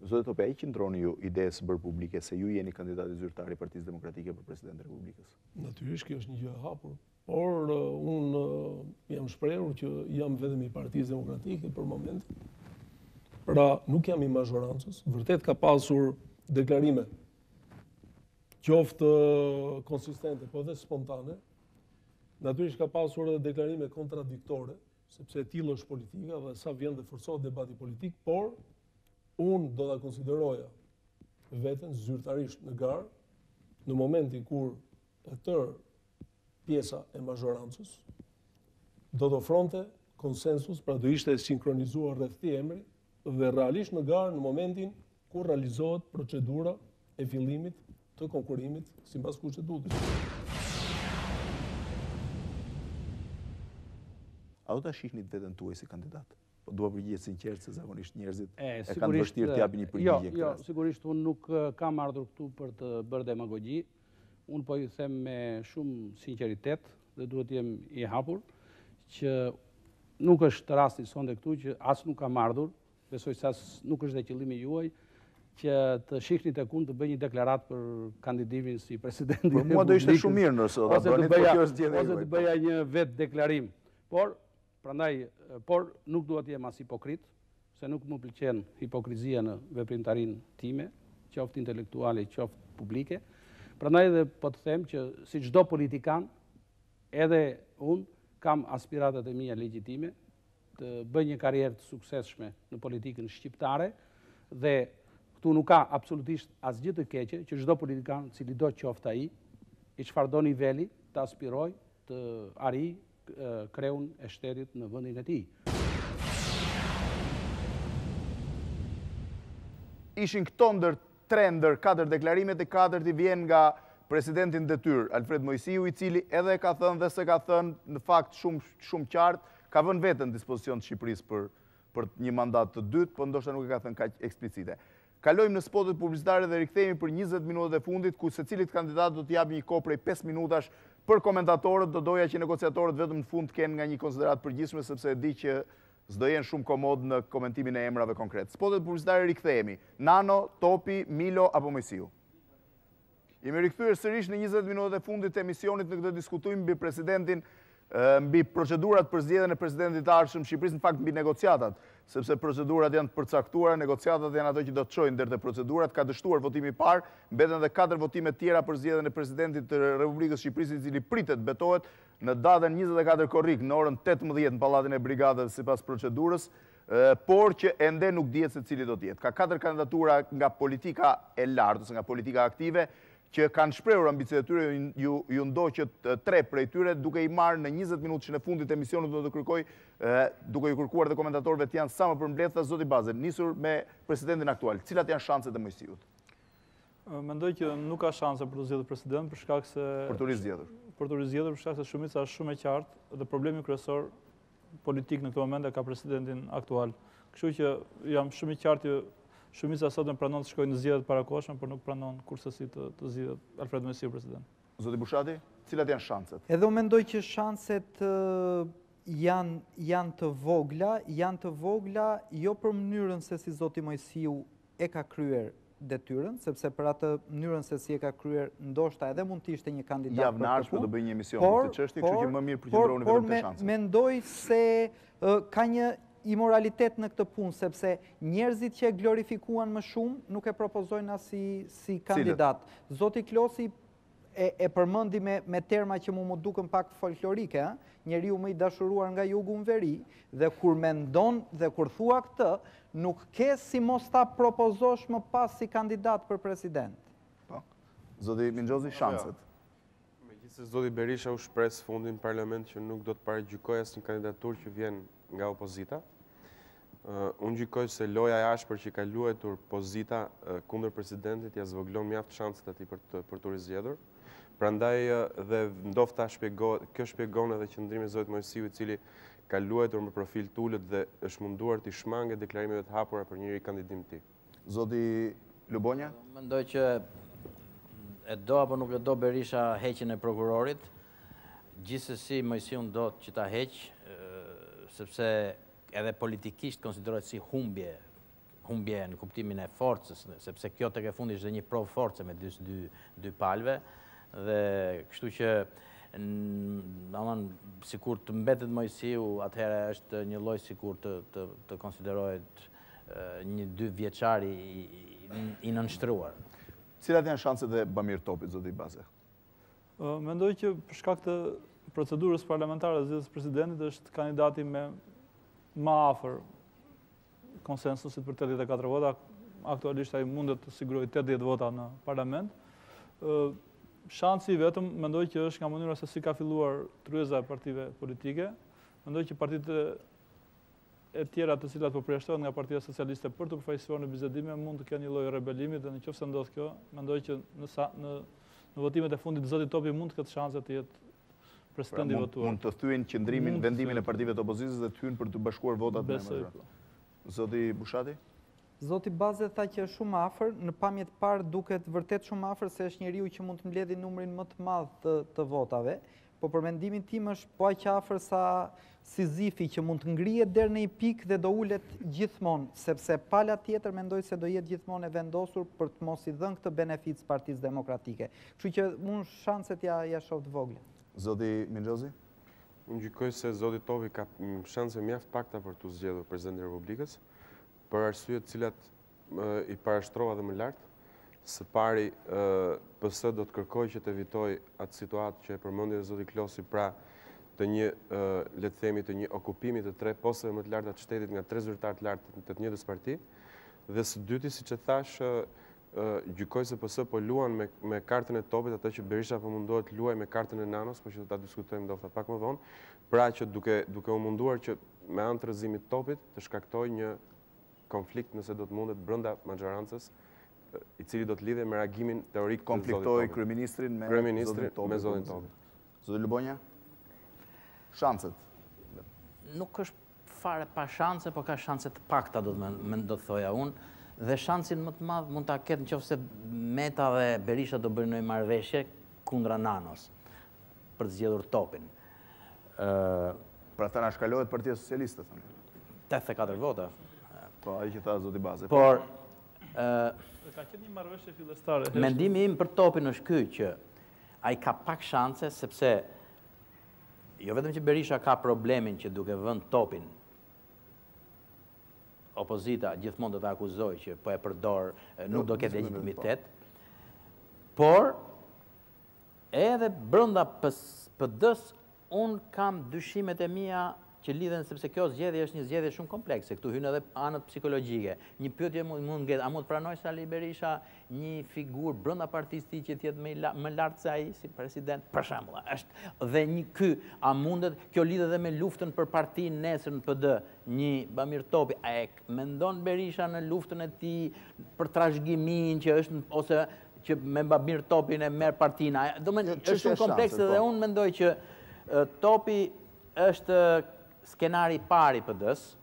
Zotë Tope, i qëndroni ju idesë bërë publike se ju jeni kandidati zyrtar i Partisë Demokratike për Presidentin e Republikës? Natyrisht, kjo është një gjë e hapur. Por unë jam shprehur që jam vetëm i Partisë Demokratike për momentin. Pra, nuk jam i mazhorancës. Vërtet ka pasur deklarime qoftë konsistente, po dhe spontane. Natyrisht ka pasur edhe deklarime kontradiktore, sepse e tillë është politika dhe sa vjen dhe forcohet debati politik, por unë do ta konsideroja veten zyrtarisht në garë në momentin kur e tërë pjesa e mazhorancës do të ofronte konsensus, pra do ishte sinkronizuar rreth këtij emri dhe realisht në garë në momentin kur realizohet procedura e fillimit të konkurimit sipas kushtetutës. A do ta shihni veten tuaj si kandidat? Po dua përgjigje sinqert se zakonisht njerëzit e kanë vështirë të japin një përgjigje. Jo, sigurisht unë nuk kam ardhur këtu për të bërë demagogji. Unë po ju them me shumë sinqeritet dhe duhet jem i hapur që nuk është rasti sonde këtu që as nuk kam ardhur, besoj se as nuk është dhe qëllimi juaj, që të shihni tek unë të bëj një deklaratë për kandidimin si presidenti. Por mua do ishte shumë mirë nëse do ta bëni, por kjo është zgjedhja juaj. Ose të bëja një vet deklarim. Por nuk duhet jem as hipokrit, se nuk më pëlqen hipokrizia në veprimtarinë time, qoftë intelektuale, qoftë publike. Prandaj edhe po të them që si çdo politikan, edhe unë kam aspiratat e mia legjitime të bëj një karrierë të suksesshme në politikën shqiptare dhe këtu nuk ka absolutisht asgjë të keqe që çdo politikan, cili do qoftë ai, i çfarëdo niveli, të aspirojë të arrijë kreun e shtetit në vendin e tij. ishin këto ndër 4 deklarimet, e 4 i vjen nga presidentin detyr, Alfred Mojsiu, i cili edhe ka thënë dhe se ka thënë, në fakt shumë qartë, ka vënë vetën dispozicion të Shqipërisë për një mandat të dytë, po ndoshta nuk e ka thënë kaq eksplicite. Kalojmë në spotet publicitare dhe rikthehemi për 20 minutat e fundit, ku secilit kandidat do të japë një kohë prej 5 minutash për komentatorët. Do doja që negociatorët vetëm në fund kenë nga një konsiderat përgjithshme, sepse e di që s'do jenë shumë komod në komentimin e emrave konkret. Spotet publicitare rikthehemi. Nano, Topi, Milo apo Mojsiu? Jemi rikthyer sërish në 20 minutat e fundit të emisionit në këtë diskutojmë mbi presidentin, mbi procedurat për zgjedhjen e presidentit të ardhshëm Shqipërisë, në fakt mbi negociatat, sepse procedurat janë të përcaktuara, negociatat janë ato që do të çojnë deri te procedurat. Ka dështuar votimi i parë, mbeten edhe 4 votime tjera për zgjedhjen e presidentit të Republikës Shqipërisë, i cili pritet betohet në datën 24 korrik në orën 18 në pallatin e brigadës sipas procedurës, por që ende nuk dihet se cili do të jetë. Ka 4 kandidatura nga politika e lartë ose nga politika aktive, që kanë shprehur ambicet e tyre, ju ndoqët 3 prej tyre, duke i marrë në 20 minutë që në fundit e emisionit do të kërkoj, duke ju kërkuar dhe komentatorëve të janë sa më përmbledhta. Zoti Baze, nisur me presidentin aktual, cilat janë shanset e Mojsiut? Mendoj që nuk ka shanse për të zgjedhur president, për shkak se për të rizgjedhur. Për të rizgjedhur, për shkak se shumica është shumë e qartë dhe problemi kryesor politik në këtë moment e ka presidentin aktual. Kështu që jam shumë i qartë. Shumica sot në pranon të shkojnë në zgjedhjet parakohshme, por nuk pranon kurse si të zgjedhet Alfred Mojsiu president. Zoti Bushati, cilat janë shanset? Edhe unë mendoj që shanset janë të vogla, jo për mënyrën se si zoti Mojsiu e ka kryer detyrën, sepse për atë mënyrën se si e ka kryer, ndoshta edhe mund të ishte një kandidat. Javë në ardhshme do bëj një emision për këtë çështje, kështu që më mirë përqendrohuni vetëm te shanset. Por mendoj se ka një imoralitet në këtë punë, sepse njerëzit që e glorifikuan më shumë nuk e propozojnë as si kandidat. Zoti Klosi e përmendi me terma që mu duken pak folklorike, njeriu më i dashuruar nga jugu në veri, dhe kur mendon dhe kur thua këtë, nuk ke si mos ta propozosh më pas si kandidat për president. Zoti Minxhozi, shanset. Megjithëse zoti Berisha u shpres fundin parlament që nuk do të paragjykojë asnjë kandidaturë që vjen nga opozita. Unë gjykoj se loja e ashpër që ka luajtur opozita kundër presidentit ja zvoglon mjaft shanset atij për të rizgjedhur. Prandaj dhe ndofta kjo shpjegon edhe qëndrimin e zotit Mojsiu, i cili ka luajtur me profil tulët dhe është munduar të shmangë deklarimeve të hapura për njëri kandidim të tij. Zoti Lubonja? Mendoj që e do apo nuk e do Berisha heqjen e prokurorit, gjithsesi Mojsiu do që ta heq, sepse edhe politikisht konsiderohet si humbje në kuptimin e forcës, sepse kjo tek e fundi është një provë force me dy palve, dhe kështu që sikur të mbetet Mojsiu, atëherë është një lloj sikur të konsiderohet një 2 vjeçar i nënshtruar. Cilat janë shanset e Bamir Topit, zoti Baze? Mendoj që për shkak të procedurës parlamentare të zgjedhjes presidentit është kandidati me më afër konsensusit për 84 vota. Aktualisht ai mundet të sigurojë 80 vota në parlament. Shansi vetëm mendoj që është nga mënyra se si ka filluar tryeza e partive politike. Mendoj që partitë e tjera të cilat po përjashtohen nga Partia Socialiste për të përfaqësuar në bisedime mund të kenë një lloj rebelimi, dhe nëse ndodh kjo, mendoj që në votimet e fundit zoti Topi mund të ketë shanse të jetë presidenti i votuar. Mund të thyen qëndrimin, vendimin e partive të opozitës dhe të hyjnë për të bashkuar votat me emra. Zoti Bushati? Zoti Baze tha që është shumë afër, në pamje të parë duket vërtet shumë afër se është njeriu që mund të mbledhë numrin më të madh të votave, po për mendimin tim është po aq afër sa Sizifi që mund të ngrihet deri në një pikë dhe do ulet gjithmonë, sepse pala tjetër mendoj se do jetë gjithmonë e vendosur për të mos i dhënë këtë benefic Partisë Demokratike. Kështu që unë shanset ja shoh të vogla. Zoti Minxhozi? Unë gjykoj se zoti Topi ka shanse mjaft pakta për të zgjedhur presidentin e Republikës, për arsye të cilat i parashtrova dhe më lart. Së pari, PS do të kërkojë që të evitoj atë situatë që e përmendi dhe zoti Klosi, pra të një, le të themi, të një okupimi të 3 posteve më të larta të shtetit nga 3 zyrtar të lartë të njëjtës parti. Dhe së dyti, siç e thash, gjykoj se PS po luan me kartën e Topit, atë që Berisha po mundohet luaj me kartën e Nanos, por që do ta diskutojmë ndoshta pak më vonë, pra që duke u munduar që me anë të rrëzimit të Topit të shkaktoj një konflikt nëse do të mundet brenda majorancës, i cili do të lidhe me reagimin teorik të konfliktoj kryeministrin me zotin Topi. Zoti Lubonja? Shanset? Nuk është fare pa shanse, po ka shanse të pakta, do të thoja unë, dhe shansin më të madh mund ta ketë nëse Meta dhe Berisha do bëjnë një marrëveshje kundra Nanos për të zgjedhur Topin. Pra ta na shkalohet Partia Socialiste, thonë. 84 vota. Po, ai që tha zoti Baze. Por ka qenë një marrëveshje fillestare. Mendimi im për Topin është ky që ai ka pak shanse sepse jo vetëm që Berisha ka problemin që duke vënë Topin, opozita gjithmonë do të akuzoj që po e përdor, nuk do ketë legjitimitet, por edhe brenda PD-s unë kam dyshimet e mia që lidhen sepse kjo zgjedhje është një zgjedhje shumë komplekse. Këtu hyn edhe anët psikologjike. Një pyetje mund ngjet, a mund të pranoj Sali Berisha një figurë brenda partisë tij që të jetë më lart se ai si president, për shembull. Është dhe një ky, a mundet kjo lidhet edhe me luftën për partinë nesër në PD, një Bamir Topi, a e mendon Berisha në luftën e tij për trashëgiminë që është ose që me Bamir Topin e merr partinë. Është shumë komplekse dhe unë mendoj që Topi është skenari i parë i PD-s,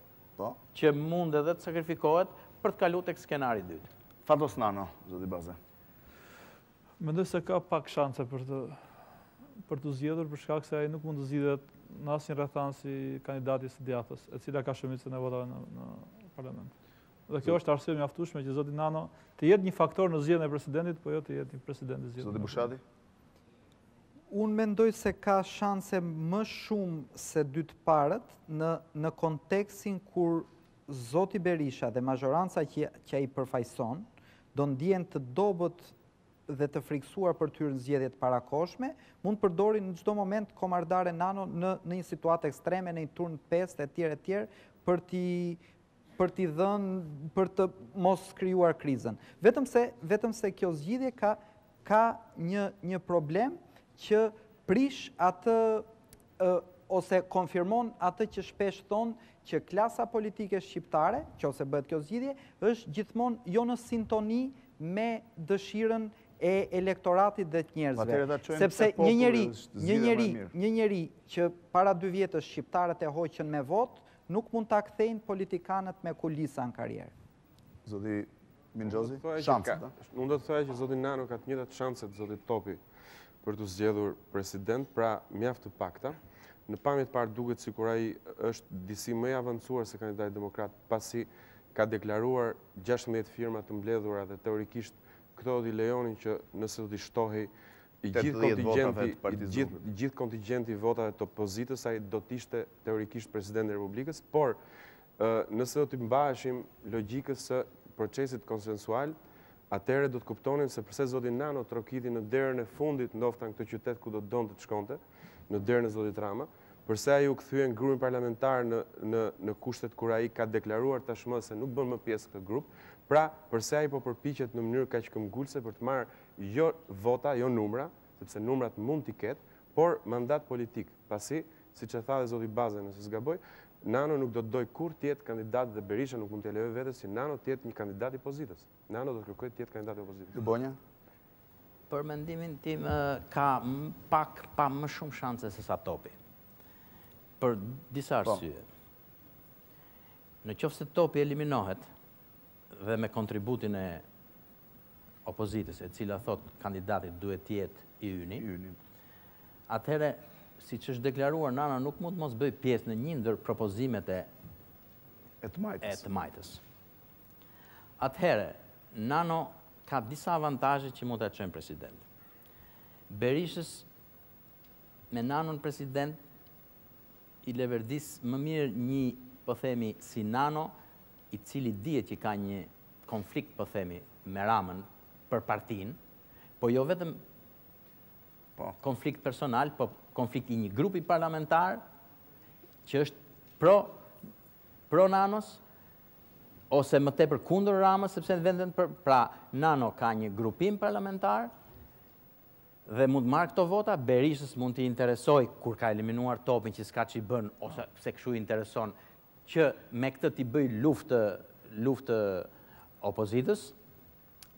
që mund edhe të sakrifikohet për të kaluar tek skenari i dytë. Fatos Nano, zoti Baze. Mendoj se ka pak shanse për të zgjedhur për shkak se ai nuk mund të zgjidhet në asnjë rrethan si kandidati i djatës, e cila ka shumicën e votave në parlament. Dhe kjo është arsye mjaftueshme që zoti Nano të jetë një faktor në zgjedhjen e presidentit, po jo të jetë një president i zgjedhur. Zoti Bushati? Unë mendoj se ka shanse më shumë se dy të parët në kontekstin kur zoti Berisha dhe majoranca që ai përfaqëson do ndjen të dobët dhe të friksuar për të hyrë në zgjedhjet parakoshme, mund përdorin në çdo moment komardare Nano në një situatë ekstreme, në një turn 5 etj. Për t'i dhënë, për të mos krijuar krizën. Vetëm se kjo zgjidhje ka një problem që prish atë ose konfirmon atë që shpesh thonë që klasa politike shqiptare, që ose bëhet kjo zgjidhje, është gjithmonë jo në sintoni me dëshirën e elektoratit dhe të njerëzve. Sepse një njeri që para 2 vjetësh shqiptarët e hoqën me vot, nuk mund ta kthejnë politikanët me kulisa në karrierë. Zoti Minxhozi, shanset. Unë do të thoya që zoti Nano ka të njëjtat shanset zoti Topi për të zgjedhur president, pra mjaft të pakta. Në pamjet parë duket sikur ai është disi më i avancuar se kandidati demokrat, pasi ka deklaruar 16 firma të mbledhura dhe teorikisht këto do t'i lejonin që nëse do t'i shtohej i gjithë kontingjenti i votave të opozitës, ai do t'ishte teorikisht president i Republikës, por nëse do t'i mbaheshim logjikës së procesit konsensual, atëherë do të kuptonin se përse zoti Nano trokiti në derën e fundit ndofta në këtë qytet ku do të donte të shkonte, në derën e zotit Rama, përse ai u kthye në grupin parlamentar në kushtet kur ai ka deklaruar tashmë se nuk bën më pjesë këtë grup, pra përse ai po përpiqet në mënyrë kaq këmbgulse për të marrë jo vota, jo numra, sepse numrat mund t'i ketë, por mandat politik, pasi, siç e tha dhe zoti Baze, nëse s'gaboj, Nano nuk do të doj kur tjetë kandidat dhe Berisha nuk mund të lejojë vetes si Nano tjetë një kandidat i opozitës. Nano do të kërkojë tjetë kandidat i opozitës. Lubonja? Për mendimin tim ka pa më shumë shanse se sa Topi. Për disa arsye. Në qoftë se Topi eliminohet dhe me kontributin e opozitës, e cila thot kandidati duhet të jetë i yni, atëherë si që është deklaruar, Nana nuk mund mos bëj pjesë në një ndër propozimet e të majtës. Atëherë, Nano ka disa avantaje që mund të çojnë president. Berishës me Nanon president i leverdis më mirë një, po themi, si Nano, i cili dihet që ka një konflikt, po themi, me Ramën për partinë, po jo vetëm konflikt personal, po konflikt i një grupi parlamentar që është pro Nanos, ose më tepër kundër Ramës, sepse në vendin pra Nano ka një grupim parlamentar dhe mund marrë këto vota, Berishës mund t'i interesoj kur ka eliminuar Topin që s'ka që i bën, ose pse këshu i intereson, që me këtë t'i bëj luftë opozitës,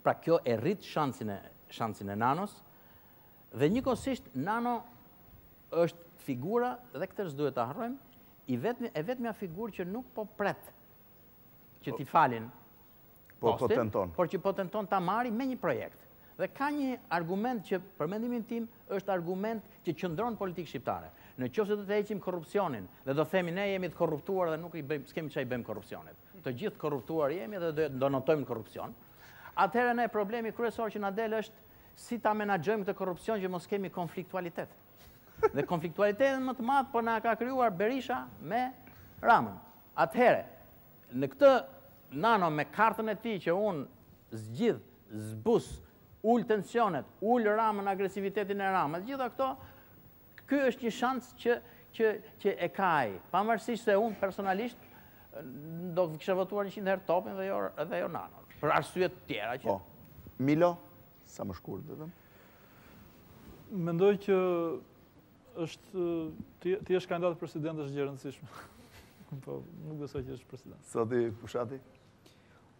pra kjo e rrit shansin e Nanos, dhe njëkohësisht Nano është figura, dhe këtë s'duhet ta harrojmë, e vetmja figurë që nuk po pret që t'i falin postin, por që po tenton ta marri me një projekt. Dhe ka një argument që, për mendimin tim, është argument që qëndron politikë shqiptare. Në qoftë se do të heqim korrupsionin dhe do themi ne jemi të korruptuar dhe nuk s'kemi çfarë i bëjmë korrupsionit. Të gjithë korruptuar jemi dhe do notojmë korrupsion. Atëherë ne problemi kryesor që na del është si ta menaxhojmë këtë korrupsion që mos kemi konfliktualitet. Dhe konfliktualitetin më të madh po na ka krijuar Berisha me Ramën. Atëherë, në këtë Nano me kartën e tij që unë zgjidh, zbus, ul tensionet, ul Ramën, agresivitetin e Ramës, gjitha këto, ky është një shans që e ka ai. Pavarësisht se unë personalisht do të kisha votuar 100 herë Topin dhe jo Nano. Për arsye të tjera që. Milo, sa më shkurt vetëm. Mendoj që ti je kandidat president është gjë e rëndësishme. Po nuk besoj që është president. Zoti Bushati?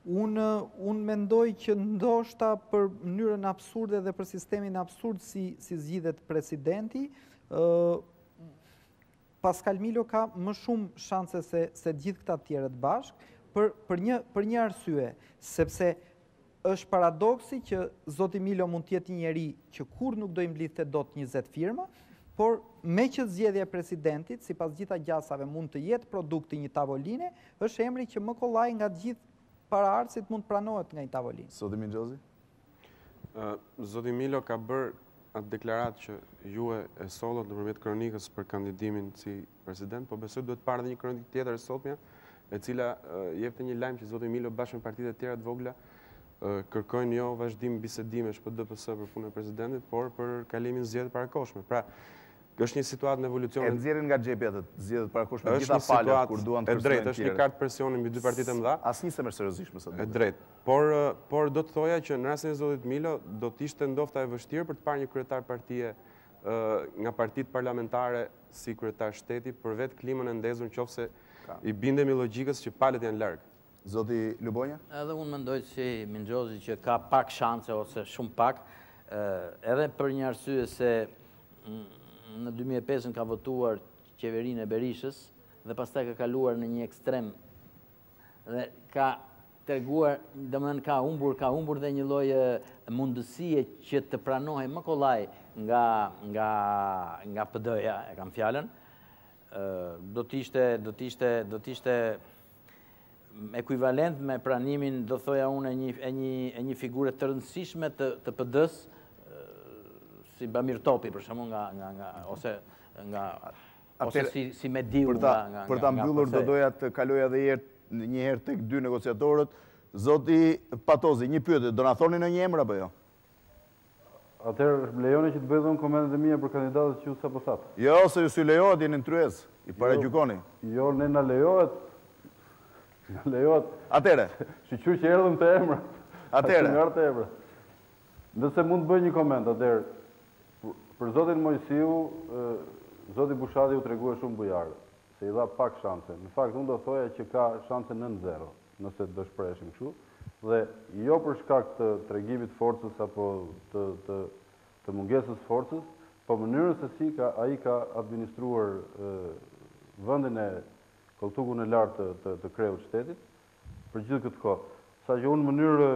Unë mendoj që ndoshta për mënyrën absurde dhe për sistemin absurd si zgjidhet presidenti, Pascal Milo ka më shumë shanse se gjithë këta tjerët bashkë për një arsye, sepse është paradoksi që zoti Milo mund të jetë një njeri që kur nuk do i mblidhte dot 20 firma, por me që zgjedhja e presidentit, sipas gjitha gjasave, mund të jetë produkti një tavoline, është emri që më kollaj nga gjithë paraardhësit mund të pranohet nga një tavolinë. Zoti Minxhozi? Zoti Milo ka bërë atë deklarat që ju e sollët nëpërmjet kronikës për kandidimin si president, po besoj duhet parë edhe një kronikë tjetër e sotmja, e cila jepte një lajm që zoti Milo bashkë me partitë e tjera të vogla kërkojnë jo vazhdim bisedimesh për DPS për punën e presidentit, por për kalimin zgjedhje parakoshme. Pra, është një situatë në evolucion. E nxjerrin nga xhepi atë zgjedhjet parakoshme gjitha palët kur duan të kërkojnë tjerë. Është një kartë presioni mbi dy partitë e mëdha. Asnjë më seriozisht më sot. E drejtë. Por do të thoja që në rastin e zotit Milo do të ishte ndofta e vështirë për të parë një kryetar partie nga partitë parlamentare si kryetar shteti për vetë klimën e ndezur nëse i bindemi logjikës që palët janë larg. Zoti Lubonja? Edhe unë mendoj si Minxhozi që ka pak shanse ose shumë pak, edhe për një arsye se në 2005 ka votuar qeverinë e Berishës dhe pastaj ka kaluar në një ekstrem dhe ka treguar, domethënë ka humbur dhe një lloj mundësie që të pranohej më kollaj nga PD-ja, e kam fjalën. Do të ishte ekuivalent me pranimin, do thoja unë, e një figure të rëndësishme të PD-s, si Bamir Topi, për shembull, ose si Mediu nga për ta mbyllur do doja të kaloj edhe një herë tek dy negociatorët. Zoti Patozi, një pyetje, do na thoni në një emër apo jo? Atëherë lejoni që të bëj dhënë komentet e mia për kandidatët që ju sapo thatë. Jo, se ju si lejohet jeni në tryez, i paragjykoni. Jo, ne na lejohet. Na lejohet. Atëherë, shiqur që erdhëm të emra. Atëherë. Nëse mund të bëj një koment, atëherë për zotin Mojsiu, zoti Bushati u tregua shumë bujar, se i dha pak shanse. Në fakt, unë do thoja që ka shanse 9-0, nëse do shpreheshim kështu, dhe jo për shkak të tregimit forcës apo të mungesës forcës, po mënyrën se si ai ka administruar vendin e koltukun e lartë të kreut shtetit për gjithë këtë kohë. Sa që unë mënyrë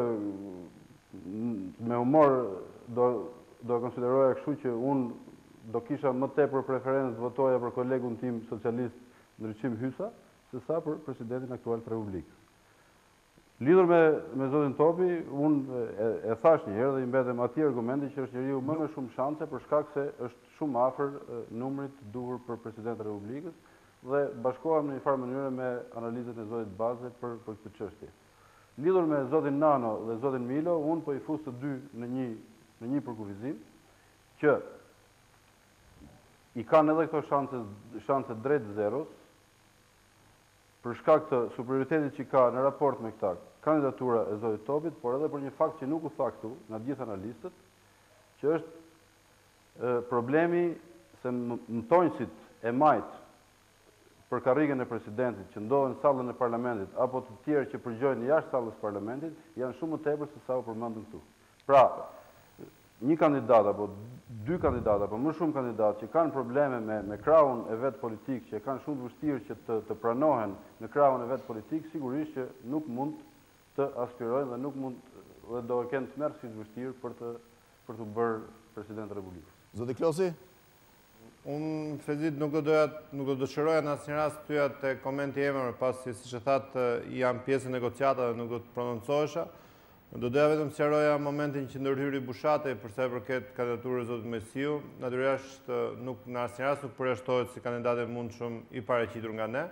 me humor do konsideroja kështu që unë do kisha më tepër preferencë të votoja për kolegun tim socialist Ndryqim Hysa, se sa për presidentin aktual të Republikës. Lidhur me zotin Topi, unë e thash një herë dhe i mbetem atij argumenti që është njeriu më me shumë shanse për shkak se është shumë afër numrit të duhur për president të Republikës dhe bashkohem në një farë mënyrë me analizën e zotit Baze për këtë çështje. Lidhur me zotin Nano dhe zotin Milo, unë po i fus të dy në një përkufizim që i kanë edhe këto shanse drejt zeros për shkak të superioritetit që ka në raport me këta kandidatura e zotit Topit, por edhe për një fakt që nuk u tha këtu nga gjithë analistët, që është problemi se mëtonjësit e majt për karrigën e presidentit që ndodhen në sallën e parlamentit apo të tjerë që përgjojnë jashtë sallës parlamentit janë shumë më tepër se sa u përmendën këtu. Pra, një kandidat apo dy kandidat apo më shumë kandidat që kanë probleme me krahun e vet politik, që kanë shumë të vështirë që të pranohen në krahun e vet politik, sigurisht që nuk mund të aspirojnë dhe nuk mund dhe do të kenë tmerrsi të vështirë për të bërë president të Republikës. Zoti Klosi? Unë, Fezit, nuk do dëshiroja në asnjë rast tyja të komenti emër, pasi siç e thatë janë pjesë e negociatave dhe nuk do të prononcohesha. Do doja vetëm sqaroja momentin që ndërhyri Bushati për sa i përket kandidaturës zotit Fevziu. Natyrisht nuk në asnjë rast nuk përjashtohet si kandidat e mundshëm i paraqitur nga ne,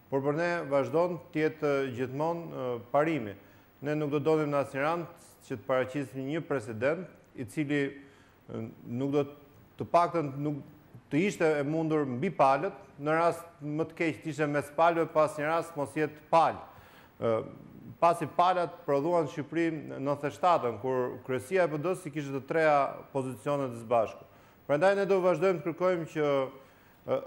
por për ne vazhdon të jetë gjithmonë parimi. Ne nuk do donim në asnjë rast që të paraqisim një president i cili nuk do të paktën nuk të ishte e mundur mbi palët, në rast më të keq të ishte mes palëve, pas një rast mos jetë palë. Pasi palat prodhuan në Shqipëri në 97-ën, kur kryesia e PD-s i kishte të treja pozicionet të së Prandaj ne do vazhdojmë të kërkojmë që,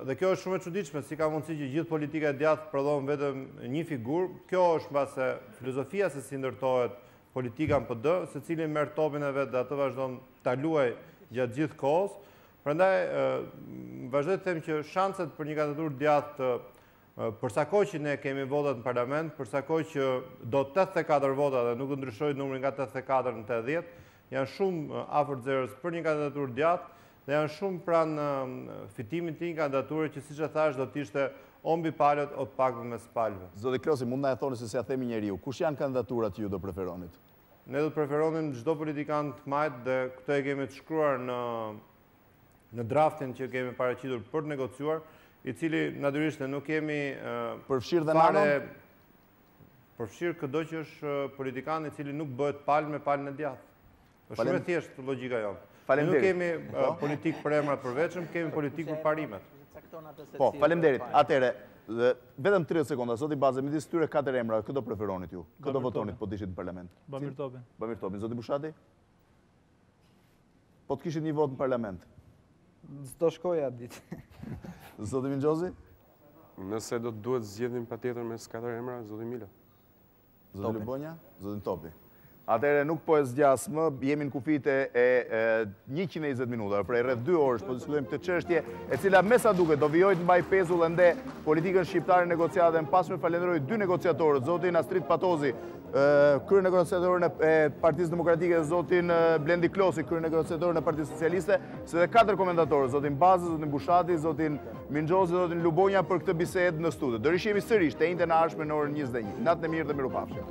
dhe kjo është shumë e çuditshme, si ka mundësi që gjithë politika e djathtë prodhon vetëm një figurë. Kjo është mbase filozofia se si ndërtohet politika në PD, secili merr topin e vet dhe atë vazhdon ta luajë gjatë gjithë kohës. Prandaj vazhdoj të them që shanset për një kandidaturë djathtë përsa kohë që ne kemi votat në parlament, përsa kohë që do 84 vota dhe nuk do ndryshojë numri nga 84 në 80, janë shumë afër zerës për një kandidaturë djathtë dhe janë shumë pranë fitimit të një kandidature që siç e thash do të ishte o mbi palët o të paktën mes palëve. Zoti Klosi, mund na e thoni se si ja themi njeriu, kush janë kandidaturat që ju do preferonit? Ne do të preferonim çdo politikan të majt dhe këto e kemi të shkruar në draftin që kemi paraqitur për të negociuar, i cili natyrisht ne nuk kemi përfshirë dhe nanon? Përfshirë çdo që është politikan i cili nuk bëhet palë me palën e djathtë. Është shumë e thjeshtë logjika jonë. Ne nuk kemi politikë për emrat përveçëm, kemi politikë për parimet. Po, faleminderit. Atëherë, vetëm 30 sekonda, zoti Baze, midis këtyre 4 emrave, kë do preferonit ju? Kë do votonit po të ishit në parlament? Bamir Topin. Bamir Topin. Zoti Bushati? Po të kishit një vot në parlament? S'do shkoja ditë. Zoti Minxhozi? Nëse do të duhet zgjedhim patjetër mes 4 emra, zoti Milo. Zoti Lubonja? Zoti Topi. Atëherë nuk po e zgjas më, jemi në kufit e 120 minuta, prej rreth 2 orësh po diskutojmë këtë çështje, e cila me sa duket do vijojë të mbaj pezull ende politikën shqiptare negociate. Pasme falenderoj 2 negociatorët, zotin Astrid Patozi, krye negociatorin e Partisë Demokratike, dhe zotin Blendi Klosi, krye negociatorin e Partisë Socialiste, se dhe 4 komentatorë, zotin Baze, zotin Bushati, zotin Minxhozi, zotin Lubonja për këtë bisedë në studio. Do rishemi sërish të njëjtën e ardhshme në orën 21. Natën e mirë dhe mirupafshim.